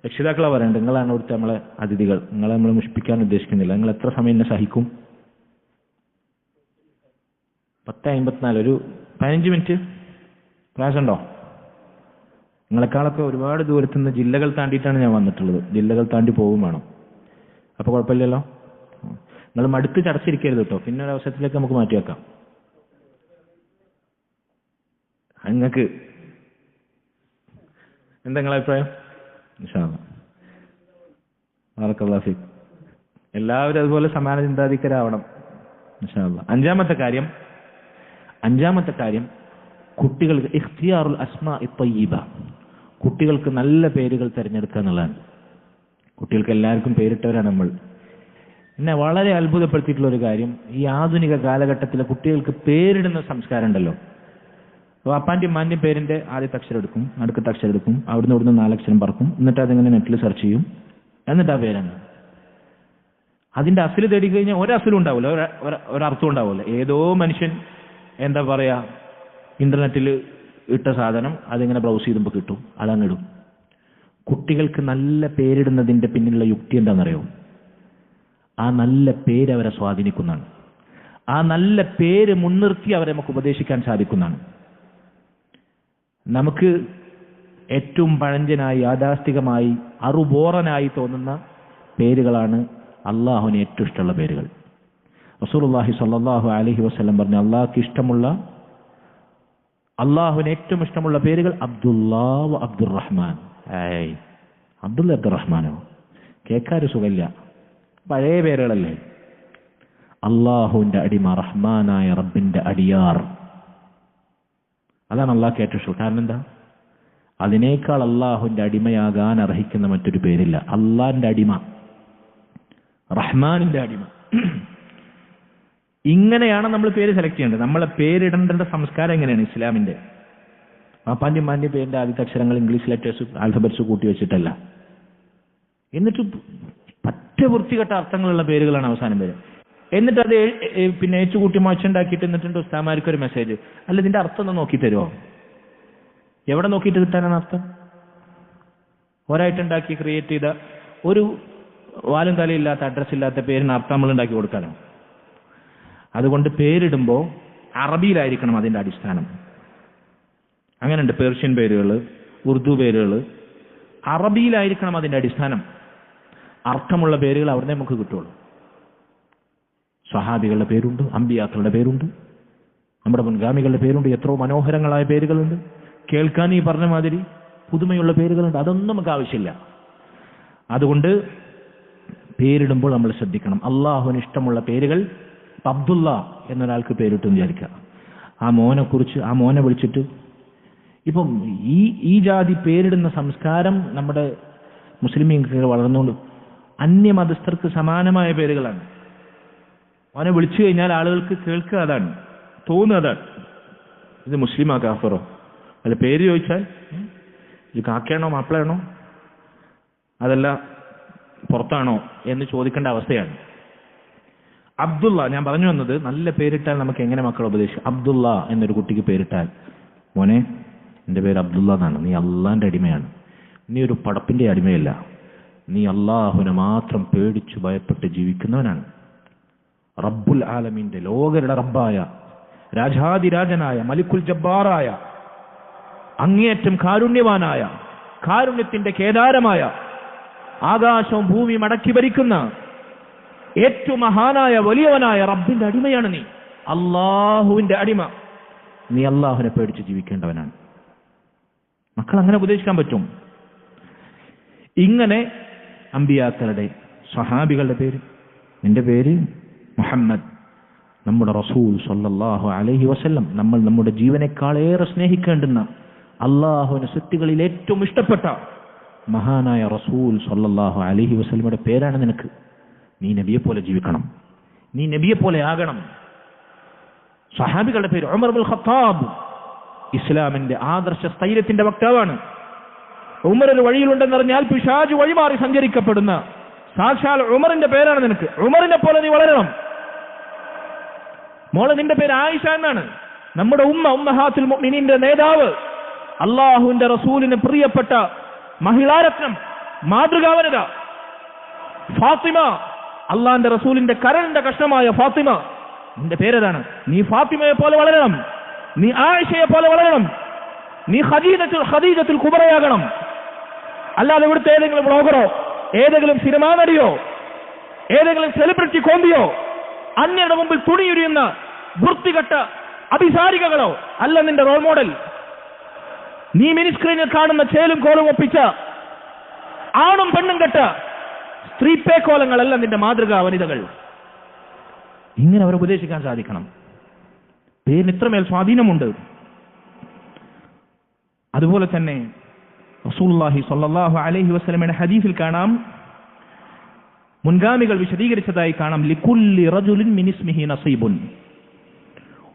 രക്ഷിതാക്കളെ പറയണ്ട, നിങ്ങളാണ് ഇവിടുത്തെ നമ്മളെ അതിഥികൾ, നിങ്ങളെ നമ്മൾ മുഷിപ്പിക്കാൻ ഉദ്ദേശിക്കുന്നില്ല. നിങ്ങൾ എത്ര സമയം എന്നെ സഹിക്കും? 10:54, ഒരു 15 മിനിറ്റ് പ്രയാസമുണ്ടോ? നിങ്ങളെക്കാളൊക്കെ ഒരുപാട് ദൂരത്തുനിന്ന് ജില്ലകൾ താണ്ടിയിട്ടാണ് ഞാൻ വന്നിട്ടുള്ളത്. ജില്ലകൾ താണ്ടി പോകും വേണം. അപ്പോൾ കുഴപ്പമില്ലല്ലോ. നിങ്ങൾ മടുത്ത് ചടച്ചിരിക്കരുത് കേട്ടോ. പിന്നെ ഒരു അവസരത്തിലേക്ക് നമുക്ക് മാറ്റി വെക്കാം. നിങ്ങൾക്ക് എന്താ നിങ്ങളെ അഭിപ്രായം? ഇൻഷാ അല്ലാഹ്. ബറക്കല്ലാഹു ഫീക്. എല്ലാവരും അതുപോലെ സമാന ചിന്താധികരാവണം ഇൻഷാ അല്ലാഹ്. അഞ്ചാമത്തെ കാര്യം കുട്ടികൾക്ക് ഇഖ്തിയാറുൽ അസ്മാഇ ത്വയ്യിബ, കുട്ടികൾക്ക് നല്ല പേരുകൾ തിരഞ്ഞെടുക്കുക എന്നുള്ളതാണ്. കുട്ടികൾക്ക് എല്ലാവർക്കും പേരിട്ടവരാണ് നമ്മൾ. എന്നെ വളരെ അത്ഭുതപ്പെടുത്തിയിട്ടുള്ള ഒരു കാര്യം, ഈ ആധുനിക കാലഘട്ടത്തിലെ കുട്ടികൾക്ക് പേരിടുന്ന സംസ്കാരം ഉണ്ടല്ലോ. അപ്പോൾ അപ്പാൻ്റെയും മാൻ്റെയും പേരിൻ്റെ ആദ്യത്തെ അക്ഷരം എടുക്കും, അടുക്കത്തെ അക്ഷരം എടുക്കും, അവിടുന്ന് ഇവിടുന്ന് 4 അക്ഷരം പറക്കും, എന്നിട്ട് അതിങ്ങനെ നെറ്റിൽ സെർച്ച് ചെയ്യും, എന്നിട്ട് ആ പേരാണ്. അതിൻ്റെ അസിൽ തേടി കഴിഞ്ഞാൽ ഒരസിലും ഉണ്ടാവില്ല, ഒരർത്ഥം ഉണ്ടാവില്ല. ഏതോ മനുഷ്യൻ എന്താ പറയുക, ഇന്റർനെറ്റിൽ ഇട്ട സാധനം അതിങ്ങനെ ബ്രൗസ് ചെയ്യുമ്പോൾ കിട്ടും, അതങ്ങിടും. കുട്ടികൾക്ക് നല്ല പേരിടുന്നതിൻ്റെ പിന്നിലുള്ള യുക്തി എന്താണെന്നറിയോ? ആ നല്ല പേര് അവരെ സ്വാധീനിക്കുന്നതാണ്. ആ നല്ല പേര് മുൻനിർത്തി അവരെ നമുക്ക് ഉപദേശിക്കാൻ സാധിക്കുന്നതാണ്. നമുക്ക് ഏറ്റവും പഴഞ്ചനായി, യാഥാസ്ഥികമായി, അറുബോറനായി തോന്നുന്ന പേരുകളാണ് അള്ളാഹുവിന് ഏറ്റവും ഇഷ്ടമുള്ള പേരുകൾ. റസൂലുള്ളാഹി സ്വല്ലല്ലാഹു അലൈഹി വസല്ലം പറഞ്ഞു, അള്ളാഹുവിന് ഏറ്റവും ഇഷ്ടമുള്ള പേരുകൾ അബ്ദുല്ലാഹ് വ അബ്ദുറഹ്മാൻ. അബ്ദുല്ല അബ്ദുറഹ്മാനോ കേൾക്കാറ് സുഖമില്ല, പഴയ പേരുകളല്ലേ. അള്ളാഹുവിന്റെ അടിമ, റഹ്മാനായ റബ്ബിന്റെ അടിയാർ, അതാണ് അള്ളാഹ്ക്ക് ഏറ്റവും ഇഷ്ടം. കാരണം എന്താ? അതിനേക്കാൾ അള്ളാഹുവിന്റെ അടിമയാകാൻ അർഹിക്കുന്ന മറ്റൊരു പേരില്ല. അള്ളാഹിന്റെ അടിമ, റഹ്മാനിന്റെ അടിമ. ഇങ്ങനെയാണ് നമ്മൾ പേര് സെലക്ട് ചെയ്യേണ്ടത്. നമ്മളെ പേരിടേണ്ട സംസ്കാരം എങ്ങനെയാണ് ഇസ്ലാമിന്റെ? പാപ്പാൻ്റെയും മാൻ്റെയും പേരിന്റെ ആദ്യത്തെ അക്ഷരങ്ങൾ ഇംഗ്ലീഷ് ലെറ്റേഴ്സ്, ആൽഫബറ്റ്സ് കൂട്ടി വെച്ചിട്ടല്ല. എന്നിട്ട് പറ്റ വൃത്തികെട്ട അർത്ഥങ്ങളുള്ള പേരുകളാണ് അവസാനം പേര്. എന്നിട്ട് അത് പിന്നെ ഏച്ചുകൂട്ടി മാച്ചുണ്ടാക്കിയിട്ട് എന്നിട്ടുണ്ട് ഉസ്താമാർക്ക് ഒരു മെസ്സേജ്, അല്ല ഇതിന്റെ അർത്ഥം ഒന്ന് നോക്കി തരുമോ? എവിടെ നോക്കിയിട്ട് കിട്ടാനാണ് അർത്ഥം? ഒരായിട്ടുണ്ടാക്കി ക്രിയേറ്റ് ചെയ്ത ഒരു വാലും തലയില്ലാത്ത അഡ്രസ് ഇല്ലാത്ത പേരിന് അർത്ഥം നമ്മൾ ഉണ്ടാക്കി കൊടുക്കാനോ? അതുകൊണ്ട് പേരിടുമ്പോൾ അറബിയിലായിരിക്കണം അതിന്റെ അടിസ്ഥാനം. അങ്ങനെയുണ്ട് പേർഷ്യൻ പേരുകൾ, ഉറുദു പേരുകൾ, അറബിയിലായിരിക്കണം അതിന്റെ അടിസ്ഥാനം. അർത്ഥമുള്ള പേരുകൾ അവിടെ നമുക്ക് കിട്ടുള്ളൂ. സ്വഹാബികളുടെ പേരുണ്ട്, അമ്പിയാക്കളുടെ പേരുണ്ട്, നമ്മുടെ മുൻഗാമികളുടെ പേരുണ്ട്, എത്രയോ മനോഹരങ്ങളായ പേരുകളുണ്ട്. കേൾക്കാൻ ഈ പറഞ്ഞ മാതിരി പുതുമയുള്ള പേരുകളുണ്ട്. അതൊന്നും നമുക്ക് ആവശ്യമില്ല. അതുകൊണ്ട് പേരിടുമ്പോൾ നമ്മൾ ശ്രദ്ധിക്കണം. അള്ളാഹുവിന് ഇഷ്ടമുള്ള പേരുകൾ. അബ്ദുള്ള എന്നൊരാൾക്ക് പേരിട്ടെന്ന് വിചാരിക്കുക. ആ മോനെ വിളിച്ചിട്ട്, ഇപ്പം ഈ ജാതി പേരിടുന്ന സംസ്കാരം നമ്മുടെ മുസ്ലിമീങ്ങൾക്ക് വളർന്നുകൊണ്ട് അന്യമതസ്ഥർക്ക് സമാനമായ പേരുകളാണ്. അവനെ വിളിച്ചു കഴിഞ്ഞാൽ ആളുകൾക്ക് കേൾക്കുക അതാണ്, തോന്നുക അതാണ്, ഇത് മുസ്ലിമാ കാഫറോ? അല്ല പേര് ചോദിച്ചാൽ ഇത് കാക്കയാണോ മാപ്പിളയാണോ അതല്ല പുറത്താണോ എന്ന് ചോദിക്കേണ്ട അവസ്ഥയാണ്. അബ്ദുള്ള, ഞാൻ പറഞ്ഞു വന്നത്, നല്ല പേരിട്ടാൽ നമുക്ക് എങ്ങനെ മക്കളെ ഉപദേശിക്കും? അബ്ദുള്ള എന്നൊരു കുട്ടിക്ക് പേരിട്ടാൽ, മോനെ എൻ്റെ പേര് അബ്ദുള്ള എന്നാണ്, നീ അള്ളാന്റെ അടിമയാണ്, നീ ഒരു പടപ്പിന്റെ അടിമയല്ല, നീ അള്ളാഹുവിനെ മാത്രം പേടിച്ചു ഭയപ്പെട്ട് ജീവിക്കുന്നവനാണ്. റബ്ബുൽ ആലമീന്റെ, ലോകരുടെ റബ്ബായ, രാജാതിരാജനായ, മലിക്കുൽ ജബ്ബാറായ, അങ്ങേയറ്റം കാരുണ്യവാനായ, കാരുണ്യത്തിന്റെ കേദാരമായ, ആകാശവും ഭൂമിയും അടക്കി ഭരിക്കുന്ന ഏറ്റവും മഹാനായ വലിയവനായ റബ്ബിന്റെ അടിമയാണ് നീ, അള്ളാഹുവിന്റെ അടിമ. നീ അള്ളാഹുവിനെ പേടിച്ച് ജീവിക്കേണ്ടവനാണ്. മക്കൾ അങ്ങനെ ഉപദേശിക്കാൻ പറ്റും. ഇങ്ങനെ അമ്പിയാക്കളുടെ, സ്വഹാബികളുടെ പേര്, നിന്റെ പേര് മുഹമ്മദ്, നമ്മുടെ റസൂൽ സ്വല്ലല്ലാഹു അലൈഹി വസല്ലം, നമ്മൾ നമ്മുടെ ജീവനേക്കാളേറെ സ്നേഹിക്കേണ്ടുന്ന, അള്ളാഹുവിന്റെ സൃഷ്ടികളിൽ ഏറ്റവും ഇഷ്ടപ്പെട്ട മഹാനായ റസൂൽ സ്വല്ലല്ലാഹു അലൈഹി വസല്ലമയുടെ പേരാണ് നിനക്ക്. നീ നബിയെ പോലെ ജീവിക്കണം, നീ നബിയെ പോലെ ആകണം. സ്വഹാബികളുടെ പേര് ഉമർ ഇബ്നുൽ ഖത്താബ്, ഇസ്ലാമിന്റെ ആദർശ സ്ഥൈര്യത്തിന്റെ വക്താവാണ്. ഉമർ ഒരു വഴിയിലുണ്ടെന്നറിഞ്ഞാൽ പിശാച് വഴിമാറി സഞ്ചരിക്കപ്പെടുന്ന സാക്ഷാൽ ഉമറിന്റെ പേരാണ് നിനക്ക്. ഉമറിനെ പോലെ നീ വളരണം. മോളെ, നിന്റെ പേര് ആയിഷ എന്നാണ്. നമ്മുടെ ഉമ്മഹാത്തുൽ മുഅ്മിനീന്റെ നേതാവ്, അള്ളാഹുവിന്റെ റസൂലിന് പ്രിയപ്പെട്ട മഹിളാരത്നം മാതൃകാ വനിത ഫാത്തിമ, അള്ളാന്റെ റസൂലിന്റെ കരളിന്റെ കഷ്ണമായ ഫാത്തിമ. നിന്റെ പേരേതാണ്. നീ ഫാത്തിമയെ പോലെ വളരണം, നീ ആയിഷയെ പോലെ വളരണം, നീ ഖദീജത്തുൽ കുബറയാകണം. അല്ലാതെ ഇവിടുത്തെ ഏതെങ്കിലും ബ്ലോഗറോ ഏതെങ്കിലും സിനിമാ നടിയോ ഏതെങ്കിലും സെലിബ്രിറ്റി കോമ്പിയോ അന്യരുടെ മുമ്പിൽ തുണിയുരിയുന്ന വൃത്തികെട്ട അഭിസാരികകളോ അല്ല നിന്റെ റോൾ മോഡൽ. നീ മിനിസ്ക്രീനിൽ കാണുന്ന ചേലും കോലും ഒപ്പിച്ച ആണും പെണ്ണും കെട്ട സ്ത്രീപേക്കോലങ്ങളല്ല നിന്റെ മാതൃകാ വനിതകൾ. ഇങ്ങനെ അവരെ ഉപദേശിക്കാൻ സാധിക്കണം. പേരിന് ഇത്രമേൽ സ്വാധീനമുണ്ട്. അതുപോലെ തന്നെ റസൂലുള്ളാഹി സ്വല്ലല്ലാഹു അലൈഹി വസല്ലമയുടെ ഹദീസിൽ കാണാം, മുൻഗാമികൾ വിശദീകരിച്ചതായി കാണാം, ലികുല്ലി റജുലിൻ മിൻ ഇസ്മിഹി നസീബുൻ.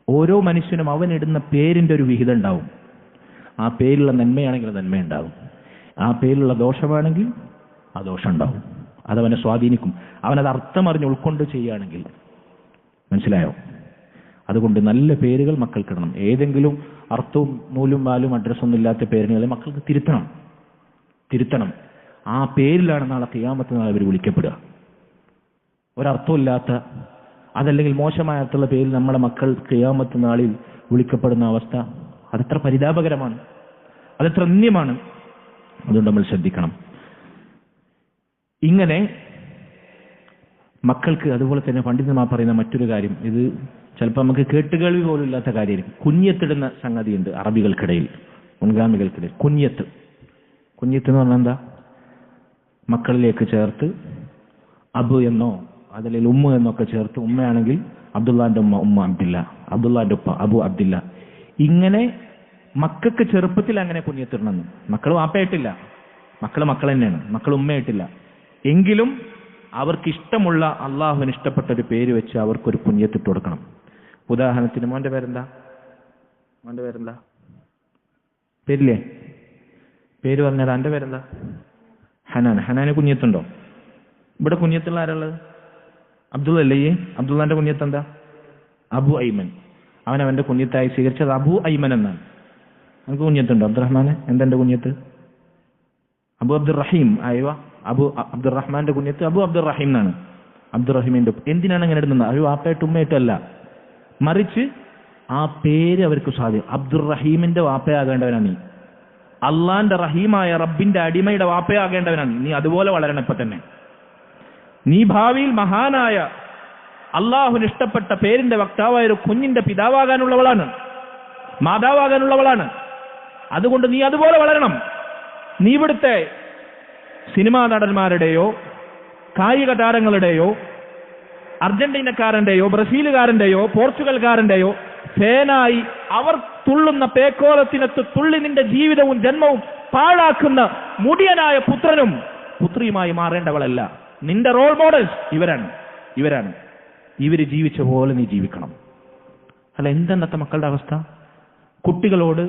ഓരോ മനുഷ്യനും അവനിടുന്ന പേരിന്റെ ഒരു വിഹിതം ഉണ്ടാവും. ആ പേരിലുള്ള നന്മയാണെങ്കിൽ നന്മയുണ്ടാവും, ആ പേരിലുള്ള ദോഷമാണെങ്കിൽ ആ ദോഷം ഉണ്ടാവും. അതവനെ സ്വാധീനിക്കും. അവനത് അർത്ഥമറിഞ്ഞ് ഉൾക്കൊണ്ട് ചെയ്യുകയാണെങ്കിൽ. മനസ്സിലായോ? അതുകൊണ്ട് നല്ല പേരുകൾ മക്കൾക്കിടണം. ഏതെങ്കിലും അർത്ഥവും നൂലും വാലും അഡ്രസ്സൊന്നും ഇല്ലാത്ത പേരുകളെ മക്കൾക്ക് തിരുത്തണം. ആ പേരിലാണ് നാളെ ഖിയാമത്ത് നാളെ അവർ വിളിക്കപ്പെടുക. ഒരർത്ഥമില്ലാത്ത, അതല്ലെങ്കിൽ മോശമായ അർത്ഥമുള്ള പേരിൽ നമ്മുടെ മക്കൾ ഖിയാമത്ത് നാളിൽ വിളിക്കപ്പെടുന്ന അവസ്ഥ അതെത്ര പരിതാപകരമാണ്, അതെത്ര നിന്ദ്യമാണ്. അതുകൊണ്ട് നമ്മൾ ശ്രദ്ധിക്കണം. ഇങ്ങനെ മക്കൾക്ക്, അതുപോലെ തന്നെ പണ്ഡിതന്മാർ പറയുന്ന മറ്റൊരു കാര്യം, ഇത് ചിലപ്പോൾ നമുക്ക് കേട്ടുകേൾവി പോലും ഇല്ലാത്ത കാര്യമായിരിക്കും. കുഞ്ഞിയത്തിടുന്ന സംഗതിയുണ്ട് അറബികൾക്കിടയിൽ, മുൻഗാമികൾക്കിടയിൽ. കുഞ്ഞിയത്ത് എന്ന് പറഞ്ഞാൽ എന്താ? മക്കളിലേക്ക് ചേർത്ത് അബു എന്നോ അതല്ലെങ്കിൽ ഉമ്മ എന്നൊക്കെ ചേർത്ത്, ഉമ്മയാണെങ്കിൽ അബ്ദുല്ലാന്റെ ഉമ്മ അബ്ദില്ല, അബ്ദുല്ലാന്റെ ഉപ്പ അബു അബ്ദില്ല. ഇങ്ങനെ മക്കൾക്ക് ചെറുപ്പത്തിൽ അങ്ങനെ കുഞ്ഞിയത്തിടണമെന്ന്. മക്കൾ വാപ്പയായിട്ടില്ല, മക്കൾ തന്നെയാണ്, മക്കൾ ഉമ്മയായിട്ടില്ല. എങ്കിലും അവർക്കിഷ്ടമുള്ള, അള്ളാഹുവിന് ഇഷ്ടപ്പെട്ട ഒരു പേര് വെച്ച് അവർക്കൊരു കുഞ്ഞിയത്തിട്ട് കൊടുക്കണം. ഉദാഹരണത്തിന് മോന്റെ പേരെന്താ? പേരില്ലേ? പേര് പറഞ്ഞാൽ എന്റെ പേരെന്താ? ഹനാന് കുഞ്ഞിയത്തുണ്ടോ? ഇവിടെ കുഞ്ഞിയത്തുള്ള ആരുള്ളത്? അബ്ദുള്ള അല്ലേ? അബ്ദുള്ളാന്റെ കുഞ്ഞിയത്ത് എന്താ? അബു ഐമൻ. അവനവന്റെ കുഞ്ഞിയത്തായി സ്വീകരിച്ചത് അബു ഐമൻ എന്നാണ്. നമുക്ക് കുഞ്ഞിയത്തുണ്ടോ? അബ്ദുറഹ്മാന് എന്താ എന്റെ കുഞ്ഞിയത്ത്? അബു അബ്ദുറഹീം. അയ്യോ, അബു അബ്ദുറഹ്മാന്റെ കുഞ്ഞിയത്ത് അബു അബ്ദുറഹീം എന്നാണ്. അബ്ദുറഹീമിന്റെ. എന്തിനാണ് അങ്ങനെ ഇടുന്നത്? അത് വാപ്പയായിട്ട് ഉമ്മയായിട്ടല്ല, മറിച്ച് ആ പേര് അവർക്ക് സാധ്യം. അബ്ദുറഹീമിന്റെ വാപ്പയാകേണ്ടവനാണ് നീ. അള്ളാന്റെ റഹീമായ റബ്ബിന്റെ അടിമയുടെ വാപ്പയാകേണ്ടവനാണ് നീ. അതുപോലെ വളരണം. ഇപ്പൊ തന്നെ നീ ഭാവിയിൽ മഹാനായ അള്ളാഹുവിന് ഇഷ്ടപ്പെട്ട പേരിന്റെ വക്താവായ ഒരു കുഞ്ഞിന്റെ പിതാവാകാനുള്ളവളാണ്, മാതാവാകാനുള്ളവളാണ്. അതുകൊണ്ട് നീ അതുപോലെ വളരണം. നീ ഇവിടുത്തെ സിനിമാ നടന്മാരുടെയോ കായിക താരങ്ങളുടെയോ അർജന്റീനക്കാരന്റെയോ ബ്രസീലുകാരന്റെയോ പോർച്ചുഗൽക്കാരന്റെയോ ഫേനായി അവർ തുള്ളുന്ന പേക്കോലത്തിനത്ത് തുള്ളി നിന്റെ ജീവിതവും ജന്മവും പാഴാക്കുന്ന മുടിയനായ പുത്രനും പുത്രിയുമായി മാറേണ്ടവളല്ല. നിന്റെ റോൾ മോഡൽസ് ഇവരാണ്. ഇവര് ജീവിച്ച പോലെ നീ ജീവിക്കണം. അല്ല, എന്തെന്നത്തെ മക്കളുടെ അവസ്ഥ? കുട്ടികളോട്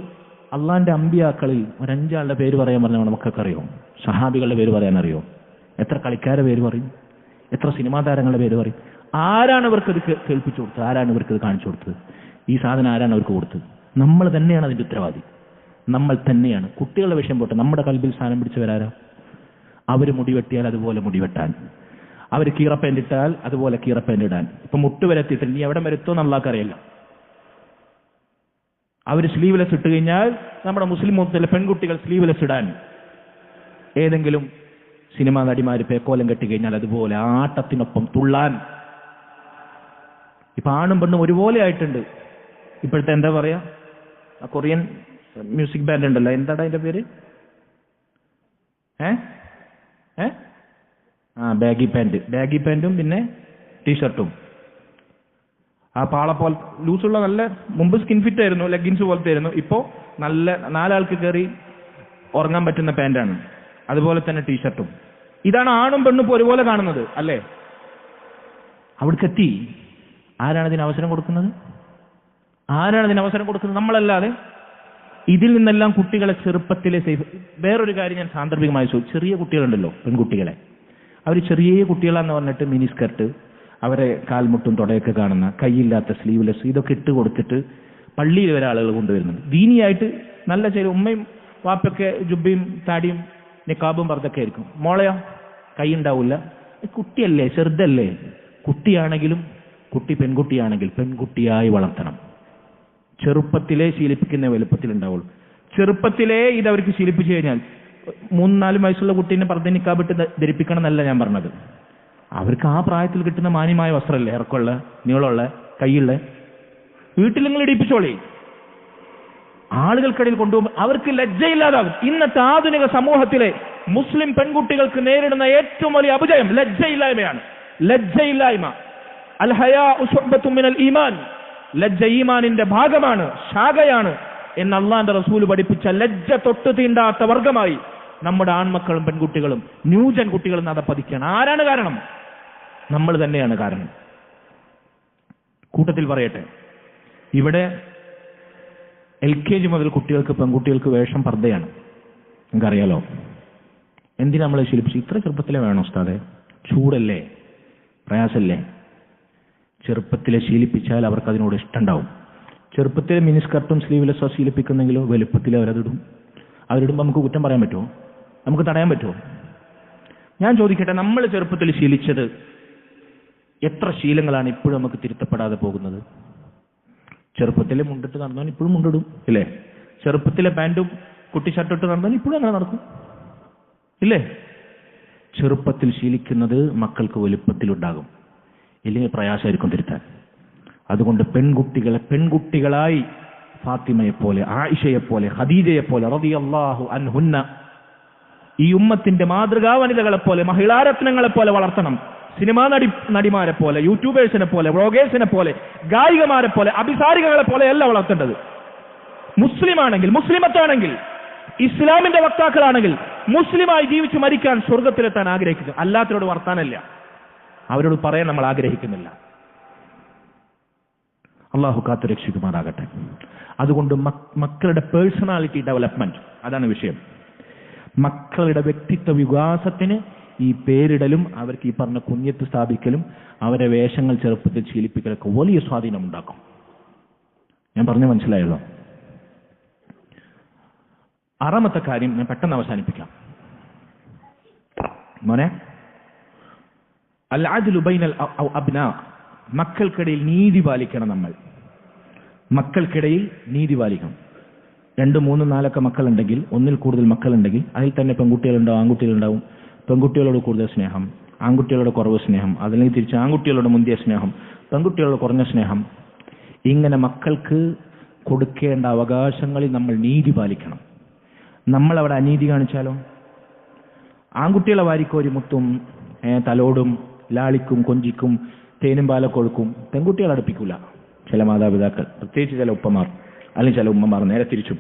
അള്ളാന്റെ അമ്പിയാക്കളിൽ ഒരു 5 ആളുടെ പേര് പറയാൻ പറഞ്ഞാൽ നമുക്കൊക്കെ അറിയോ? സഹാബികളുടെ പേര് പറയാനറിയോ? എത്ര കളിക്കാരുടെ പേര് പറയും? എത്ര സിനിമാ താരങ്ങളുടെ പേര് പറയും? ആരാണ് ഇവർക്കത് കേൾപ്പിച്ചു കൊടുത്തത്? ആരാണ് ഇവർക്കത് കാണിച്ചു കൊടുത്തത്? ഈ സാധനം ആരാണ് അവർക്ക് കൊടുത്തത്? നമ്മൾ തന്നെയാണ് അതിന്റെ ഉത്തരവാദി. നമ്മൾ തന്നെയാണ്. കുട്ടികളുടെ വിഷയം പോട്ടെ, നമ്മുടെ കൽബിൽ സ്ഥാനം പിടിച്ചവരാരോ? അവർ മുടിവെട്ടിയാൽ അതുപോലെ മുടിവെട്ടാൻ, അവർ കീറപ്പേന്റ് ഇട്ടാൽ അതുപോലെ കീറപ്പേന്റ് ഇടാൻ. ഇപ്പൊ മുട്ടുവരെത്തിയിട്ട് നീ എവിടെ വരെത്തോ നമ്മൾക്കറിയില്ല. അവർ സ്ലീവ്ലെസ് ഇട്ട് കഴിഞ്ഞാൽ നമ്മുടെ മുസ്ലിം മതത്തിലെ പെൺകുട്ടികൾ സ്ലീവ്ലെസ് ഇടാൻ, ഏതെങ്കിലും സിനിമാ നടിമാര് പേക്കോലം കെട്ടിക്കഴിഞ്ഞാൽ അതുപോലെ ആട്ടത്തിനൊപ്പം തുള്ളാൻ. ഇപ്പൊ ആണും പെണ്ണും ഒരുപോലെ ആയിട്ടുണ്ട്. ഇപ്പോഴത്തെ എന്താ പറയാ, കൊറിയൻ മ്യൂസിക് ബാൻഡ് ഉണ്ടല്ലോ, എന്താടാ അതിന്റെ പേര്? ബാഗി പാന്റും പിന്നെ ടീഷർട്ടും. ആ പാള പോലെ ലൂസുള്ള, നല്ല, മുമ്പ് സ്കിൻ ഫിറ്റ് ആയിരുന്നു, ലെഗിൻസ് പോലത്തെ ആയിരുന്നു. ഇപ്പോ നല്ല 4 ആൾക്ക് കയറി ഉറങ്ങാൻ പറ്റുന്ന പാന്റാണ്. അതുപോലെ തന്നെ ടീഷർട്ടും. ഇതാണ് ആണും പെണ്ണും ഇപ്പോൾ ഒരുപോലെ കാണുന്നത് അല്ലേ? അവിടേക്കെത്തി. ആരാണ് ഇതിന് അവസരം കൊടുക്കുന്നത്? നമ്മളല്ലാതെ. ഇതിൽ നിന്നെല്ലാം കുട്ടികളെ ചെറുപ്പത്തിലെ സേഫ്. വേറൊരു കാര്യം ഞാൻ സാന്ദർഭികമായി ചോദിച്ചു. ചെറിയ കുട്ടികളുണ്ടല്ലോ, പെൺകുട്ടികളെ, അവർ ചെറിയ കുട്ടികളാന്ന് പറഞ്ഞിട്ട് മിനി സ്കർട്ട്, അവരെ കാൽമുട്ടും തുടയൊക്കെ കാണുന്ന, കൈയില്ലാത്ത സ്ലീവ്ലെസ്, ഇതൊക്കെ ഇട്ട് കൊടുത്തിട്ട് പള്ളിയിൽ വരെ ആളുകൾ കൊണ്ടുവരുന്നുണ്ട്. ദീനിയായിട്ട് നല്ല ചില ഉമ്മയും വാപ്പൊക്കെ ജുബയും താടിയും നിക്കാബും പർദ്ദയൊക്കെ ആയിരിക്കും. മോളെയോ കൈ ഉണ്ടാവില്ല. കുട്ടിയല്ലേ, ചെറുതല്ലേ. കുട്ടിയാണെങ്കിലും കുട്ടി പെൺകുട്ടിയാണെങ്കിൽ പെൺകുട്ടിയായി വളർത്തണം. ചെറുപ്പത്തിലേ ശീലിപ്പിക്കുന്ന വലുപ്പത്തിൽ ഉണ്ടാവുള്ളൂ. ചെറുപ്പത്തിലേ ഇത് അവർക്ക് ശീലിപ്പിച്ചു കഴിഞ്ഞാൽ 3-4 വയസ്സുള്ള കുട്ടീനെ പർദ്ദ നിക്കാബിട്ട് ധരിപ്പിക്കണം എന്നല്ല ഞാൻ പറഞ്ഞത്. അവർക്ക് ആ പ്രായത്തിൽ കിട്ടുന്ന മാന്യമായ വസ്ത്രമല്ലേ, ഇറക്കമുള്ള, നീളമുള്ള, കൈയുള്ള, വീട്ടിൽ നിങ്ങൾ ഇടിപ്പിച്ചോളി. ആളുകൾക്കിടയിൽ കൊണ്ടുപോകുമ്പോൾ അവർക്ക് ലജ്ജയില്ലാതാകും. ഇന്നത്തെ ആധുനിക സമൂഹത്തിലെ മുസ്ലിം പെൺകുട്ടികൾക്ക് നേരിടുന്ന ഏറ്റവും വലിയ അപജയം ലജ്ജയില്ലായ്മയാണ്. ലജ്ജയില്ലായ്മ. അൽ ഹയാഉ ശുഅബത്തും മിനൽ ഈമാൻ. ലജ്ജ ഈമാനിന്റെ ഭാഗമാണ്, ശാഖയാണ് എന്ന് അള്ളാന്റെ റസൂൽ പഠിപ്പിച്ച ലജ്ജ തൊട്ട് തീണ്ടാത്ത വർഗമായി നമ്മുടെ ആൺമക്കളും പെൺകുട്ടികളും ന്യൂജൻ കുട്ടികളും അത് പതിക്കുകയാണ്. ആരാണ് കാരണം? നമ്മൾ തന്നെയാണ് കാരണം. കൂട്ടത്തിൽ പറയട്ടെ, ഇവിടെ LKG മുതൽ കുട്ടികൾക്ക്, പെൺകുട്ടികൾക്ക് വേഷം പർദ്ദയാണ്. നിങ്ങൾക്കറിയാലോ. എന്തിനാ നമ്മളെ ശീലിപ്പിച്ചു? ഇത്ര ചെറുപ്പത്തിലെ വേണം ഉസ്താദേ, ചൂടല്ലേ, പ്രയാസല്ലേ. ചെറുപ്പത്തിലെ ശീലിപ്പിച്ചാൽ അവർക്ക് അതിനോട് ഇഷ്ടമുണ്ടാവും. ചെറുപ്പത്തിലെ മിനിസ്കർട്ടും സ്ലീവ്ലെസ്സോ ശീലിപ്പിക്കുന്നെങ്കിലോ വലുപ്പത്തിൽ അവരതിടും. അവരിടുമ്പോൾ നമുക്ക് കുറ്റം പറയാൻ പറ്റുമോ? നമുക്ക് തടയാൻ പറ്റുമോ? ഞാൻ ചോദിക്കട്ടെ, നമ്മൾ ചെറുപ്പത്തിൽ ശീലിച്ചത് എത്ര ശീലങ്ങളാണ് ഇപ്പോഴും നമുക്ക് തിരുത്തപ്പെടാതെ പോകുന്നത്? ചെറുപ്പത്തിലെ മുണ്ടിട്ട് നടന്നാൽ ഇപ്പോഴും മുണ്ടിടും, ഇല്ലേ? ചെറുപ്പത്തിലെ പാൻറ്റും കുട്ടി ഷർട്ടിട്ട് നടന്നാൽ ഇപ്പോഴും അങ്ങനെ നടക്കും, ഇല്ലേ? ചെറുപ്പത്തിൽ ശീലിക്കുന്നത് മക്കൾക്ക് വലുപ്പത്തിലുണ്ടാകും, ഇല്ലെങ്കിൽ പ്രയാസമായിരിക്കും തിരുത്താൻ. അതുകൊണ്ട് പെൺകുട്ടികളെ പെൺകുട്ടികളായി ഫാത്തിമയെപ്പോലെ, ആയിഷയെപ്പോലെ, ഖദീജയെപ്പോലെ റളിയല്ലാഹു അൻഹുന്ന, ഈ ഉമ്മത്തിന്റെ മാതൃകാ വനിതകളെപ്പോലെ, മഹിളാരത്നങ്ങളെപ്പോലെ വളർത്തണം. സിനിമാ നടിമാരെ പോലെ, യൂട്യൂബേഴ്സിനെ പോലെ, വ്ളോഗേഴ്സിനെ പോലെ, ഗായികമാരെ പോലെ, അഭിസാരികളെ പോലെ അല്ല വളർത്തേണ്ടത്. മുസ്ലിമാണെങ്കിൽ, മുസ്ലിമത്താണെങ്കിൽ, ഇസ്ലാമിന്റെ വക്താക്കളാണെങ്കിൽ മുസ്ലിമായി ജീവിച്ച് മരിക്കാൻ, സ്വർഗത്തിലെത്താൻ ആഗ്രഹിക്കുന്നു. അല്ലാത്തവരോട് വർത്താനല്ല, അവരോട് പറയാൻ നമ്മൾ ആഗ്രഹിക്കുന്നില്ല. അള്ളാഹു കാത്തു രക്ഷിക്കുമാറാകട്ടെ. അതുകൊണ്ട് മക്കളുടെ പേഴ്സണാലിറ്റി ഡെവലപ്മെന്റ്, അതാണ് വിഷയം. മക്കളുടെ വ്യക്തിത്വ വികാസത്തിന് ഈ പേരിടലും അവർക്ക് ഈ പറഞ്ഞ കുഞ്ഞത്ത് സ്ഥാപിക്കലും അവരെ വേഷങ്ങൾ ചെറുപ്പത്തിൽ ശീലിപ്പിക്കലൊക്കെ വലിയ സ്വാധീനമുണ്ടാക്കും. ഞാൻ പറഞ്ഞു മനസ്സിലായല്ലോ. 6ാമത്തെ കാര്യം ഞാൻ പെട്ടെന്ന് അവസാനിപ്പിക്കാം. മോനെ, അൽ അദ്ലു ബൈനൽ അബ്നാ, മക്കൾക്കിടയിൽ നീതി പാലിക്കണം. നമ്മൾ മക്കൾക്കിടയിൽ നീതി പാലിക്കണം. 2, 3, 4 മക്കളുണ്ടെങ്കിൽ, ഒന്നിൽ കൂടുതൽ മക്കളുണ്ടെങ്കിൽ അതിൽ തന്നെ പെൺകുട്ടികളുണ്ടാവും, ആൺകുട്ടികളുണ്ടാവും. പെൺകുട്ടികളോട് കൂടുതൽ സ്നേഹം, ആൺകുട്ടികളോട് കുറവ് സ്നേഹം, അതല്ലെങ്കിൽ തിരിച്ച് ആൺകുട്ടികളോട് മുന്തിയ സ്നേഹം, പെൺകുട്ടികളോട് കുറഞ്ഞ സ്നേഹം. ഇങ്ങനെ മക്കൾക്ക് കൊടുക്കേണ്ട അവകാശങ്ങളിൽ നമ്മൾ നീതി പാലിക്കണം. നമ്മളവിടെ അനീതി കാണിച്ചാലോ? ആൺകുട്ടികളെ വാരിക്കോരി മുത്തും തലോടും ലാളിക്കും കൊഞ്ചിക്കും തേനും പാലൊക്കെ കൊടുക്കും. പെൺകുട്ടികൾ അടുപ്പിക്കൂല ചില മാതാപിതാക്കൾ, പ്രത്യേകിച്ച് ചില ഉപ്പമാർ അല്ലെങ്കിൽ ചില ഉമ്മമാർ. നേരെ തിരിച്ചും.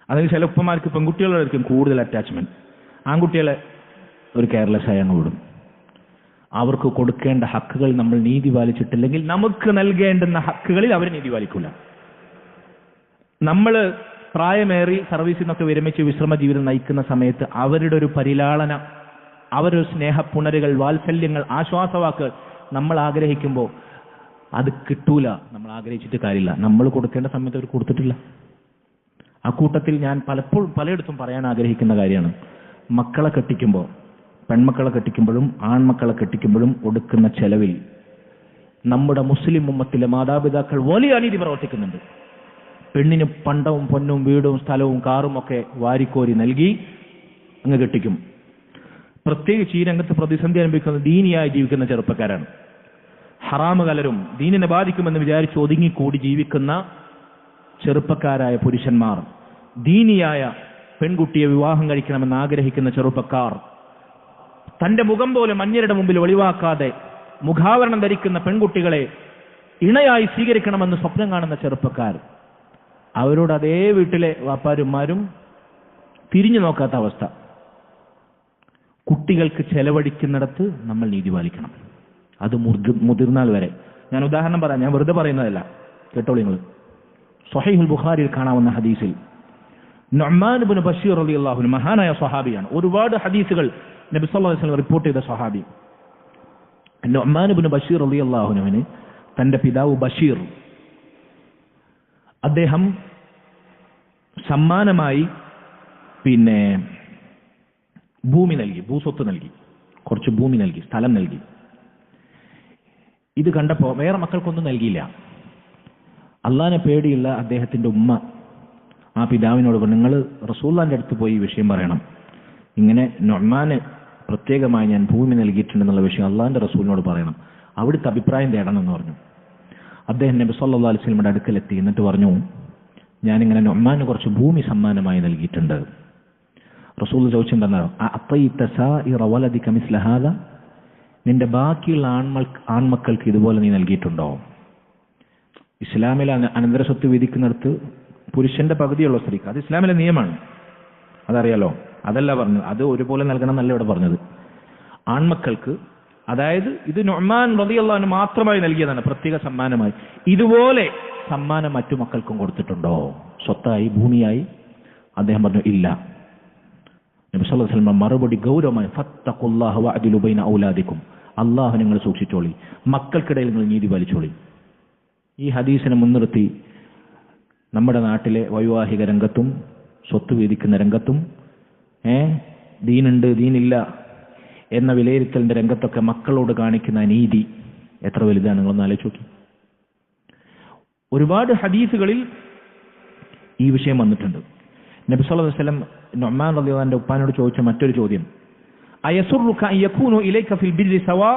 അല്ലെങ്കിൽ ചില ഉപ്പമാർക്ക് പെൺകുട്ടികളോടായിരിക്കും കൂടുതൽ അറ്റാച്ച്മെന്റ്, ആൺകുട്ടികളെ ഒരു കെയർലെസ് ആയി അങ്ങ് വിടും. അവർക്ക് കൊടുക്കേണ്ട ഹക്കുകൾ നമ്മൾ നീതി പാലിച്ചിട്ടില്ലെങ്കിൽ നമുക്ക് നൽകേണ്ടുന്ന ഹക്കുകളിൽ അവർ നീതി പാലിക്കൂല. നമ്മൾ പ്രായമേറി സർവീസിൽ നിന്നൊക്കെ വിരമിച്ച് വിശ്രമ ജീവിതം നയിക്കുന്ന സമയത്ത് അവരുടെ ഒരു പരിലാളന, അവരൊരു സ്നേഹപ്പുണരുകൾ, വാത്സല്യങ്ങൾ, ആശ്വാസവാക്കുകൾ നമ്മൾ ആഗ്രഹിക്കുമ്പോൾ അത് കിട്ടൂല. നമ്മൾ ആഗ്രഹിച്ചിട്ട് കാര്യമില്ല. നമ്മൾ കൊടുക്കേണ്ട സമയത്ത് അവർ കൊടുത്തിട്ടില്ല. ആ കൂട്ടത്തിൽ ഞാൻ പലയിടത്തും പറയാൻ ആഗ്രഹിക്കുന്ന കാര്യമാണ്, മക്കളെ കെട്ടിക്കുമ്പോൾ, പെൺമക്കളെ കെട്ടിക്കുമ്പോഴും ആൺമക്കളെ കെട്ടിക്കുമ്പോഴും കൊടുക്കുന്ന ചെലവിൽ നമ്മുടെ മുസ്ലിം ഉമ്മത്തിലെ മാതാപിതാക്കൾ വലിയ അനീതി പ്രവർത്തിക്കുന്നുണ്ട്. പെണ്ണിന് പണ്ടവും പൊന്നും വീടും സ്ഥലവും കാറും ഒക്കെ വാരിക്കോരി നൽകി അങ്ങ് കെട്ടിക്കും. പ്രത്യേകിച്ച് ഈ രംഗത്ത് പ്രതിസന്ധി അനുഭവിക്കുന്ന ദീനിയായി ജീവിക്കുന്ന ചെറുപ്പക്കാരാണ്. ഹറാമ് കലരും ദീനിനെ ബാധിക്കുമെന്ന് വിചാരിച്ച് ഒതുങ്ങിക്കൂടി ജീവിക്കുന്ന ചെറുപ്പക്കാരായ പുരുഷന്മാർ, ദീനിയായ പെൺകുട്ടിയെ വിവാഹം കഴിക്കണമെന്ന് ആഗ്രഹിക്കുന്ന ചെറുപ്പക്കാർ, തന്റെ മുഖം പോലും അന്യരുടെ മുമ്പിൽ ഒളിവാക്കാതെ മുഖാവരണം ധരിക്കുന്ന പെൺകുട്ടികളെ ഇണയായി സ്വീകരിക്കണമെന്ന് സ്വപ്നം കാണുന്ന ചെറുപ്പക്കാർ, അവരോട് അതേ വീട്ടിലെ വാപ്പാരുമാരും തിരിഞ്ഞു നോക്കാത്ത അവസ്ഥ. കുട്ടികൾക്ക് ചെലവഴിക്കുന്നിടത്ത് നമ്മൾ നീതി പാലിക്കണം. അത് മുതിർന്നാൽ വരെ. ഞാൻ ഉദാഹരണം പറയാം, ഞാൻ വെറുതെ പറയുന്നതല്ല, കേട്ടോളൂ നിങ്ങൾ. സ്വഹീഹുൽ ബുഖാരിയിൽ കാണാവുന്ന ഹദീസിൽ നുഅ്മാൻ ഇബ്നു ബശീർ റളിയല്ലാഹു അൻഹു, മഹാനായ സ്വഹാബിയാണ്, ഒരുപാട് ഹദീസുകൾ നബി സല്ലല്ലാഹു അലൈഹി വസല്ലം റിപ്പോർട്ട് ചെയ്ത സ്വഹാബി. നുഅ്മാൻ ഇബ്നു ബശീർ റളിയല്ലാഹു അൻഹുവിന് തന്റെ പിതാവ് ബഷീർ, അദ്ദേഹം സമ്മാനമായി പിന്നെ ഭൂമി നൽകി, ഭൂസ്വത്ത് നൽകി, കുറച്ച് ഭൂമി നൽകി, സ്ഥലം നൽകി. ഇത് കണ്ടപ്പോൾ വേറെ മക്കൾക്കൊന്നും നൽകിയില്ല. അള്ളാഹിനെ പേടിയുള്ള അദ്ദേഹത്തിന്റെ ഉമ്മ ആ പിതാവിനോട് പറഞ്ഞു, നിങ്ങൾ റസൂലുള്ളാഹിന്റെ അടുത്ത് പോയി ഈ വിഷയം പറയണം, ഇങ്ങനെ നുഅ്മാന് പ്രത്യേകമായി ഞാൻ ഭൂമി നൽകിയിട്ടുണ്ടെന്നുള്ള വിഷയം അള്ളാഹിന്റെ റസൂലിനോട് പറയണം, അവിടുത്തെ അഭിപ്രായം തേടണം എന്ന് പറഞ്ഞു. അദ്ദേഹം നബി സല്ലല്ലാഹു അലൈഹി വസല്ലമയുടെ അടുക്കലെത്തി. എന്നിട്ട് പറഞ്ഞു, ഞാനിങ്ങനെ നുഅ്മാന് കുറച്ച് ഭൂമി സമ്മാനമായി നൽകിയിട്ടുണ്ട്. റസൂൽ ചോദിച്ചിട്ടുണ്ടെന്നോ, അഅതൈത സായിറ വലദിക മിസ്ല ഹാദാ, നിന്റെ ബാക്കിയുള്ള ആൺമക്കൾക്ക് ഇതുപോലെ നീ നൽകിയിട്ടുണ്ടോ? ഇസ്ലാമിലെ അനന്തര സ്വത്ത് വിധിക്കുന്നിടത്ത് പുരുഷന്റെ പകുതിയുള്ള സ്ത്രീക്ക്, അത് ഇസ്ലാമിലെ നിയമമാണ്, അതറിയാലോ. അതല്ല പറഞ്ഞത്, അത് ഒരുപോലെ നൽകണം എന്നല്ല ഇവിടെ പറഞ്ഞത്. ആൺമക്കൾക്ക്, അതായത് ഇത് നുഅ്മാൻ റളിയല്ലാഹു അൻഹു മാത്രമായി നൽകിയതാണ്, പ്രത്യേക സമ്മാനമായി. ഇതുപോലെ സമ്മാനം മറ്റു മക്കൾക്കും കൊടുത്തിട്ടുണ്ടോ, സ്വത്തായി, ഭൂമിയായി? അദ്ദേഹം പറഞ്ഞു, ഇല്ല. നബി സല്ലല്ലാഹു അലൈഹി വസല്ലം മറുപടി ഗൗരവമായി, ഫത്തഖുല്ലാഹ വഅദിലു ബൈന ഔലാദിക്കും, അല്ലാഹു നിങ്ങൾ സൂക്ഷിച്ചോളി, മക്കൾക്കിടയിൽ നിങ്ങൾ നീതി പാലിച്ചോളി. ഈ ഹദീസിനെ മുൻനിർത്തി നമ്മുടെ നാട്ടിലെ വൈവാഹിക രംഗത്തും സ്വത്ത് വീതിക്കുന്ന രംഗത്തും ദീനുണ്ട് ദീനില്ല എന്ന വിലയിരുത്തലിന്റെ രംഗത്തൊക്കെ മക്കളോട് കാണിക്കുന്ന നീതി എത്ര വലുതാണ്, നിങ്ങളൊന്ന് ആലോചിച്ച് നോക്കി. ഒരുപാട് ഹദീസുകളിൽ ഈ വിഷയം വന്നിട്ടുണ്ട്. നബി സല്ലല്ലാഹു അലൈഹി വസല്ലം നുഅ്മാൻ റളിയല്ലാഹു അൻഹു ഉപ്പാനോട് ചോദിച്ച മറ്റൊരു ചോദ്യം, അയസുറുക അൻ യകൂനു ഇലൈക ഫിൽ ബിർരി സവാ,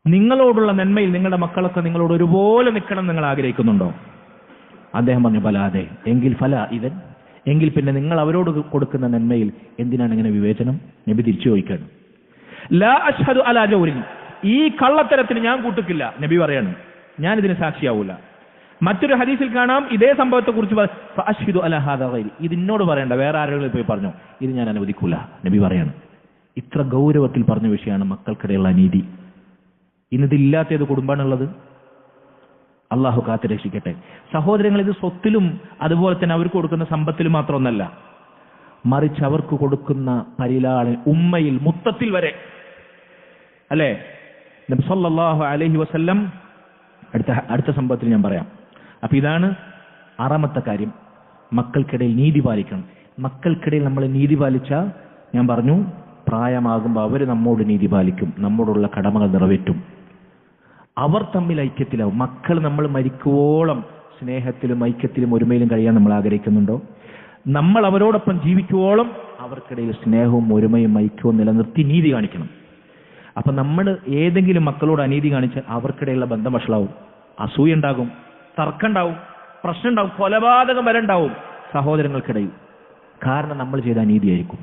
നിങ്ങളോടുള്ള നന്മയിൽ നിങ്ങളുടെ മക്കളൊക്കെ നിങ്ങളോട് ഒരുപോലെ നിൽക്കണം നിങ്ങൾ ആഗ്രഹിക്കുന്നുണ്ടോ? അദ്ദേഹം പറഞ്ഞു, ബലാതെ. എങ്കിൽ ഫലാ ഇദൻ, എങ്കിൽ പിന്നെ നിങ്ങൾ അവരോട് കൊടുക്കുന്ന നന്മയിൽ എന്തിനാണ് ഇങ്ങനെ വിവേചനം? നബി തിരിച്ചു ചോദിക്കാണ്. ലാ അഷ്ഹദു അലാ ജൗരിൻ, ഈ കള്ളത്തരത്തിന് ഞാൻ കൂട്ടുക്കില്ല. നബി പറയാണ്, ഞാനിതിന് സാക്ഷിയാവൂല. മറ്റൊരു ഹദീസിൽ കാണാം ഇതേ സംഭവത്തെ കുറിച്ച്, ഫഅശ്ഹിദു അലാ ഹാദാ ഗൈരി, ഇത് എന്നോട് പറയണ്ട, വേറെ ആരെങ്കിലും പോയി പറഞ്ഞു, ഇത് ഞാൻ അനുവദിക്കൂല. നബി പറയാണ്. ഇത്ര ഗൗരവത്തിൽ പറഞ്ഞ വിഷയമാണ് മക്കൾക്കിടയിലുള്ള നീതി. ഇന്നിതില്ലാത്ത ഏത് കുടുംബമാണുള്ളത്? അള്ളാഹു കാത്ത് രക്ഷിക്കട്ടെ. സഹോദരങ്ങൾ, ഇത് സ്വത്തിലും അതുപോലെ തന്നെ അവർക്ക് കൊടുക്കുന്ന സമ്പത്തിലും മാത്രമൊന്നല്ല, മറിച്ച് അവർക്ക് കൊടുക്കുന്ന പരിലാളൻ, ഉമ്മയിൽ, മുത്തത്തിൽ വരെ, അല്ലേ? നബി സല്ലല്ലാഹു അലൈഹി വസല്ലം, അടുത്ത സംഭവത്തിൽ ഞാൻ പറയാം. അപ്പൊ ഇതാണ് ആറാമത്തെ കാര്യം, മക്കൾക്കിടയിൽ നീതി പാലിക്കണം. മക്കൾക്കിടയിൽ നമ്മൾ നീതി പാലിച്ചാൽ, ഞാൻ പറഞ്ഞു, പ്രായമാകുമ്പോൾ അവർ നമ്മോട് നീതി പാലിക്കും, നമ്മോടുള്ള കടമകൾ നിറവേറ്റും, അവർ തമ്മിൽ ഐക്യത്തിലാവും. മക്കൾ നമ്മൾ മരിക്കുവോളം സ്നേഹത്തിലും ഐക്യത്തിലും ഒരുമയിലും കഴിയാൻ നമ്മൾ ആഗ്രഹിക്കുന്നുണ്ടോ? നമ്മൾ അവരോടൊപ്പം ജീവിക്കുവോളം അവർക്കിടയിൽ സ്നേഹവും ഒരുമയും ഐക്യവും നിലനിർത്തി നീതി കാണിക്കണം. അപ്പൊ നമ്മൾ ഏതെങ്കിലും മക്കളോട് അനീതി കാണിച്ചാൽ അവർക്കിടയിലുള്ള ബന്ധം വഷളാവും, അസൂയ ഉണ്ടാകും, തർക്കം ഉണ്ടാവും, പ്രശ്നം ഉണ്ടാവും, കൊലപാതകം വരെ ഉണ്ടാവും സഹോദരങ്ങൾക്കിടയിൽ. കാരണം നമ്മൾ ചെയ്ത അനീതിയായിരിക്കും.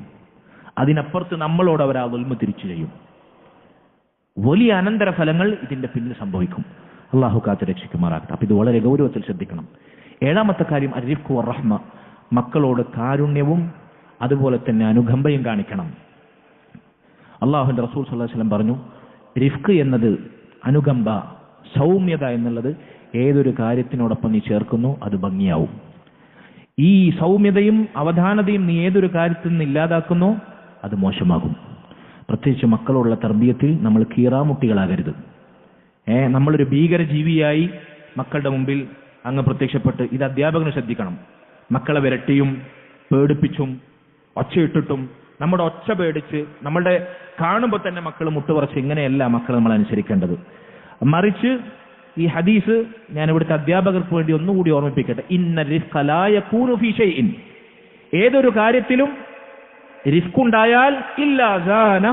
അതിനപ്പുറത്ത് നമ്മളോട് അവർ ആ ദുൽമ തിരിച്ചു ചെയ്യും. വലിയ അനന്തര ഫലങ്ങൾ ഇതിന്റെ പിന്നിൽ സംഭവിക്കും. അള്ളാഹു കാത്ത് രക്ഷിക്കുമാറാകട്ടെ. അപ്പൊ ഇത് വളരെ ഗൗരവത്തിൽ ശ്രദ്ധിക്കണം. ഏഴാമത്തെ കാര്യം അർരിഫ്ഖു വറഹ്മ, മക്കളോട് കാരുണ്യവും അതുപോലെ തന്നെ അനുകമ്പയും കാണിക്കണം. അള്ളാഹുവിന്റെ റസൂൽ സല്ലല്ലാഹു അലൈഹി വസല്ലം പറഞ്ഞു, റിഫ്ഖ് എന്നത്, അനുകമ്പ, സൗമ്യത എന്നുള്ളത് ഏതൊരു കാര്യത്തിനോടൊപ്പം നീ ചേർക്കുന്നു അത് ഭംഗിയാവും. ഈ സൗമ്യതയും അവധാനതയും നീ ഏതൊരു കാര്യത്തിൽ നിന്ന് ഇല്ലാതാക്കുന്നോ അത് മോശമാകും. പ്രത്യേകിച്ച് മക്കളോടുള്ള തർബീയത്തിൽ നമ്മൾ കീറാമുട്ടികളാകരുത്. നമ്മളൊരു ഭീകര ജീവിയായി മക്കളുടെ മുമ്പിൽ അങ്ങ് പ്രത്യക്ഷപ്പെട്ട്, ഇത് അധ്യാപകന് ശ്രദ്ധിക്കണം. മക്കളെ വിരട്ടിയും പേടിപ്പിച്ചും ഒച്ചയിട്ടിട്ടും നമ്മുടെ ഒച്ച പേടിച്ച് നമ്മളുടെ കാണുമ്പോൾ തന്നെ മക്കൾ മുട്ടുപറച്ച്, ഇങ്ങനെയല്ല മക്കൾ നമ്മൾ അനുസരിക്കേണ്ടത്. മറിച്ച് ഈ ഹദീസ് ഞാൻ ഇവിടുത്തെ അധ്യാപകർക്ക് വേണ്ടി ഒന്നുകൂടി ഓർമ്മിപ്പിക്കട്ടെ. ഇന്ന റിഫ്ഖ ലാ യകൂനു ഫീ ഷൈഇൻ, ഏതൊരു കാര്യത്തിലും റിഫ്ഖ് ഉണ്ടായാൽ ഇല്ലാ സാന,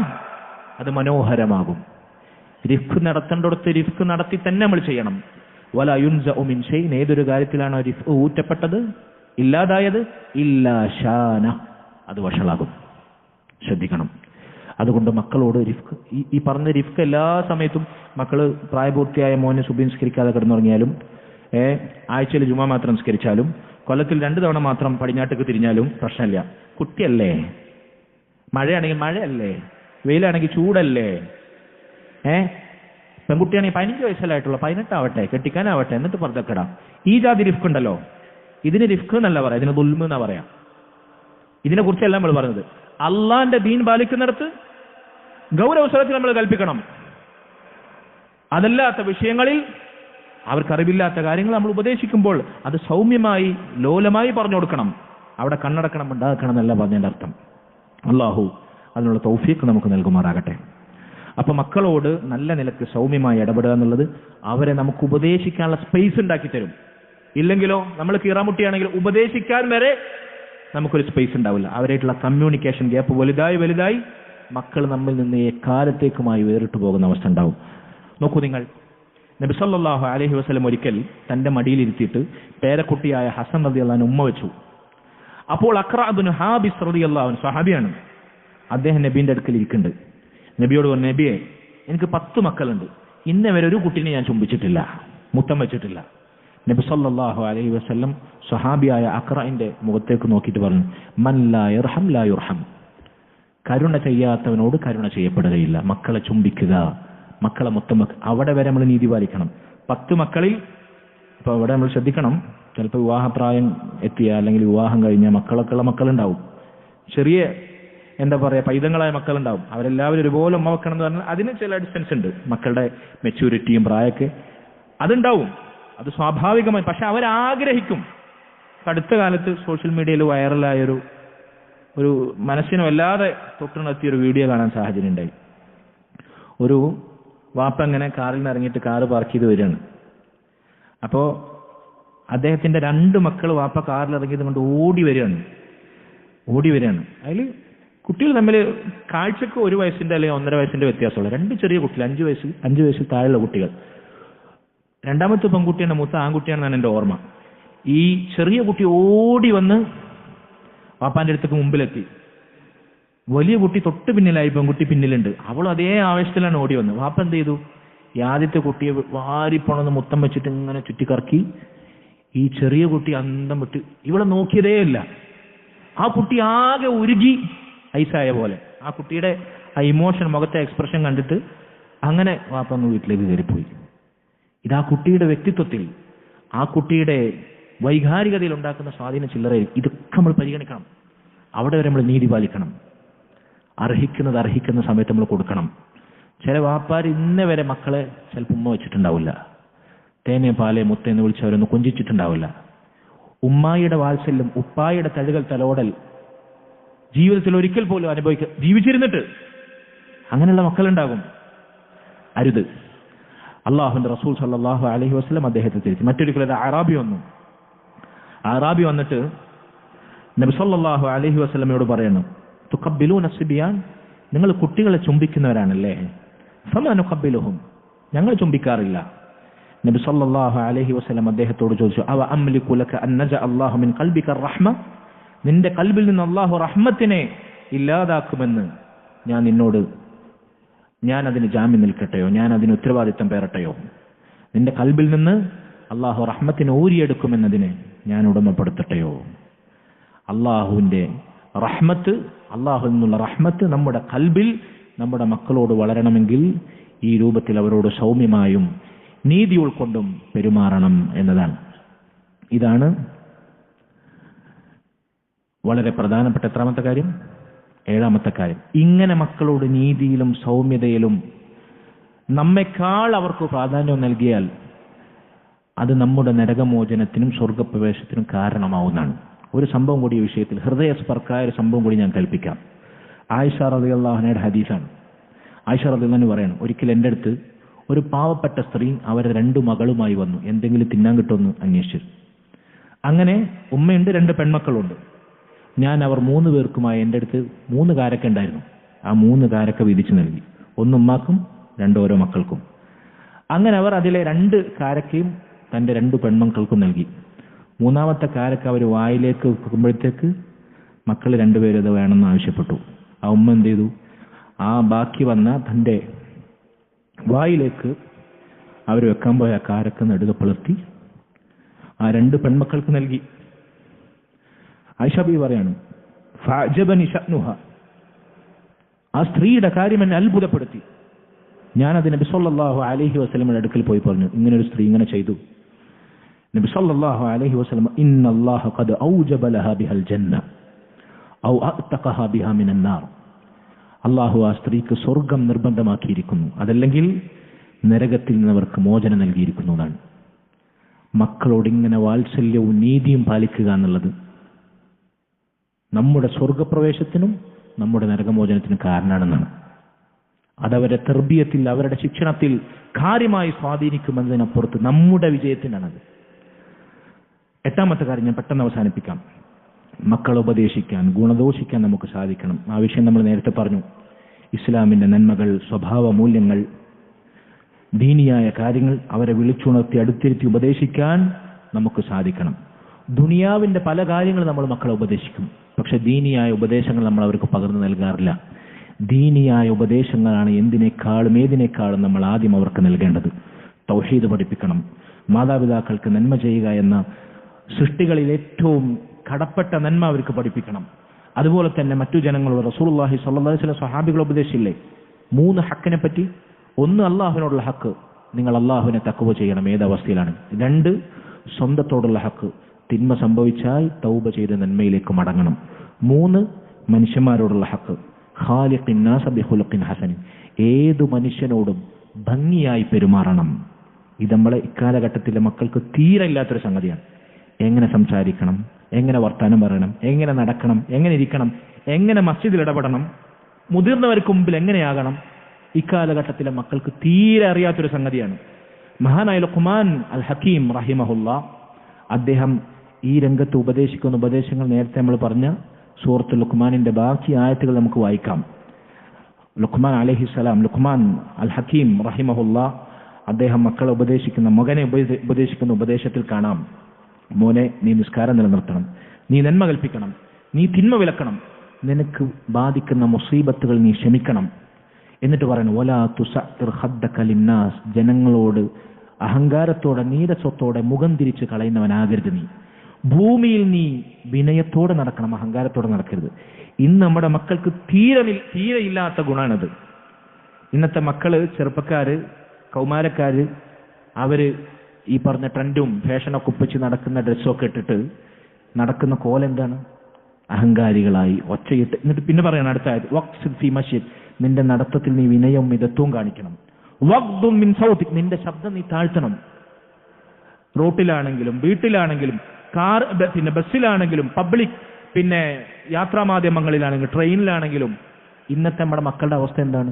അത് മനോഹരമാകും. റിഫ്ഖ് നടത്തേണ്ടടുത്ത് റിഫ്ഖ് നടത്തി തന്നെ നമ്മൾ ചെയ്യണം. വലാ യുൻസഉ മിൻ ഷൈഇൻ, ഏതൊരു കാര്യത്തിലാണോ റിഫ്ഖ് ഊറ്റപ്പെട്ടത്, ഇല്ലാതായത്, ഇല്ലാ ഷാന, അത് വഷളാകും. ശ്രദ്ധിക്കണം. അതുകൊണ്ട് മക്കളോട് റിഫ്ഖ്, ഈ പറഞ്ഞ റിഫ്ഖ് എല്ലാ സമയത്തും, മക്കള് പ്രായപൂർത്തിയായ മോനെ സുബ്ഹി നിസ്കരിക്കാതെ കിടന്നുറങ്ങിയാലും, ആഴ്ചയിൽ ജുമാ മാത്രം നിസ്കരിച്ചാലും, കൊല്ലത്തിൽ 2 തവണ മാത്രം പടിഞ്ഞാട്ടേക്ക് തിരിഞ്ഞാലും പ്രശ്നമില്ല. കുട്ടിയല്ലേ, മഴയാണെങ്കിൽ മഴയല്ലേ, വെയിലാണെങ്കിൽ ചൂടല്ലേ, പെൺകുട്ടിയാണെങ്കിൽ 15 വയസ്സല്ലായിട്ടുള്ള 18 ആവട്ടെ, കെട്ടിക്കാനാവട്ടെ, എന്നിട്ട് പുറത്തേക്കിടാം. ഈ ജാതി റിഫ്ഖ് ഉണ്ടല്ലോ, ഇതിന് റിഫ്ഖ് എന്നല്ല പറയാം, ഇതിന് ദുൽമ് എന്നാ പറയാം. ഇതിനെ കുറിച്ചല്ല നമ്മൾ പറഞ്ഞത്. അള്ളാന്റെ ദീൻ പാലിക്കുന്നിടത്ത് ഗൗരവസ്വരത്തിൽ നമ്മൾ കൽപ്പിക്കണം. അതല്ലാത്ത വിഷയങ്ങളിൽ, അവർക്കറിവില്ലാത്ത കാര്യങ്ങൾ നമ്മൾ ഉപദേശിക്കുമ്പോൾ അത് സൗമ്യമായി ലോലമായി പറഞ്ഞു കൊടുക്കണം. അവിടെ കണ്ണടക്കണം ഉണ്ടാക്കണം എന്നല്ല പറഞ്ഞതിൻ്റെ അർത്ഥം. അള്ളാഹു അതിനുള്ള തൗഫീഖ് നമുക്ക് നൽകുമാറാകട്ടെ. അപ്പൊ മക്കളോട് നല്ല നിലക്ക് സൗമ്യമായി ഇടപെടുക എന്നുള്ളത് അവരെ നമുക്ക് ഉപദേശിക്കാനുള്ള സ്പേസ് ഉണ്ടാക്കി തരും. ഇല്ലെങ്കിലോ നമ്മൾ കീറാമുട്ടിയാണെങ്കിൽ ഉപദേശിക്കാൻ വരെ നമുക്കൊരു സ്പേസ് ഉണ്ടാവില്ല. അവരായിട്ടുള്ള കമ്മ്യൂണിക്കേഷൻ ഗ്യാപ്പ് വലുതായി മക്കൾ നമ്മിൽ നിന്ന് എക്കാലത്തേക്കുമായി വേറിട്ട് പോകുന്ന അവസ്ഥ ഉണ്ടാവും. നോക്കൂ നിങ്ങൾ, നബി സല്ലല്ലാഹു അലൈഹി വസല്ലം ഒരിക്കൽ തന്റെ മടിയിലിരുത്തിയിട്ട് പേരക്കുട്ടിയായ ഹസൻ റളിയല്ലാഹു അൻഹു ഉമ്മ വെച്ചു. അപ്പോൾ അഖ്റ ഇബ്നു ഹാബിസ് റളിയല്ലാഹു അൻഹു സ്വഹാബിയാണ്, അദ്ദേഹം നബീന്റെ അടുക്കൽ ഇരിക്കുന്നുണ്ട്. നബിയോട് പറഞ്ഞു, നബിയെ എനിക്ക് 10 മക്കളുണ്ട്, ഇന്നേ വരെ ഒരു കുട്ടീനെ ഞാൻ ചുംബിച്ചിട്ടില്ല, മുത്തം വെച്ചിട്ടില്ല. നബി സല്ലല്ലാഹു അലൈഹി വസല്ലം സ്വഹാബിയായ അഖ്റഇന്റെ മുഖത്തേക്ക് നോക്കിയിട്ട് പറഞ്ഞു, മൻ ലാ യർഹം ലാ യുർഹം, കരുണ ചെയ്യാത്തവനോട് കരുണ ചെയ്യപ്പെടുകയില്ല. മക്കളെ ചുംബിക്കുക, മക്കളെ മുത്തം വെക്കുക, അവിടെ വരെ നമ്മൾ നീതി പാലിക്കണം. 10 മക്കളിൽ ഇപ്പൊ അവിടെ നമ്മൾ ശ്രദ്ധിക്കണം, ചിലപ്പോൾ വിവാഹപ്രായം എത്തിയ അല്ലെങ്കിൽ വിവാഹം കഴിഞ്ഞ മക്കളൊക്കെയുള്ള മക്കളുണ്ടാവും, ചെറിയ എന്താ പറയുക പൈതങ്ങളായ മക്കളുണ്ടാവും. അവരെല്ലാവരും ഒരുപോലെ ഉമ്മ വെക്കണം എന്ന് പറഞ്ഞാൽ അതിന് ചില ഡിസ്റ്റൻസ് ഉണ്ട്, മക്കളുടെ മെച്യൂരിറ്റിയും പ്രായമൊക്കെ അതുണ്ടാവും, അത് സ്വാഭാവികമായി. പക്ഷെ അവരാഗ്രഹിക്കും. അടുത്ത കാലത്ത് സോഷ്യൽ മീഡിയയിൽ വൈറലായൊരു മനസ്സിന് വല്ലാതെ തൊട്ടുണർത്തിയൊരു വീഡിയോ കാണാൻ സാഹചര്യം ഉണ്ടായി. ഒരു വാപ്പ ഇങ്ങനെ കാറിൽ നിന്ന് ഇറങ്ങിയിട്ട് കാറ് പാർക്ക് ചെയ്ത് വരികയാണ്. അപ്പോൾ അദ്ദേഹത്തിന്റെ 2 മക്കൾ വാപ്പ കാറിൽ ഇറങ്ങിയത് കൊണ്ട് ഓടി വരികയാണ്. അതിൽ കുട്ടികൾ തമ്മിൽ കാഴ്ചക്ക് 1 വയസ്സിന്റെ അല്ലെങ്കിൽ 1.5 വയസ്സിന്റെ വ്യത്യാസമുള്ള 2 ചെറിയ കുട്ടികൾ, 5 വയസ്സിൽ താഴെയുള്ള കുട്ടികൾ. രണ്ടാമത്തെ പെൺകുട്ടിയാണ്, മൂത്ത ആൺകുട്ടിയാണെന്നാണ് എൻ്റെ ഓർമ്മ. ഈ ചെറിയ കുട്ടി ഓടി വന്ന് വാപ്പാന്റെ അടുത്തേക്ക് മുമ്പിലെത്തി. വലിയ കുട്ടി തൊട്ട് പിന്നിലായി, പെൺകുട്ടി പിന്നിലുണ്ട്. അവൾ അതേ ആവേശത്തിലാണ് ഓടി വന്നത്. വാപ്പ എന്ത് ചെയ്തു, ഈ ആദ്യത്തെ കുട്ടിയെ വാരിപ്പോണെന്ന് മുത്തം വെച്ചിട്ട് ഇങ്ങനെ ചുറ്റിക്കറക്കി. ഈ ചെറിയ കുട്ടി അന്തം വിട്ട് ഇവളെ നോക്കിയതേ ഇല്ല. ആ കുട്ടി ആകെ ഉരുകി ഐസായ പോലെ. ആ കുട്ടിയുടെ ആ ഇമോഷൻ, മുഖത്തെ എക്സ്പ്രഷൻ കണ്ടിട്ട് അങ്ങനെ വാപ്പ ഒന്ന് വീട്ടിലേക്ക് കയറിപ്പോയി. ഇത് ആ കുട്ടിയുടെ വ്യക്തിത്വത്തിൽ, ആ കുട്ടിയുടെ വൈകാരികതയിൽ ഉണ്ടാക്കുന്ന സ്വാധീന ചില്ലറയിൽ. ഇതൊക്കെ നമ്മൾ പരിഗണിക്കണം. അവിടെ വരെ നമ്മൾ നീതി പാലിക്കണം. അർഹിക്കുന്ന സമയത്ത് നമ്മൾ കൊടുക്കണം. ചില വാപ്പാർ ഇന്നേ വരെ മക്കളെ ചിലപ്പോൾ ഉമ്മ വെച്ചിട്ടുണ്ടാവില്ല, തേനെ പാലെ മുത്തേന്ന് വിളിച്ചവരൊന്നും കൊഞ്ചിച്ചിട്ടുണ്ടാവില്ല. ഉമ്മായിയുടെ വാത്സല്യം, ഉപ്പായുടെ തഴുകൽ തലോടൽ ജീവിതത്തിൽ ഒരിക്കൽ പോലും ജീവിച്ചിരുന്നിട്ട് അങ്ങനെയുള്ള മക്കളുണ്ടാകും. അരുത്. അള്ളാഹുവിന്റെ റസൂൽ സല്ലല്ലാഹു അലൈഹി വസല്ലം അദ്ദേഹത്തെ തിരിച്ചു. മറ്റൊരിക്കലും ഒരു അറാബി വന്നിട്ട് നബി സല്ലല്ലാഹു അലൈഹി വസല്ലമയോട് പറയണം, തുഖബ്ബിലൂന സിബിയാൻ, നിങ്ങൾ കുട്ടികളെ ചുംബിക്കുന്നവരാണല്ലേ. ഫമാ നുഖബ്ബിലുഹും, ഞങ്ങൾ ചുംബിക്കാറില്ല. നബി സല്ലല്ലാഹു അലൈഹി വസല്ലം അദ്ദേഹത്തോട് ചോദിച്ചു, അവ അംലികു ലക അൻ നജ അല്ലാഹു മിൻ ഖൽബിക റഹ്മ, നിന്റെ കൽബിൽ നിന്ന് അല്ലാഹു റഹ്മത്തിനെ ഇല്ലാതാക്കുമെന്ന് ഞാൻ അതിന് ജാമ്യം നിൽക്കട്ടെയോ, ഞാൻ അതിന് ഉത്തരവാദിത്തം പേരട്ടെയോ? നിന്റെ കൽബിൽ നിന്ന് അല്ലാഹു റഹ്മത്തിനെ ഊരിയെടുക്കുമെന്നതിനെ ഞാൻ ഉടമപ്പെടുത്തട്ടെയോ? അള്ളാഹുവിന്റെ റഹ്മത്ത്, അള്ളാഹുവിൽ നിന്നുള്ള റഹ്മത്ത് നമ്മുടെ കൽബിൽ നമ്മുടെ മക്കളോട് വളരണമെങ്കിൽ ഈ രൂപത്തിൽ അവരോട് സൗമ്യമായും നീതി ഉൾക്കൊണ്ടും പെരുമാറണം എന്നതാണ്. ഇതാണ് വളരെ പ്രധാനപ്പെട്ട എത്രാമത്തെ കാര്യം? 7ാമത്തെ കാര്യം. ഇങ്ങനെ മക്കളോട് നീതിയിലും സൗമ്യതയിലും നമ്മെക്കാൾ അവർക്ക് പ്രാധാന്യം നൽകിയാൽ അത് നമ്മുടെ നരകമോചനത്തിനും സ്വർഗപ്രവേശത്തിനും കാരണമാവുന്നതാണ്. ഒരു സംഭവം കൂടി ഈ വിഷയത്തിൽ, ഹൃദയസ്പർക്കായ ഒരു സംഭവം കൂടി ഞാൻ കൽപ്പിക്കാം. ആയിഷ റളിയല്ലാഹു അൻഹയുടെ ഹദീസാണ്. ആയിഷ റളിയല്ലാഹു അൻഹ പറയണം, ഒരിക്കൽ എൻ്റെ അടുത്ത് ഒരു പാവപ്പെട്ട സ്ത്രീ അവരുടെ 2 മകളുമായി വന്നു, എന്തെങ്കിലും തിന്നാൻ കിട്ടുമെന്ന് അന്വേഷിച്ചു. അങ്ങനെ ഉമ്മയുണ്ട്, 2 പെൺമക്കളുണ്ട്. ഞാൻ അവർ 3 പേർക്കുമായി എൻ്റെ അടുത്ത് 3 കാരക്ക ഉണ്ടായിരുന്നു. ആ 3 കാരക്ക വീതിച്ചു നൽകി. 1 ഉമ്മാക്കും 2 ഓരോ മക്കൾക്കും. അങ്ങനെ അവർ അതിലെ 2 കാരക്കയും തൻ്റെ 2 പെൺമക്കൾക്കും നൽകി. 3ാമത്തെ കാരക്ക അവർ വായിലേക്ക് വെക്കുമ്പോഴത്തേക്ക് മക്കൾ 2 പേരും അത് വേണമെന്ന് ആവശ്യപ്പെട്ടു. ആ ഉമ്മ എന്ത് ചെയ്തു, ആ ബാക്കി വന്ന തൻ്റെ വായിലേക്ക് അവർ വെക്കാൻ പോയ ആ കാരക്ക നെടുക പിളർത്തി ആ 2 പെൺമക്കൾക്ക് നൽകി. ആയിഷ ബീവി പറയാണ്, ഫഅജബനി ശഅ്നുഹ, ആ സ്ത്രീയുടെ കാര്യം എന്നെ അത്ഭുതപ്പെടുത്തി. ഞാനത് നബി സല്ലല്ലാഹു അലൈഹി വസല്ലമയുടെ അടുക്കൽ പോയി പറഞ്ഞു, ഇങ്ങനെ ഒരു സ്ത്രീ ഇങ്ങനെ ചെയ്തു. നബി സല്ലല്ലാഹു അലൈഹി വസല്ലം, ഇന്നല്ലാഹ ഖദ് ഔജബ ലഹാ ബിഹൽ ജന്ന ഔ അഅതഖഹ ബിഹാ മിനൻ നാർ, അല്ലാഹു ആ സ്ത്രീക്ക് സ്വർഗം നിർബന്ധമാക്കിയിരിക്കുന്നു, അതല്ലെങ്കിൽ നരകത്തിൽ നിന്നവർക്ക് മോചനം നൽകിയിരിക്കുന്നു എന്നാണ്. മക്കളോട് ഇങ്ങനെ വാത്സല്യവും നീതിയും പാലിക്കുക എന്നുള്ളത് നമ്മുടെ സ്വർഗപ്രവേശത്തിനും നമ്മുടെ നരകമോചനത്തിനും കാരണമാണെന്നാണ്. അതവരുടെ തർബീയത്തിൽ, അവരുടെ ശിക്ഷണത്തിൽ കാര്യമായി സ്വാധീനിക്കുമെന്നതിനപ്പുറത്ത് നമ്മുടെ വിജയത്തിനാണത്. എട്ടാമത്തെ കാര്യം ഞാൻ പെട്ടെന്ന് അവസാനിപ്പിക്കാം. മക്കളെ ഉപദേശിക്കാൻ, ഗുണദോഷിക്കാൻ നമുക്ക് സാധിക്കണം. ആ വിഷയം നമ്മൾ നേരത്തെ പറഞ്ഞു. ഇസ്ലാമിന്റെ നന്മകൾ, സ്വഭാവ മൂല്യങ്ങൾ, ദീനിയായ കാര്യങ്ങൾ അവരെ വിളിച്ചുണർത്തി അടുത്തിരുത്തി ഉപദേശിക്കാൻ നമുക്ക് സാധിക്കണം. ദുനിയാവിന്റെ പല കാര്യങ്ങൾ നമ്മൾ മക്കളെ ഉപദേശിക്കും, പക്ഷെ ദീനിയായ ഉപദേശങ്ങൾ നമ്മൾ അവർക്ക് പകർന്നു നൽകാറില്ല. ദീനിയായ ഉപദേശങ്ങളാണ് ഏതിനേക്കാളും നമ്മൾ ആദ്യം അവർക്ക് നൽകേണ്ടത്. തൗഹീദ് പഠിപ്പിക്കണം. മാതാപിതാക്കൾക്ക് നന്മ ചെയ്യുക എന്ന സൃഷ്ടികളിൽ ഏറ്റവും കടപ്പെട്ട നന്മ അവർക്ക് പഠിപ്പിക്കണം. അതുപോലെ തന്നെ മറ്റു ജനങ്ങളോട് റസൂലുള്ളാഹി സ്വല്ലല്ലാഹു അലൈഹി വസല്ലം സ്വഹാബികൾ ഉപദേശിച്ചില്ലേ 3 ഹക്കിനെ പറ്റി? 1, അള്ളാഹുവിനോടുള്ള ഹക്ക്, നിങ്ങൾ അള്ളാഹുവിനെ തഖ്വ ചെയ്യണം ഏതവസ്ഥയിലാണ്. 2, സ്വന്തത്തോടുള്ള ഹക്ക്, തിന്മ സംഭവിച്ചാൽ തൗബ ചെയ്ത് നന്മയിലേക്ക് മടങ്ങണം. 3, മനുഷ്യന്മാരോടുള്ള ഹക്ക്, ഖാലിഖിൻ നാസ ബിഖുലുഖിൻ ഹസൻ, ഏതു മനുഷ്യനോടും ഭംഗിയായി പെരുമാറണം. ഇത് നമ്മളെ ഇക്കാലഘട്ടത്തിലെ മക്കൾക്ക് തീരെ ഇല്ലാത്തൊരു സംഗതിയാണ്. എങ്ങനെ സംസാരിക്കണം, എങ്ങനെ വർത്താനം പറയണം, എങ്ങനെ നടക്കണം, എങ്ങനെ ഇരിക്കണം, എങ്ങനെ മസ്ജിദിൽ ഇടപെടണം, മുതിർന്നവർക്ക് മുമ്പിൽ എങ്ങനെയാകണം, ഇക്കാലഘട്ടത്തിലെ മക്കൾക്ക് തീരെ അറിയാത്തൊരു സംഗതിയാണ്. മഹാനായ ലുഖ്മാൻ അൽ ഹക്കീം റഹിമഹുല്ലാ, അദ്ദേഹം ഈ രംഗത്ത് ഉപദേശിക്കുന്ന ഉപദേശങ്ങൾ നേരത്തെ നമ്മൾ പറഞ്ഞ സൂറത്തുൽ ലുഖ്മാനിന്റെ ബാക്കി ആയത്തുകൾ നമുക്ക് വായിക്കാം. ലുഖ്മാൻ അലൈഹിസ്സലാം, ലുഖ്മാൻ അൽ ഹക്കീം റഹിമഹുല്ലാ, അദ്ദേഹം മക്കളെ ഉപദേശിക്കുന്ന, മകനെ ഉപദേശിക്കുന്ന ഉപദേശത്തിൽ കാണാം, മോനെ, നീ നിസ്കാരം നിലനിർത്തണം, നീ നന്മ കൽപ്പിക്കണം, നീ തിന്മ വിലക്കണം, നിനക്ക് ബാധിക്കുന്ന മുസീബത്തുകൾ നീ ക്ഷമിക്കണം. എന്നിട്ട് പറയണം, വലാ തുസഇർ ഖദ്ദക ലിന്നാസ്, ജനങ്ങളോട് അഹങ്കാരത്തോടെ നീരസത്തോടെ മുഖം തിരിച്ച് കളയുന്നവനാകരുത് നീ. ഭൂമിയിൽ നീ വിനയത്തോടെ നടക്കണം, അഹങ്കാരത്തോടെ നടക്കരുത്. ഇന്ന് നമ്മുടെ മക്കൾക്ക് തീരെ ഇല്ലാത്ത ഗുണമാണത്. ഇന്നത്തെ മക്കള്, ചെറുപ്പക്കാര്, കൗമാരക്കാര്, അവര് ഈ പറഞ്ഞ ട്രെൻഡും ഫാഷനൊക്കെ ഒപ്പിച്ച് നടക്കുന്ന ഡ്രസ്സൊക്കെ ഇട്ടിട്ട് നടക്കുന്ന കോലെന്താണ്? അഹങ്കാരികളായി ഒച്ചയിട്ട്. എന്നിട്ട് പിന്നെ പറയണം അടുത്തായത്, വഖ്സിദ് ഫീ മശീദ്, നിന്റെ നടത്തത്തിൽ നീ വിനയവും മിതത്വവും കാണിക്കണം. വഖ്ദും മിൻ സൗതിക്, നിന്റെ ശബ്ദം നീ താഴ്ത്തണം. റോട്ടിലാണെങ്കിലും വീട്ടിലാണെങ്കിലും ബസ്സിലാണെങ്കിലും പബ്ലിക് യാത്രാമാധ്യമങ്ങളിലാണെങ്കിലും ട്രെയിനിലാണെങ്കിലും ഇന്നത്തെ നമ്മുടെ മക്കളുടെ അവസ്ഥ എന്താണ്?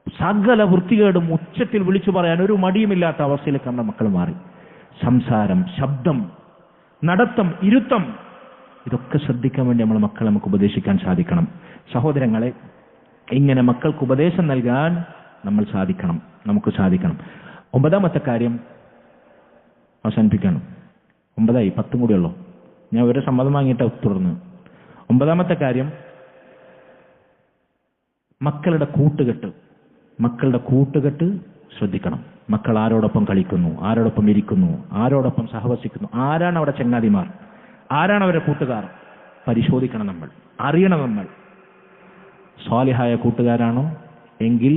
സകല വൃത്തികേടും ഉച്ചത്തിൽ വിളിച്ചു പറയാൻ ഒരു മടിയുമില്ലാത്ത അവസ്ഥയിലേക്ക് നമ്മുടെ മക്കൾ മാറി. സംസാരം, ശബ്ദം, നടത്തം, ഇരുത്തം, ഇതൊക്കെ ശ്രദ്ധിക്കാൻ വേണ്ടി നമ്മളെ മക്കളെ നമുക്ക് ഉപദേശിക്കാൻ സാധിക്കണം. സഹോദരങ്ങളെ, ഇങ്ങനെ മക്കൾക്ക് ഉപദേശം നൽകാൻ നമുക്ക് സാധിക്കണം. 9ാമത്തെ കാര്യം അവസാനിപ്പിക്കണം. 9ആയി, 10 കൂടിയുള്ളൂ. ഞാൻ ഒരു സമ്മതം വാങ്ങിയിട്ട് തുടർന്ന്. 9ാമത്തെ കാര്യം, മക്കളുടെ കൂട്ടുകെട്ട് ശ്രദ്ധിക്കണം. മക്കൾ ആരോടൊപ്പം കളിക്കുന്നു, ആരോടൊപ്പം ഇരിക്കുന്നു, ആരോടൊപ്പം സഹവസിക്കുന്നു, ആരാണ് അവിടെ ചങ്ങാതിമാർ, ആരാണ് അവരുടെ കൂട്ടുകാർ, പരിശോധിക്കണം നമ്മൾ, അറിയണം നമ്മൾ. സ്വാലിഹായ കൂട്ടുകാരാണോ എങ്കിൽ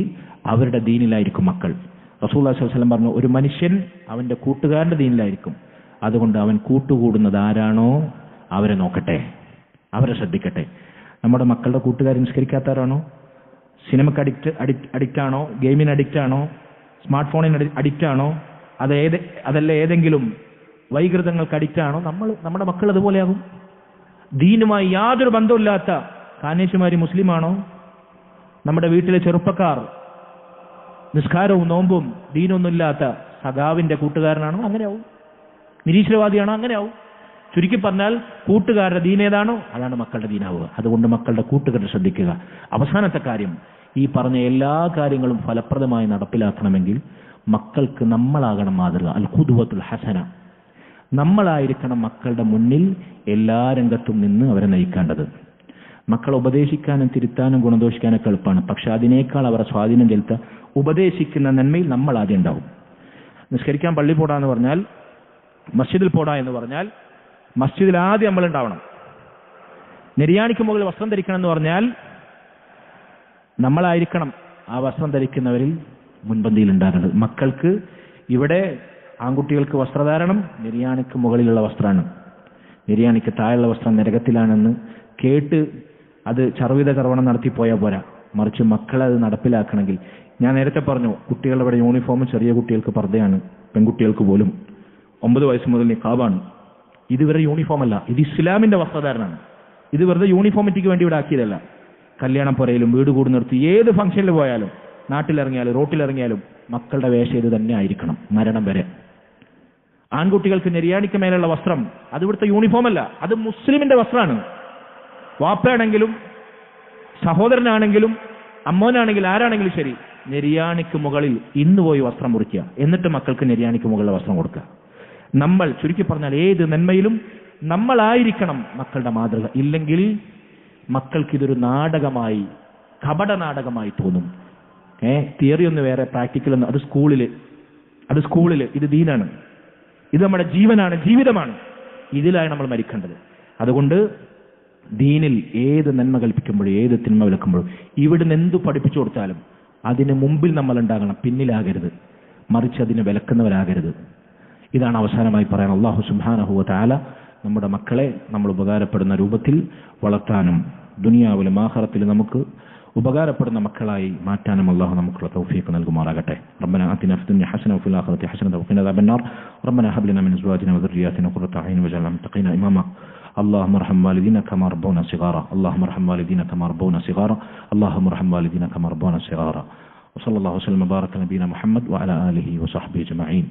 അവരുടെ ദീനിലായിരിക്കും മക്കൾ. റസൂലുള്ളാഹി സ്വല്ലല്ലാഹു അലൈഹി വസല്ലം പറഞ്ഞു, ഒരു മനുഷ്യൻ അവന്റെ കൂട്ടുകാരന്റെ ദീനിലായിരിക്കും. അതുകൊണ്ട് അവൻ കൂട്ടുകൂടുന്നത് ആരാണോ അവരെ നോക്കട്ടെ, അവരെ ശ്രദ്ധിക്കട്ടെ. നമ്മുടെ മക്കളുടെ കൂട്ടുകാർ നിസ്കരിക്കാത്തവരാണോ, സിനിമക്ക് അഡിക്റ്റ് ആണോ, ഗെയിമിന് അഡിക്റ്റ് ആണോ, സ്മാർട്ട് ഫോണിന് അഡിക്റ്റ് ആണോ, അതല്ല ഏതെങ്കിലും വൈകൃതങ്ങൾക്ക് അഡിക്റ്റ് ആണോ, നമ്മുടെ മക്കൾ അതുപോലെയാകും. ദീനുമായി യാതൊരു ബന്ധമില്ലാത്ത കാനേശുമാരി മുസ്ലിമാണോ, നമ്മുടെ വീട്ടിലെ ചെറുപ്പക്കാർ നിസ്കാരവും നോമ്പും ദീനൊന്നുമില്ലാത്ത സഖാവിന്റെ കൂട്ടുകാരനാണോ, അങ്ങനെയാവും. നിരീശ്വരവാദിയാണോ, അങ്ങനെയാവും. ചുരുക്കി പറഞ്ഞാൽ കൂട്ടുകാരുടെ ദീനേതാണോ അതാണ് മക്കളുടെ ദീനാവുക. അതുകൊണ്ട് മക്കളുടെ കൂട്ടുകെട്ട് ശ്രദ്ധിക്കുക. അവസാനത്തെ കാര്യം, ഈ പറഞ്ഞ എല്ലാ കാര്യങ്ങളും ഫലപ്രദമായി നടപ്പിലാക്കണമെങ്കിൽ മക്കൾക്ക് നമ്മളാകണം മാതൃക. അൽ ഖുദ്വത്തുൽ ഹസന, നമ്മളായിരിക്കണം മക്കളുടെ മുന്നിൽ എല്ലാ രംഗത്തും നിന്ന് അവരെ നയിക്കേണ്ടത്. മക്കളെ ഉപദേശിക്കാനും തിരുത്താനും ഗുണദോഷിക്കാനൊക്കെ എളുപ്പമാണ്. പക്ഷെ അതിനേക്കാൾ അവരെ സ്വാധീനം ചെലുത്താൻ ഉപദേശിക്കുന്ന നന്മയിൽ നമ്മൾ ആദ്യം ഉണ്ടാവും. നിസ്കരിക്കാൻ പള്ളി പോടാ എന്ന് പറഞ്ഞാൽ, മസ്ജിദിൽ പോടാ എന്ന് പറഞ്ഞാൽ മസ്ജിദിൽ ആദ്യം നമ്മൾ ഉണ്ടാവണം. നിര്യാണിക്ക് മുകളിൽ വസ്ത്രം ധരിക്കണം എന്ന് പറഞ്ഞാൽ നമ്മളായിരിക്കണം ആ വസ്ത്രം ധരിക്കുന്നവരിൽ മുൻപന്തിയിൽ ഉണ്ടാകേണ്ടത്. മക്കൾക്ക് ഇവിടെ ആൺകുട്ടികൾക്ക് വസ്ത്രധാരണം നിര്യാണിക്ക് മുകളിലുള്ള വസ്ത്രമാണ്, നിര്യാണിക്ക് താഴെയുള്ള വസ്ത്രം നരകത്തിലാണെന്ന് കേട്ട് അത് ചർവിത കർവണം നടത്തിപ്പോയാൽ പോരാ. മറിച്ച് മക്കളത് നടപ്പിലാക്കണമെങ്കിൽ, ഞാൻ നേരത്തെ പറഞ്ഞു, കുട്ടികളുടെ ഇവിടെ യൂണിഫോം ചെറിയ കുട്ടികൾക്ക് പർദ്ദയാണ്, പെൺകുട്ടികൾക്ക് പോലും 9 വയസ്സ് മുതൽ നിഖാബാണ്. ഇതുവരെ യൂണിഫോം അല്ല, ഇത് ഇസ്ലാമിന്റെ വസ്ത്രധാരണമാണ്. ഇത് വെറുതെ യൂണിഫോമിറ്റിക്ക് വേണ്ടി ഇവിടെ ആക്കിയതല്ല. കല്യാണം പുരയിലും വീട് കൂടുന്നിടത്ത് ഏത് ഫംഗ്ഷനിൽ പോയാലും നാട്ടിലിറങ്ങിയാലും റോട്ടിലിറങ്ങിയാലും മക്കളുടെ വേഷം ഇത് തന്നെ ആയിരിക്കണം മരണം വരെ. ആൺകുട്ടികൾക്ക് നെരിയാണിക്ക് മേലുള്ള വസ്ത്രം അത് ഇവിടുത്തെ യൂണിഫോം അല്ല, അത് മുസ്ലിമിന്റെ വസ്ത്രമാണ്. വാപ്പയാണെങ്കിലും സഹോദരനാണെങ്കിലും അമ്മോനാണെങ്കിലും ആരാണെങ്കിലും ശരി, നെരിയാണിക്ക് മുകളിൽ ഇന്ന് പോയി വസ്ത്രം മുറിക്കുക, എന്നിട്ട് മക്കൾക്ക് നെരിയാണിക്ക് മുകളിലെ വസ്ത്രം കൊടുക്കുക. നമ്മൾ ചുരുക്കി പറഞ്ഞാൽ ഏത് നന്മയിലും നമ്മളായിരിക്കണം മക്കളുടെ മാതൃക. ഇല്ലെങ്കിൽ മക്കൾക്ക് ഇതൊരു നാടകമായി, കപട നാടകമായി തോന്നും. തിയറി ഒന്ന് വേറെ, പ്രാക്ടിക്കൽ ഒന്ന്, അത് സ്കൂളിൽ ഇത് ദീനാണ്, ഇത് നമ്മുടെ ജീവനാണ്, ജീവിതമാണ്. ഇതിലാണ് നമ്മൾ മരിക്കേണ്ടത്. അതുകൊണ്ട് ദീനിൽ ഏത് നന്മ കൽപ്പിക്കുമ്പോഴും ഏത് തിന്മ വിലക്കുമ്പോഴും ഇവിടുന്ന് എന്തു പഠിപ്പിച്ചു കൊടുത്താലും അതിന് മുമ്പിൽ നമ്മൾ ഉണ്ടാകണം, പിന്നിലാകരുത്, മറിച്ച് അതിനെ വിലക്കുന്നവരാകരുത്. ഇതാണ് അവസാനമായി പറയാൻ. അല്ലാഹു സുബ്ഹാനഹു വ തആല നമ്മുടെ മക്കളെ നമ്മൾ ഉപകാരപ്പെടുന്ന രൂപത്തിൽ വളർത്താനും ദുനിയാവിലും ആഖിറത്തിലും നമുക്ക് ഉപകാരപ്പെടുന്ന മക്കളായി മാറ്റാനും അല്ലാഹു നമുക്കുള്ള തൗഫീഖ് നൽകുമാറാകട്ടെ. റബ്ബനാ ആതിനാ ഫിദ്ദുനിയ ഹസന വഫിൽ ആഖിറതി ഹസന വഖിനാ അദാബന്നാർ. റബ്ബനാ ഹബ് ലനാ മിൻ അസ്വാജിനാ വദുർരിയ്യാതിനാ ഖുർറത അയ്യുൻ വജഅൽനാ മുത്തഖീന ഇമാമാ. اللهم ارحم والدينا كما ربونا صغارا. اللهم ارحم والدينا كما ربونا صغارا. اللهم ارحم والدينا كما ربونا صغارا. وصلى الله وسلم وبارك على نبينا محمد وعلى آله وصحبه أجمعين.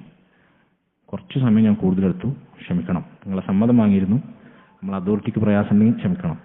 കുറച്ച് സമയം ഞാൻ കൂടുതലെടുത്തു, ക്ഷമിക്കണം. നിങ്ങളെ സമ്മതം വാങ്ങിയിരുന്നു. നമ്മൾ അതോറിറ്റിക്ക് പ്രയാസം ഉണ്ടെങ്കിൽ ക്ഷമിക്കണം.